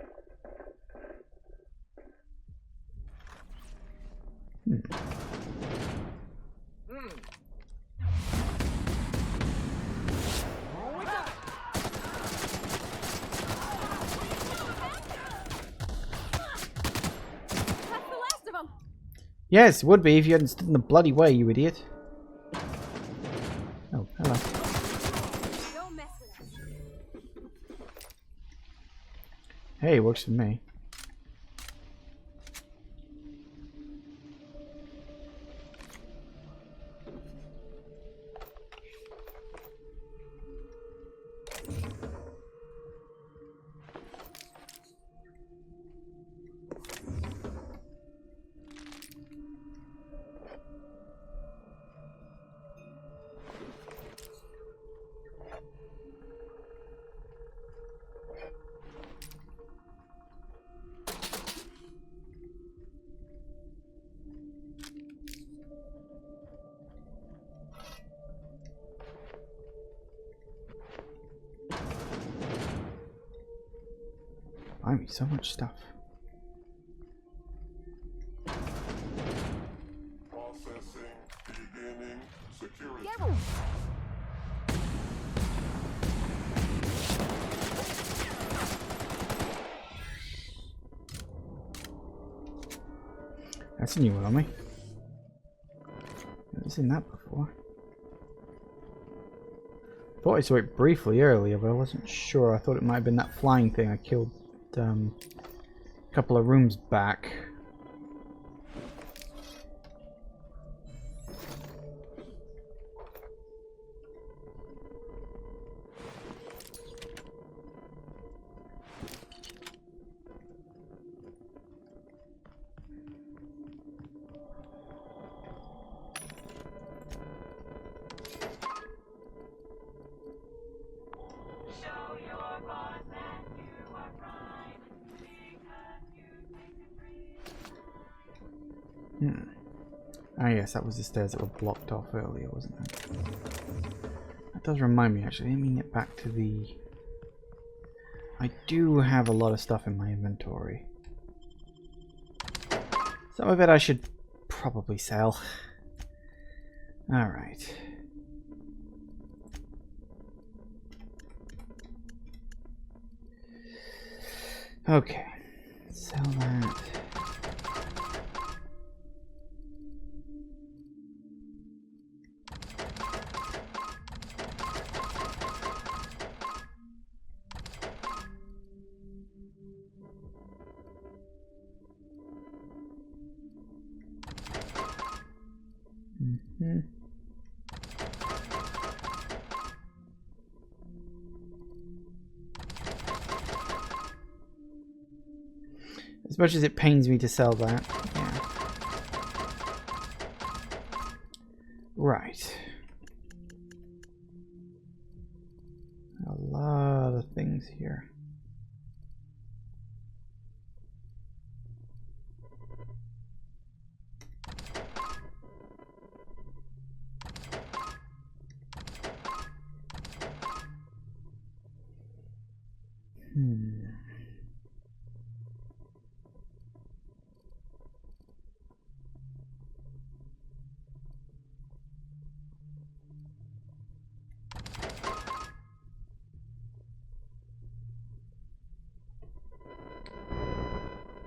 A: Yes, it would be if you hadn't stood in the bloody way, you idiot. Oh, hello.
C: Don't mess with us.
A: Hey, works for me. I mean, so much stuff.
U: Processing, beginning, security.
A: That's a new one on me. I've seen that before. Thought I saw it briefly earlier, but I wasn't sure. I thought it might have been that flying thing I killed a couple of rooms back.
U: Show your boss that you are right.
A: Ah yes, that was the stairs that were blocked off earlier, wasn't it? That does remind me, actually. Let me get back to the... I do have a lot of stuff in my inventory. Some of it I should probably sell. Alright. Okay. Sell that. As much as it pains me to sell that, yeah. Right. A lot of things here.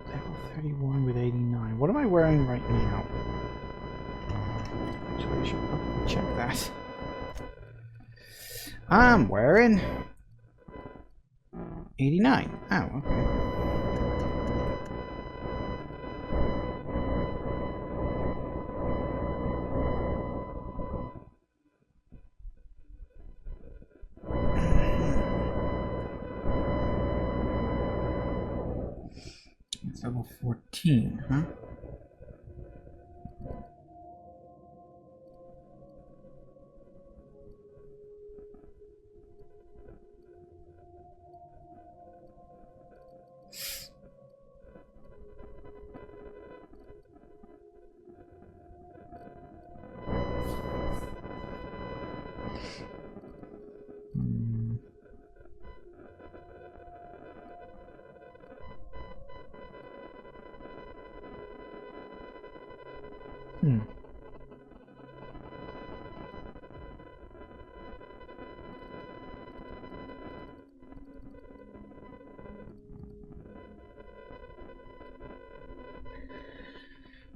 A: Level 31 with 89. What am I wearing right now? Actually, I should probably check that. I'm wearing 89. Oh, okay. It's level 14, huh?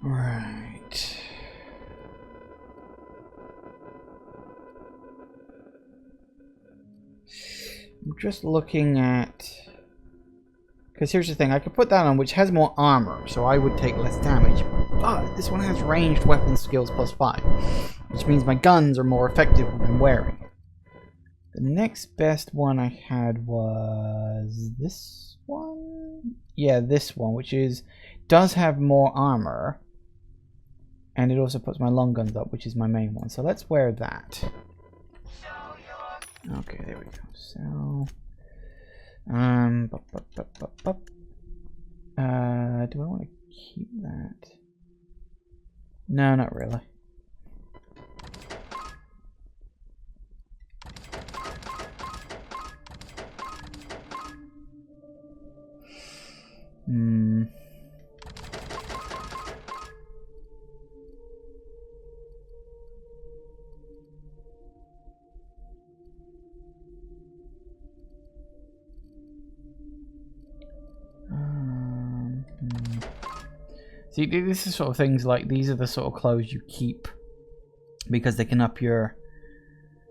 A: Right. I'm just looking at... Because here's the thing, I could put that on which has more armor, so I would take less damage. But this one has ranged weapon skills +5, which means my guns are more effective when I'm wearing it. The next best one I had was this one? Yeah, this one, which does have more armor. And it also puts my long guns up, which is my main one. So let's wear that. Okay, there we go. So, do I want to keep that? No, not really. See, this is sort of things like, these are the sort of clothes you keep because they can up your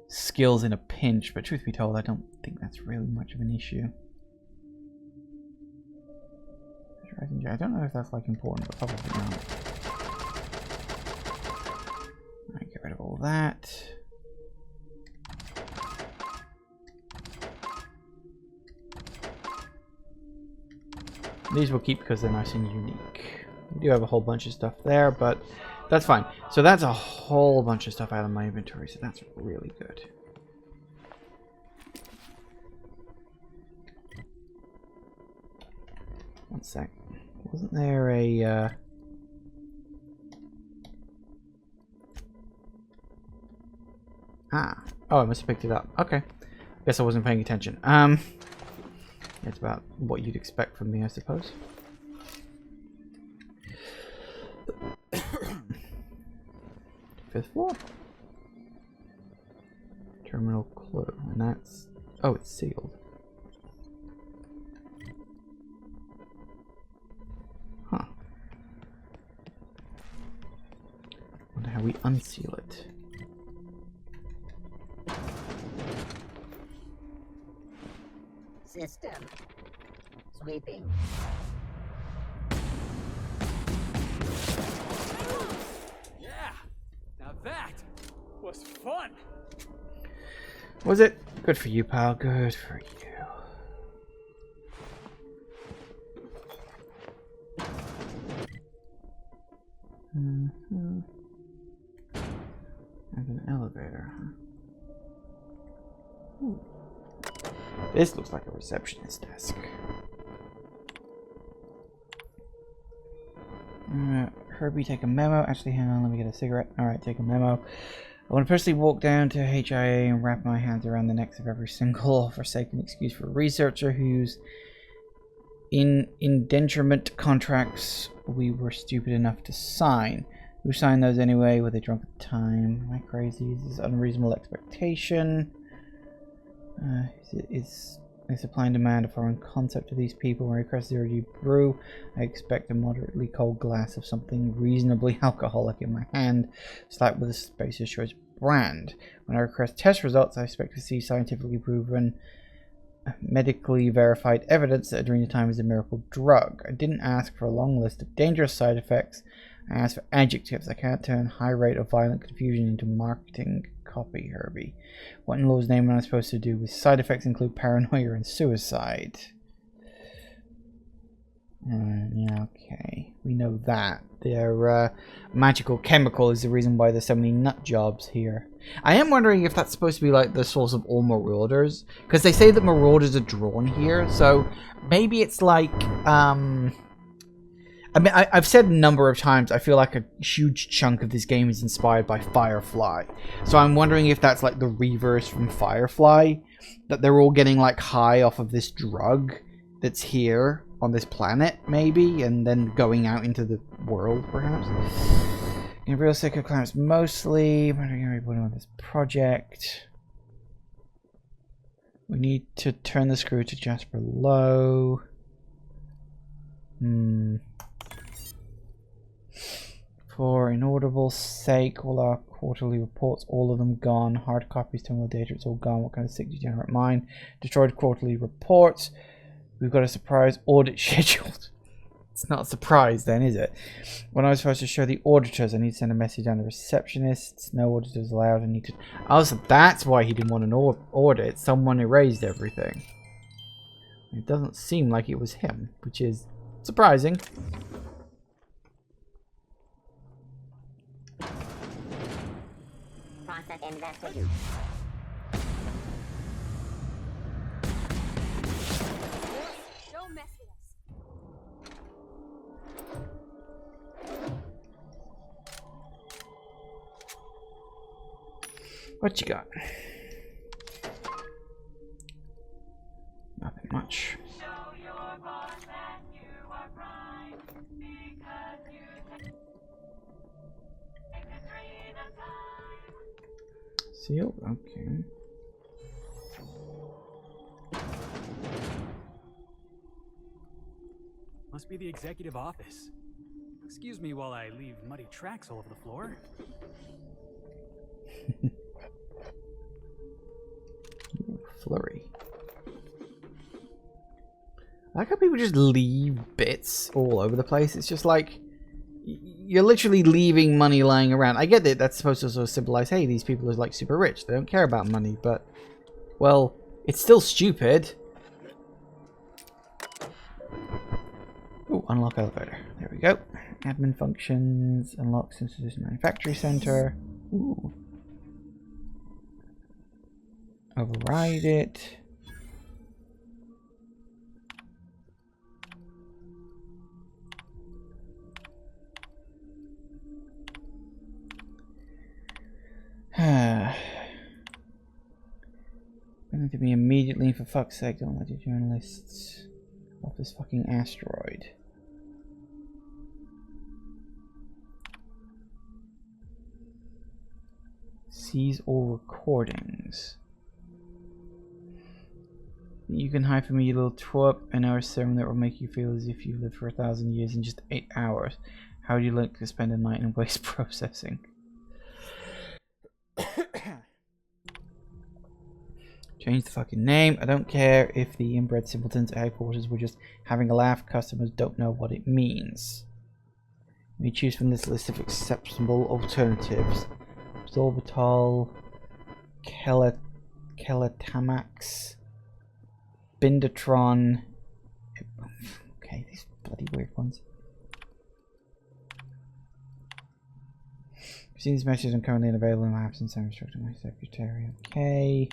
A: skills in a pinch, but truth be told, I don't think that's really much of an issue. I don't know if that's like important, but probably not. Alright, get rid of all that. These we'll keep because they're nice and unique. We do have a whole bunch of stuff there, but that's fine. So that's a whole bunch of stuff out of my inventory, so that's really good. One sec. Wasn't there a... Ah. Oh, I must have picked it up. Okay. Guess I wasn't paying attention. It's about what you'd expect from me, I suppose. Fifth floor. Terminal clue. And that's... Oh, it's sealed. Huh. Wonder how we unseal it.
B: System. Sweeping.
R: Yeah! Now that was fun!
A: Was it? Good for you, pal. Good for you. Mm-hmm. There's an elevator, huh? Ooh. This looks like a receptionist desk. Herbie, take a memo. Actually, hang on, let me get a cigarette. Alright, take a memo. I want to personally walk down to HIA and wrap my hands around the necks of every single forsaken excuse for a researcher whose indenturement contracts we were stupid enough to sign. Who signed those anyway? Were they drunk at the time? Am I crazy? Is this unreasonable expectation? Is supply and demand a foreign concept to these people? When I request 0G brew, I expect a moderately cold glass of something reasonably alcoholic in my hand, slapped with a Spacer's Choice brand. When I request test results, I expect to see scientifically proven, medically verified evidence that adrenotime is a miracle drug. I didn't ask for a long list of dangerous side effects. I asked for adjectives. I can't turn high rate of violent confusion into marketing copy, Herbie. What in law's name am I supposed to do? With side effects include paranoia and suicide. Yeah, okay. We know that. Their magical chemical is the reason why there's so many nut jobs here. I am wondering if that's supposed to be like the source of all marauders. Because they say that marauders are drawn here. So maybe it's like... I mean, I've said a number of times, I feel like a huge chunk of this game is inspired by Firefly. So I'm wondering if that's like the reverse from Firefly. That they're all getting like high off of this drug that's here on this planet, maybe. And then going out into the world, perhaps. In real sick of clients mostly. What are we putting on this project? We need to turn the screw to Jasper Low. For inaudible sake, all our quarterly reports, all of them gone. Hard copies, terminal data, it's all gone. What kind of sick degenerate mind? Destroyed quarterly reports. We've got a surprise audit scheduled. It's not a surprise then, is it? When I was supposed to show the auditors, I need to send a message down to receptionists. No auditors allowed. I need to... Oh, so that's why he didn't want an audit. Someone erased everything. It doesn't seem like it was him, which is surprising.
B: Process investigation.
C: Don't mess with us.
A: What you got? Nothing much. Sealed? Okay.
R: Must be the executive office. Excuse me while I leave muddy tracks all over the floor.
A: Flurry. I like how people just leave bits all over the place. It's just like you're literally leaving money lying around. I get that that's supposed to sort of symbolize, hey, these people are like super rich. They don't care about money, but well, it's still stupid. Ooh, unlock elevator. There we go. Admin functions, unlock synthesis manufacturing center. Ooh. Override it. to me immediately, for fuck's sake, don't let the journalists off this fucking asteroid. Seize all recordings. You can hide from me, you little twerp. I know a serum that will make you feel as if you lived for 1,000 years in just 8 hours. How would you like to spend a night in waste processing? Change the fucking name. I don't care if the inbred simpletons at headquarters were just having a laugh. Customers don't know what it means. Let me choose from this list of acceptable alternatives. Sorbitol, Kelatamax, Bindatron. Okay, these bloody weird ones. I've seen these messages. I'm currently unavailable in my absence. I'm instructing my secretary. Okay.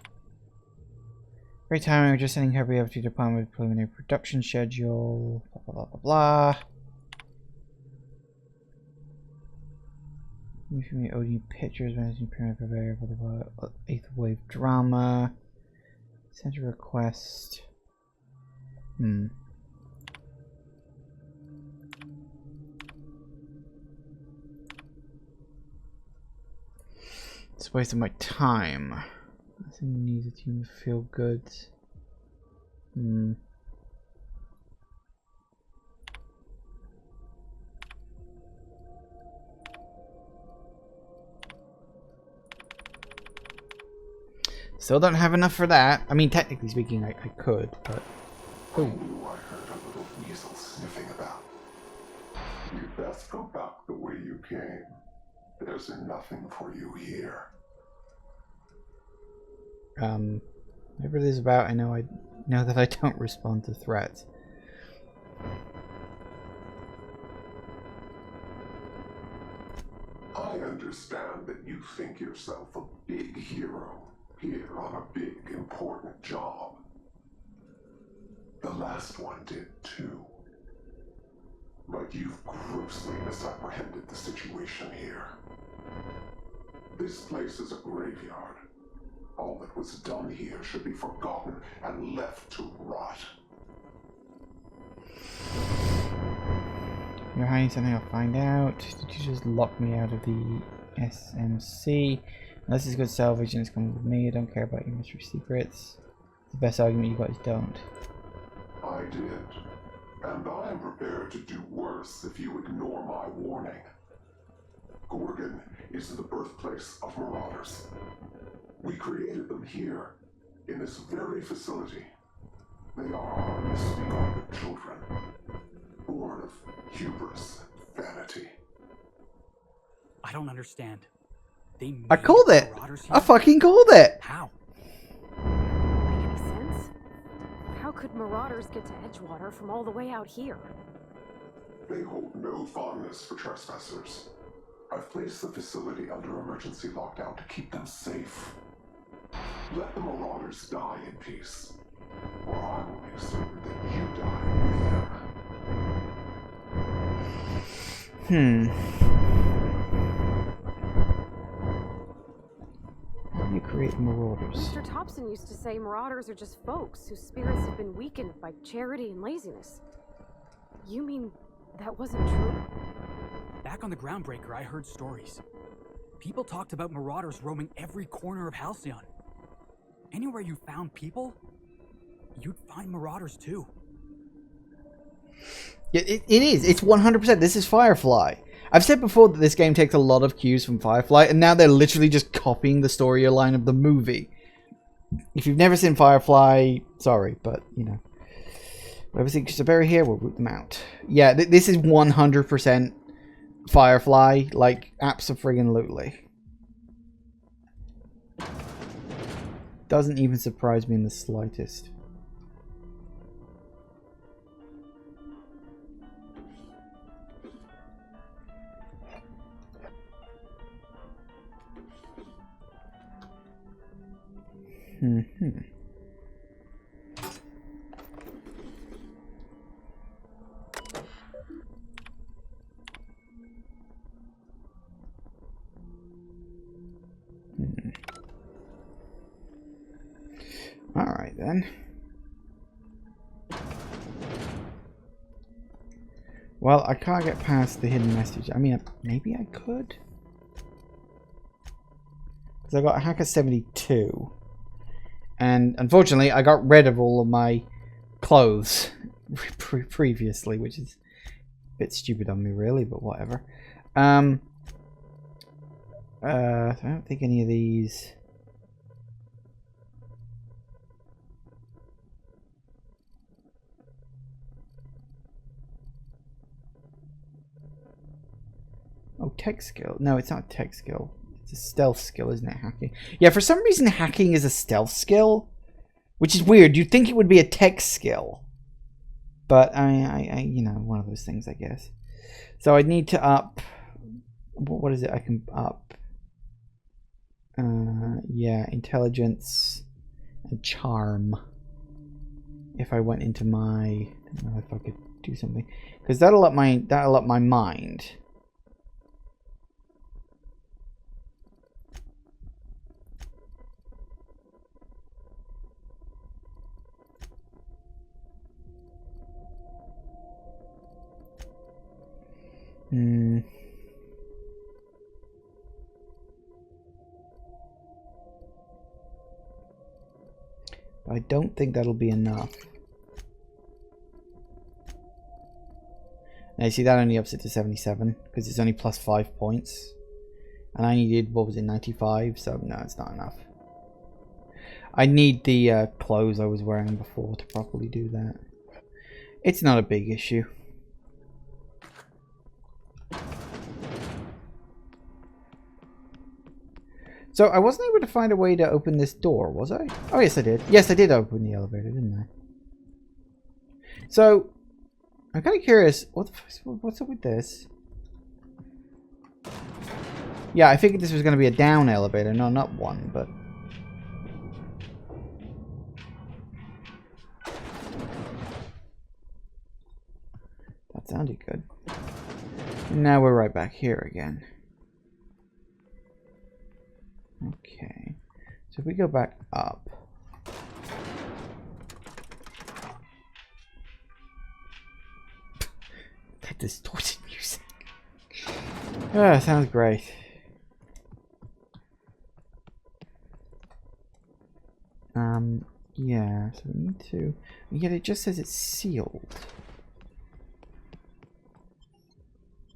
A: Great timing. We're just sending Herbie over to the department with preliminary production schedule. Blah blah blah blah blah. Usually OD pictures, managing pyramid purveyor for the 8th wave drama. Send a request. It's a waste of my time. I think we need a team to feel good. Still don't have enough for that. I mean, technically speaking, I could, but...
U: I knew I heard a little weasel sniffing about. You'd best go back the way you came. There's nothing for you here.
A: Whatever it is about, I know that I don't respond to threats.
U: I understand that you think yourself a big hero here on a big, important job. The last one did too. But you've grossly misapprehended the situation here. This place is a graveyard. All that was done here should be forgotten and left to rot.
A: You're hiding something, I'll find out. Did you just lock me out of the SMC? Unless it's good salvage and it's coming with me, I don't care about your mystery secrets. The best argument you guys don't.
U: I did. And I am prepared to do worse if you ignore my warning. Gorgon is the birthplace of marauders. We created them here, in this very facility. They are our misbegotten children, born of hubris and vanity.
R: I don't understand.
A: I called it! I fucking called it!
R: How?
C: Make any sense? How could marauders get to Edgewater from all the way out here?
U: They hold no fondness for trespassers. I've placed the facility under emergency lockdown to keep them safe. Let the marauders die in peace, or I will make certain that you die with them.
A: How do you create marauders?
C: Mr. Thompson used to say marauders are just folks whose spirits have been weakened by charity and laziness. You mean that wasn't true?
R: Back on the Groundbreaker, I heard stories. People talked about marauders roaming every corner of Halcyon. Anywhere you found people, you'd find marauders too.
A: Yeah, it is. It's 100%. This is Firefly. I've said before that this game takes a lot of cues from Firefly, and now they're literally just copying the storyline of the movie. If you've never seen Firefly, sorry, but, you know. Whoever thinks to bury here, we'll root them out. Yeah, this is 100% Firefly, like, abso-friggin-lutely. Doesn't even surprise me in the slightest. All right. then. Well, I can't get past the hidden message. I mean, maybe I could? Because I got a hacker 72. And unfortunately, I got rid of all of my clothes previously, which is a bit stupid on me, really, but whatever. So I don't think any of these... Oh, tech skill. No, it's not a tech skill. It's a stealth skill, isn't it? Hacking. Yeah, for some reason hacking is a stealth skill, which is weird. You'd think it would be a tech skill, but I you know, one of those things, I guess. So I need to up. What is it? I can up. Yeah, intelligence and charm. If I went into my, I don't know if I could do something, because that'll up my mind. I don't think that'll be enough. Now you see that only ups it to 77 because it's only plus 5 points, and I needed, what was it, 95? So no, it's not enough. I need the clothes I was wearing before to properly do that. It's not a big issue. So I wasn't able to find a way to open this door, was I? Oh yes, I did. Yes, I did open the elevator, didn't I? So I'm kind of curious. What's up with this? Yeah, I figured this was going to be a down elevator, not an up one, but that sounded good. And now we're right back here again. Okay, so if we go back up, that distorted music. Ah, sounds great. Yeah, so we need to, yet it just says it's sealed.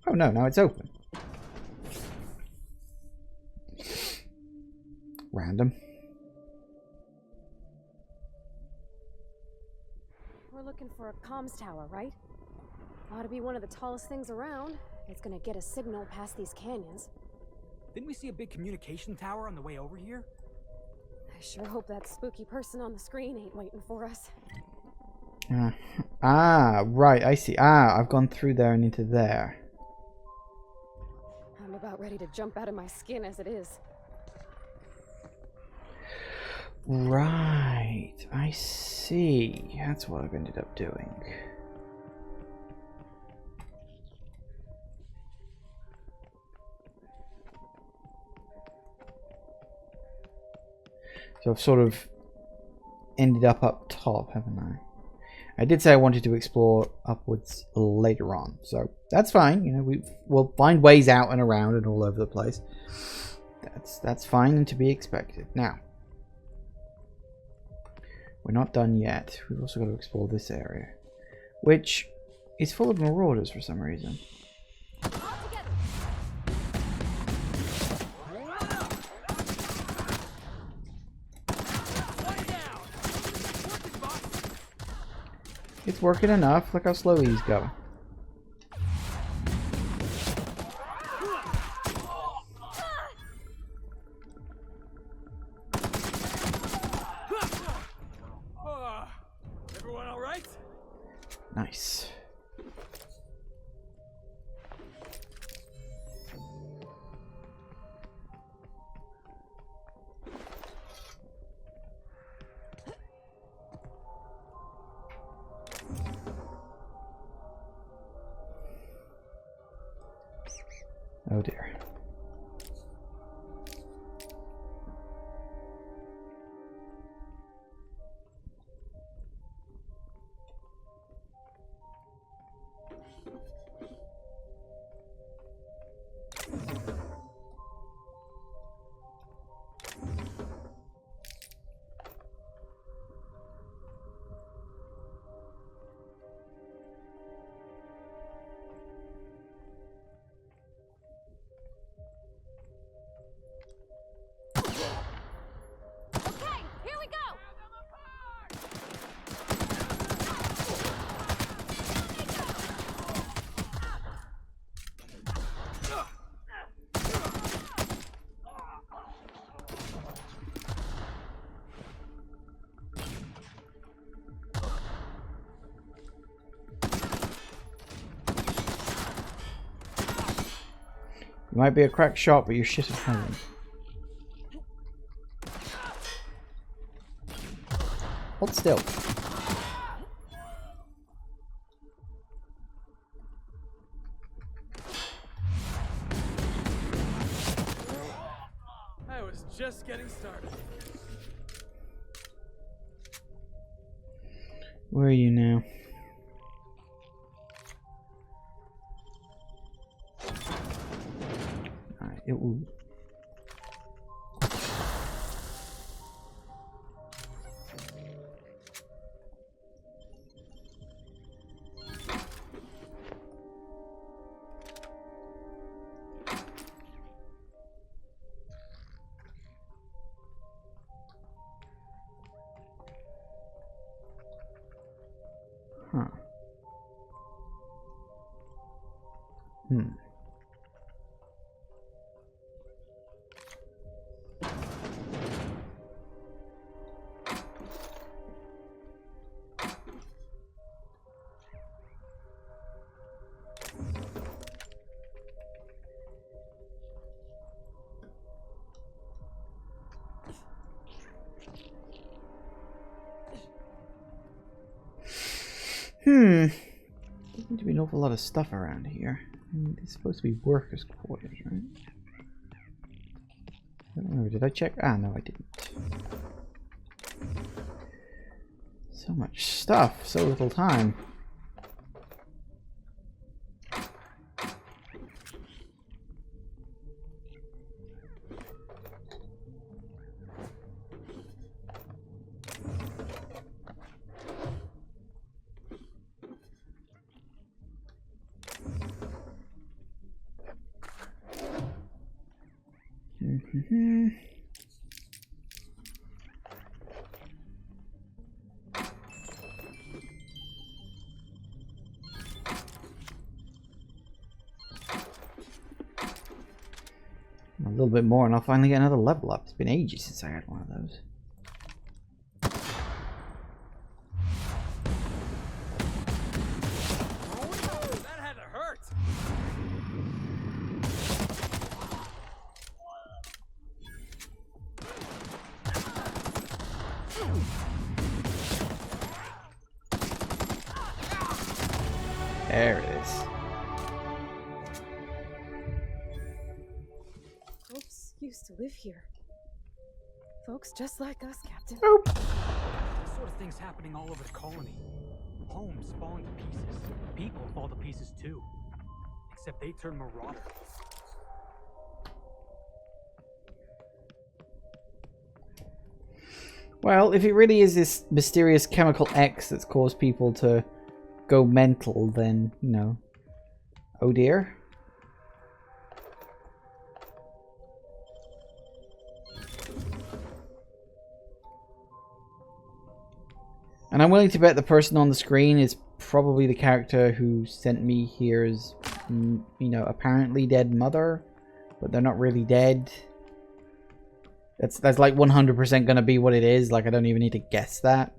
A: Oh no, now it's open. Random.
C: We're looking for a comms tower, right? Ought to be one of the tallest things around. It's gonna get a signal past these canyons.
R: Didn't we see a big communication tower on the way over here?
C: I sure hope that spooky person on the screen ain't waiting for us.
A: Right, I see. I've gone through there and into there.
C: I'm about ready to jump out of my skin as it is.
A: Right, I see. That's what I've ended up doing. So I've sort of ended up top, haven't I? I did say I wanted to explore upwards later on, so that's fine. You know, we'll find ways out and around and all over the place. That's fine and to be expected. Now, we're not done yet. We've also got to explore this area, which is full of marauders for some reason. It's working enough. Look how slow he's going.
D: Everyone all right?
A: Nice. Oh dear. You might be a crack shot, but you're shit at home. Hold still.
D: I was just getting started.
A: Where are you now? Alright, it will. Huh. There seems to be an awful lot of stuff around here. I mean, it's supposed to be workers' quarters, right? I don't know, did I check? Ah, no, I didn't. So much stuff, so little time. A little bit more and I'll finally get another level up. It's been ages since I had one of those.
D: That had to hurt.
A: There it is.
C: Folks used to live here. Folks just like us, Captain.
A: Oh.
R: This sort of thing's happening all over the colony. Homes falling to pieces. People fall to pieces too. Except they turn marauder.
A: Well, if it really is this mysterious chemical X that's caused people to go mental, then, you know, oh dear. And I'm willing to bet the person on the screen is probably the character who sent me here as, you know, apparently dead mother, but they're not really dead. That's like 100% going to be what it is. Like, I don't even need to guess that.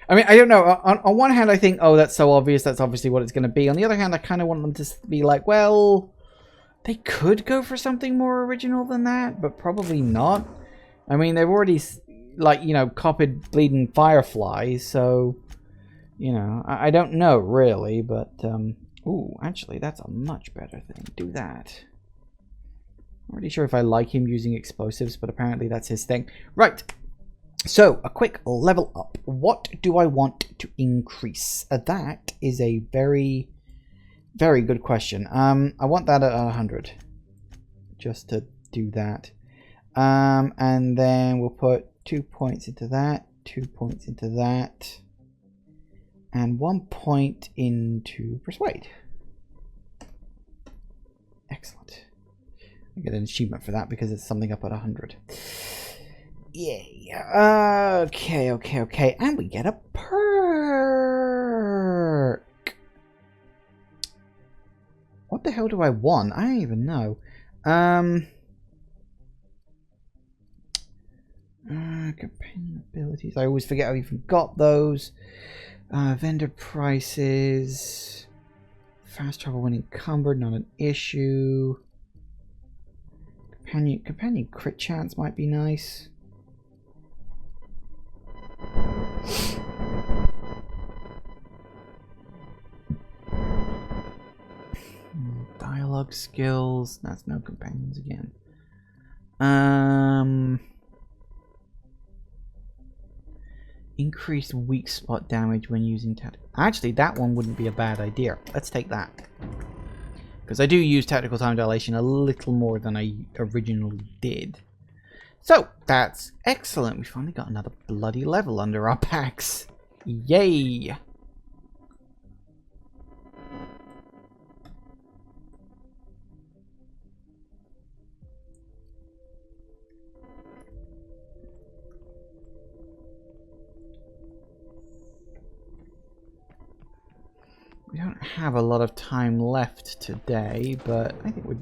A: I mean, I don't know. On one hand, I think, oh, that's so obvious. That's obviously what it's going to be. On the other hand, I kind of want them to be like, well, they could go for something more original than that, but probably not. I mean, they've already, like, you know, copied bleeding Firefly, so, you know, I don't know, really, but, ooh, actually, that's a much better thing. Do that. I'm not really sure if I like him using explosives, but apparently that's his thing. Right. So, a quick level up. What do I want to increase? That is a very, very good question. I want that at 100. Just to do that. And then we'll put 2 points into that, 2 points into that, and 1 point into Persuade. Excellent. I get an achievement for that because it's something up at 100. Yay. Okay. And we get a perk. What the hell do I want? I don't even know. Companion abilities. I always forget I even got those. Vendor prices. Fast travel when encumbered, not an issue. Companion crit chance might be nice. Dialogue skills. That's no companions again. Increased weak spot damage when using tactical. Actually, that one wouldn't be a bad idea. Let's take that. Because I do use tactical time dilation a little more than I originally did. So, that's excellent. We finally got another bloody level under our packs. Yay! We don't have a lot of time left today, but I think we're...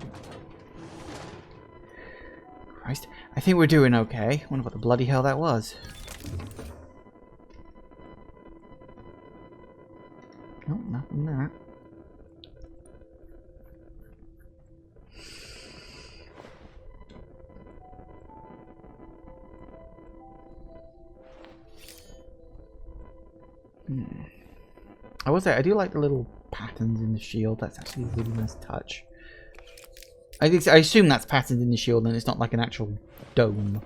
A: Christ. I think we're doing okay. I wonder what the bloody hell that was. Nope, nothing that. I will say, I do like the little patterns in the shield. That's actually a really nice touch. I assume that's patterns in the shield and it's not like an actual dome.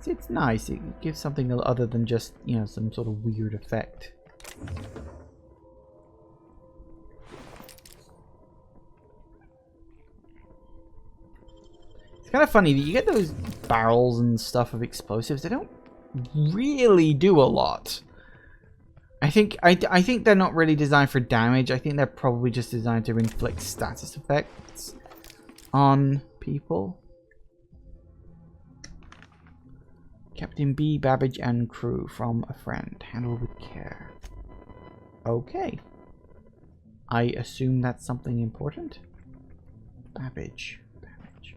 A: It's nice. It gives something other than just, you know, some sort of weird effect. It's kind of funny that you get those barrels and stuff of explosives. They don't really do a lot. I think they're not really designed for damage. I think they're probably just designed to inflict status effects on people. Captain B, Babbage, and crew from a friend. Handle with care. Okay. I assume that's something important. Babbage. Babbage.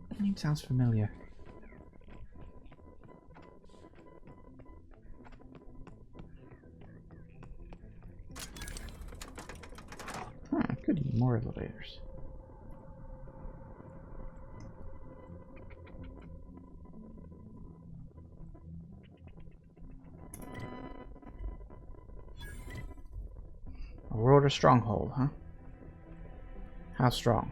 A: That name sounds familiar. Could be more elevators. Aurora Stronghold, huh? How strong?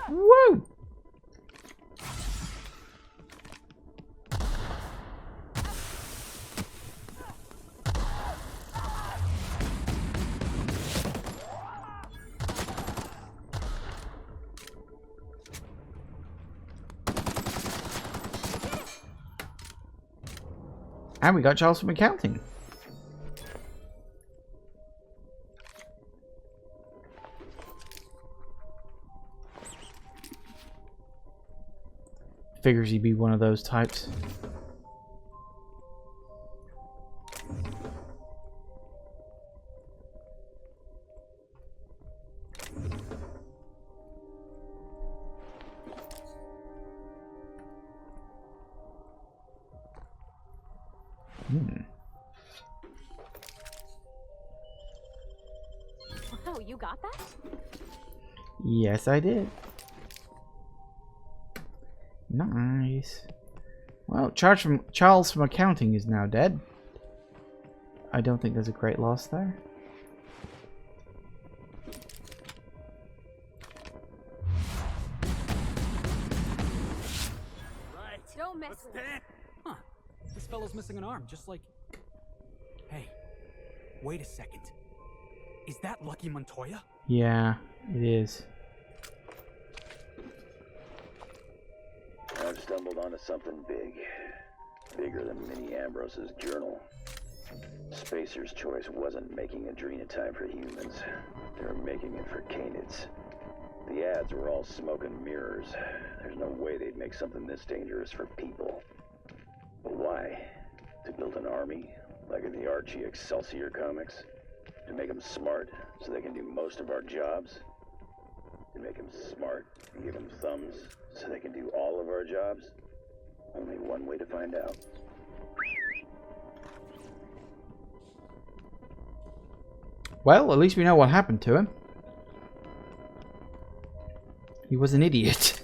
A: Woo! And we got Charles from accounting. Figures he'd be one of those types.
C: Wow, you got that?
A: Yes, I did. Nice. Well, Charles from accounting is now dead. I don't think there's a great loss there.
R: Right.
C: Don't mess with it.
R: Huh. This fellow's missing an arm, just like... Hey, wait a second. Is that Lucky Montoya?
A: Yeah, it is.
S: I've stumbled onto something big. Bigger than Minnie Ambrose's journal. Spacer's Choice wasn't making Adrenatime for humans. They were making it for canids. The ads were all smoke and mirrors. There's no way they'd make something this dangerous for people. But why? To build an army? Like in the Archie Excelsior comics? To make them smart, so they can do most of our jobs? To make them smart and give them thumbs so they can do all of our jobs? Only one way to find out.
A: Well, at least we know what happened to him. He was an idiot.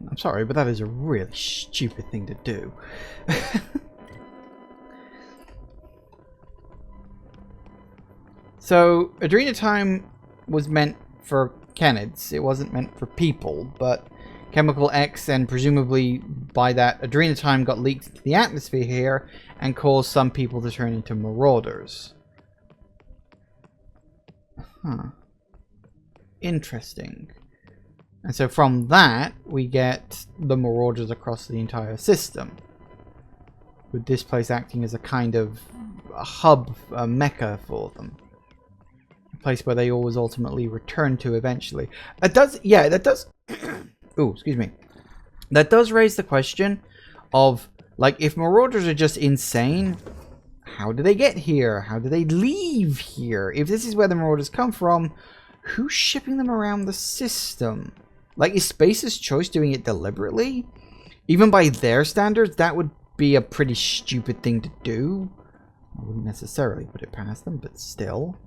A: I'm sorry, but that is a really stupid thing to do. So, Adrenatime was meant for Kenids. It wasn't meant for people, but Chemical X and presumably by that Adrenatime got leaked into the atmosphere here and caused some people to turn into marauders. Huh. Interesting. And so from that, we get the marauders across the entire system. With this place acting as a kind of a hub, a mecca for them. A place where they always ultimately return to eventually. It does, yeah, that does... Ooh, excuse me. That does raise the question of, like, if marauders are just insane, how do they get here? How do they leave here? If this is where the marauders come from, who's shipping them around the system? Like, is Space's Choice doing it deliberately? Even by their standards, that would be a pretty stupid thing to do. I wouldn't necessarily put it past them, but still.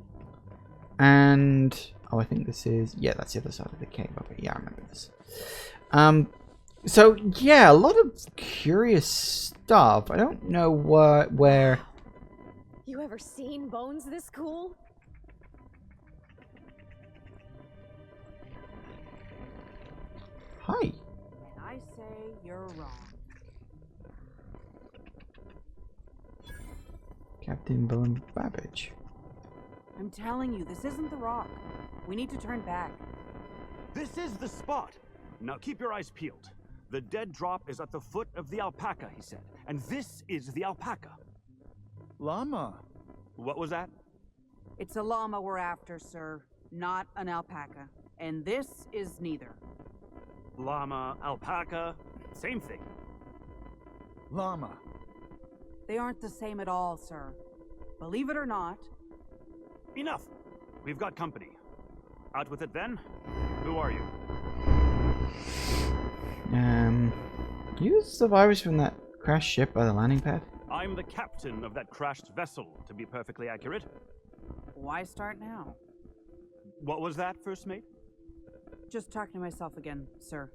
A: And... oh, I think this is... yeah, that's the other side of the cave. Okay, yeah, I remember this. So, yeah, a lot of curious stuff. I don't know what, where...
C: You ever seen bones this cool?
A: Hi.
F: And I say you're wrong.
A: Captain Bone Babbage.
F: I'm telling you, this isn't the rock. We need to turn back.
V: This is the spot. Now keep your eyes peeled. The dead drop is at the foot of the alpaca, he said. And this is the alpaca.
H: Llama.
V: What was that?
F: It's a llama we're after, sir, not an alpaca. And this is neither.
V: Llama, alpaca, same thing.
H: Llama.
F: They aren't the same at all, sir. Believe it or not.
V: Enough. We've got company. Out with it then. Who are you?
A: You survivors from that crashed ship by the landing pad?
V: I'm the captain of that crashed vessel, to be perfectly accurate.
F: Why start now?
V: What was that, first mate?
F: Just talking to myself again, sir.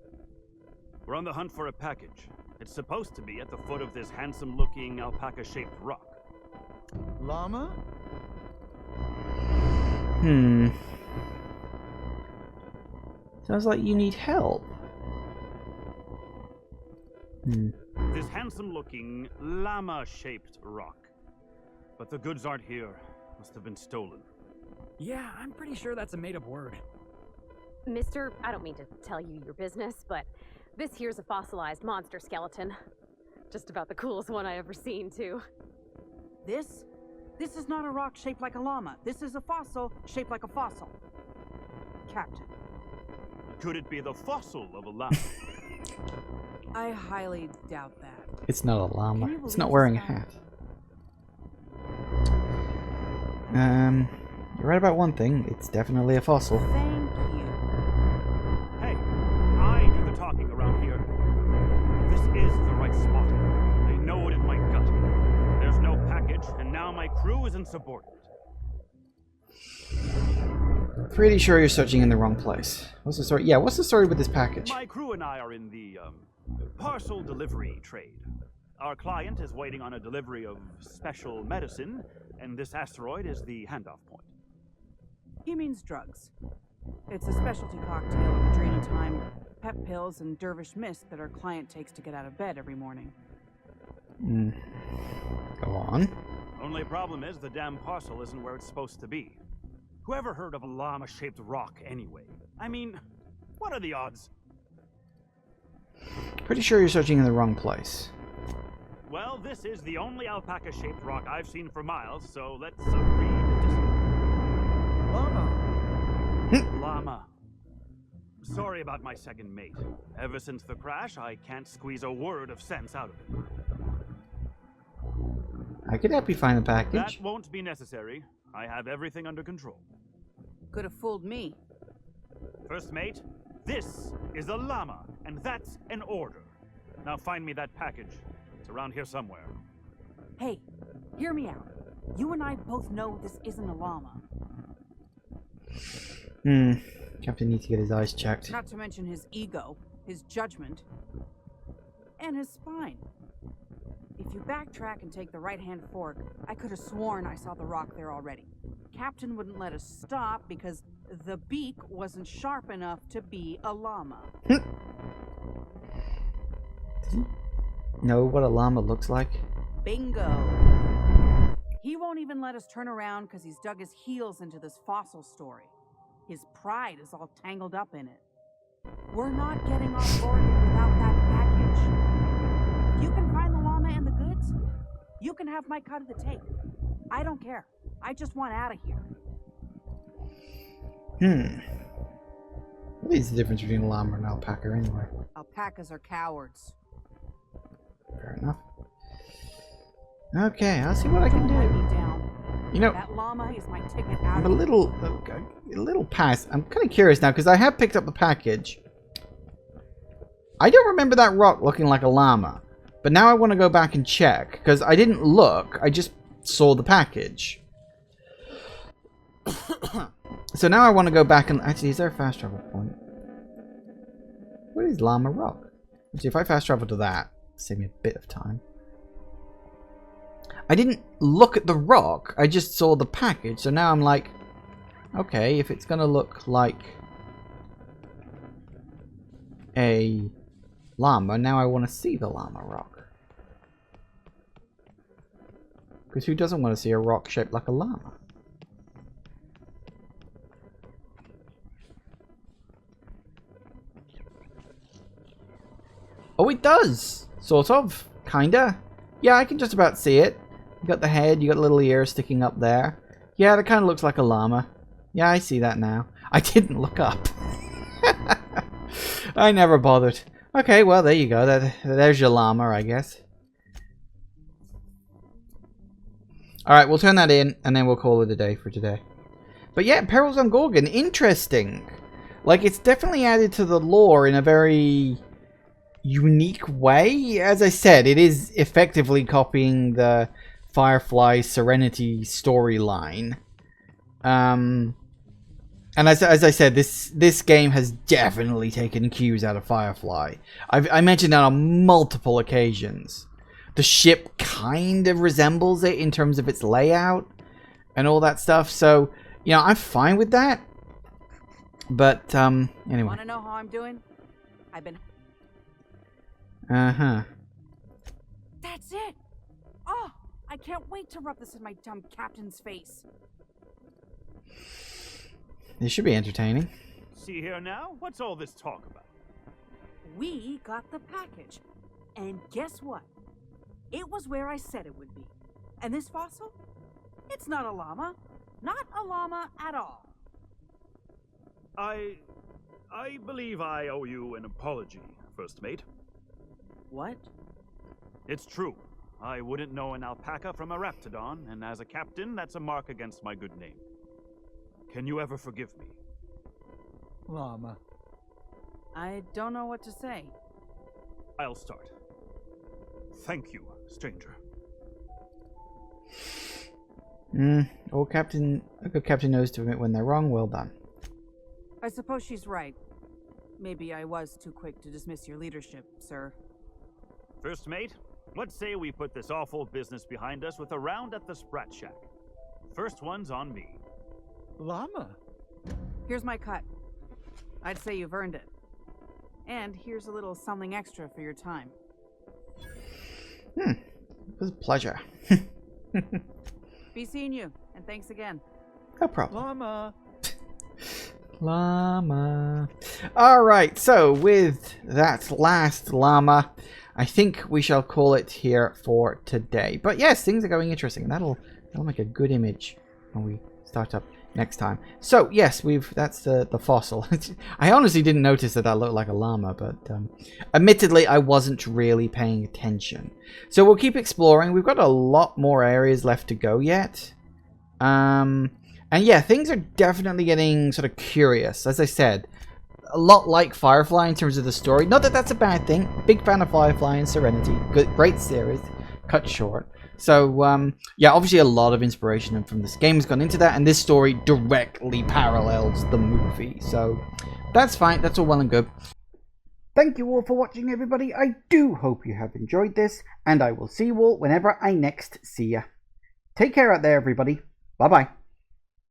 V: We're on the hunt for a package. It's supposed to be at the foot of this handsome-looking alpaca-shaped rock.
H: Llama?
A: Sounds like you need help.
V: This handsome-looking, llama-shaped rock. But the goods aren't here. Must have been stolen.
R: Yeah, I'm pretty sure that's a made-up word.
C: Mister, I don't mean to tell you your business, but this here's a fossilized monster skeleton. Just about the coolest one I ever seen, too.
F: This is not a rock shaped like a llama. This is a fossil shaped like a fossil. Captain.
V: Could it be the fossil of a llama?
F: I highly doubt that.
A: It's not a llama.
F: Can you
A: It's not
F: believe
A: wearing a
F: this
A: hat. You're right about one thing. It's definitely a fossil.
F: Thank you.
V: Hey, I do the talking around here. This is the right spot. I know it in my gut. There's no package, and now my crew is insubordinate.
A: Pretty sure you're searching in the wrong place. What's the story? Yeah, what's the story with this package?
V: My crew and I are in the parcel delivery trade. Our client is waiting on a delivery of special medicine, and this asteroid is the handoff point.
F: He means drugs. It's a specialty cocktail of adrenatime, pep pills, and dervish mist that our client takes to get out of bed every morning.
A: Go on.
V: Only problem is the damn parcel isn't where it's supposed to be. Whoever heard of a llama-shaped rock anyway? I mean, what are the odds?
A: Pretty sure you're searching in the wrong place.
V: Well, this is the only alpaca-shaped rock I've seen for miles, so let's agree to disagree.
H: Llama.
V: Llama. Sorry about my second mate. Ever since the crash, I can't squeeze a word of sense out of it.
A: I could help you find the package.
V: That won't be necessary. I have everything under control.
F: Could have fooled me.
V: First mate, this is a llama, and that's an order. Now find me that package. It's around here somewhere.
F: Hey, hear me out. You and I both know this isn't a llama.
A: Captain needs to get his eyes checked.
F: Not to mention his ego, his judgment, and his spine. If you backtrack and take the right-hand fork, I could have sworn I saw the rock there already. Captain wouldn't let us stop because the beak wasn't sharp enough to be a llama.
A: Know what a llama looks like?
F: Bingo! He won't even let us turn around because he's dug his heels into this fossil story. His pride is all tangled up in it. We're not getting off Gorgon without that package. If you can find the llama and the goods, you can have my cut of the tape. I don't care. I just want out of here.
A: What is the difference between a llama and an alpaca anyway?
F: Alpacas are cowards.
A: Fair enough. Okay, I'll see what I can do.
F: Let me down.
A: You know,
F: that llama is my ticket out.
A: I'm a little past. I'm kind of curious now because I have picked up the package. I don't remember that rock looking like a llama, but now I want to go back and check because I didn't look. I just saw the package. So now I want to go back and actually, is there a fast travel point? What is Llama Rock? See, if I fast travel to that, save me a bit of time. I didn't look at the rock. I just saw the package. So now I'm like, okay, if it's gonna look like a llama, now I want to see the Llama Rock. Because who doesn't want to see a rock shaped like a llama? Oh, it does! Sort of. Kinda. Yeah, I can just about see it. You got the head, you got a little ear sticking up there. Yeah, that kind of looks like a llama. Yeah, I see that now. I didn't look up. I never bothered. Okay, well, there you go. There's your llama, I guess. Alright, we'll turn that in, and then we'll call it a day for today. But yeah, Perils on Gorgon. Interesting. Like, it's definitely added to the lore in a very unique way. As I said, it is effectively copying the Firefly Serenity storyline. And as I said, this game has definitely taken cues out of Firefly. I mentioned that on multiple occasions. The ship kind of resembles it in terms of its layout and all that stuff. So, you know, I'm fine with that. But, anyway.
F: Want to know how I'm doing? I've been...
A: Uh-huh.
F: That's it! Oh, I can't wait to rub this in my dumb captain's face.
A: This should be entertaining.
V: See here now? What's all this talk about?
F: We got the package. And guess what? It was where I said it would be. And this fossil? It's not a llama. Not a llama at all.
V: I believe I owe you an apology, First Mate.
F: What?
V: It's true. I wouldn't know an alpaca from a raptidon, and as a captain, that's a mark against my good name. Can you ever forgive me?
R: Llama.
F: I don't know what to say.
V: I'll start. Thank you, stranger.
A: A good captain knows to admit when they're wrong. Well done.
F: I suppose she's right. Maybe I was too quick to dismiss your leadership, sir.
V: First Mate, let's say we put this awful business behind us with a round at the Sprat Shack. First one's on me.
R: Llama?
F: Here's my cut. I'd say you've earned it. And here's a little something extra for your time.
A: It was a pleasure.
F: Be seeing you, and thanks again.
A: No problem.
R: Llama.
A: Llama. Alright, so with that last llama, I think we shall call it here for today. But yes, things are going interesting. That'll make a good image when we start up next time. So yes, that's the fossil. I honestly didn't notice that looked like a llama, but admittedly I wasn't really paying attention. So we'll keep exploring. We've got a lot more areas left to go yet. And And yeah, things are definitely getting sort of curious. As I said, a lot like Firefly in terms of the story. Not that that's a bad thing. Big fan of Firefly and Serenity. Good, great series, cut short. So yeah, obviously a lot of inspiration from this game has gone into that, and this story directly parallels the movie. So that's fine. That's all well and good. Thank you all for watching, everybody. I do hope you have enjoyed this, and I will see you all whenever I next see ya. Take care out there, everybody. Bye-bye.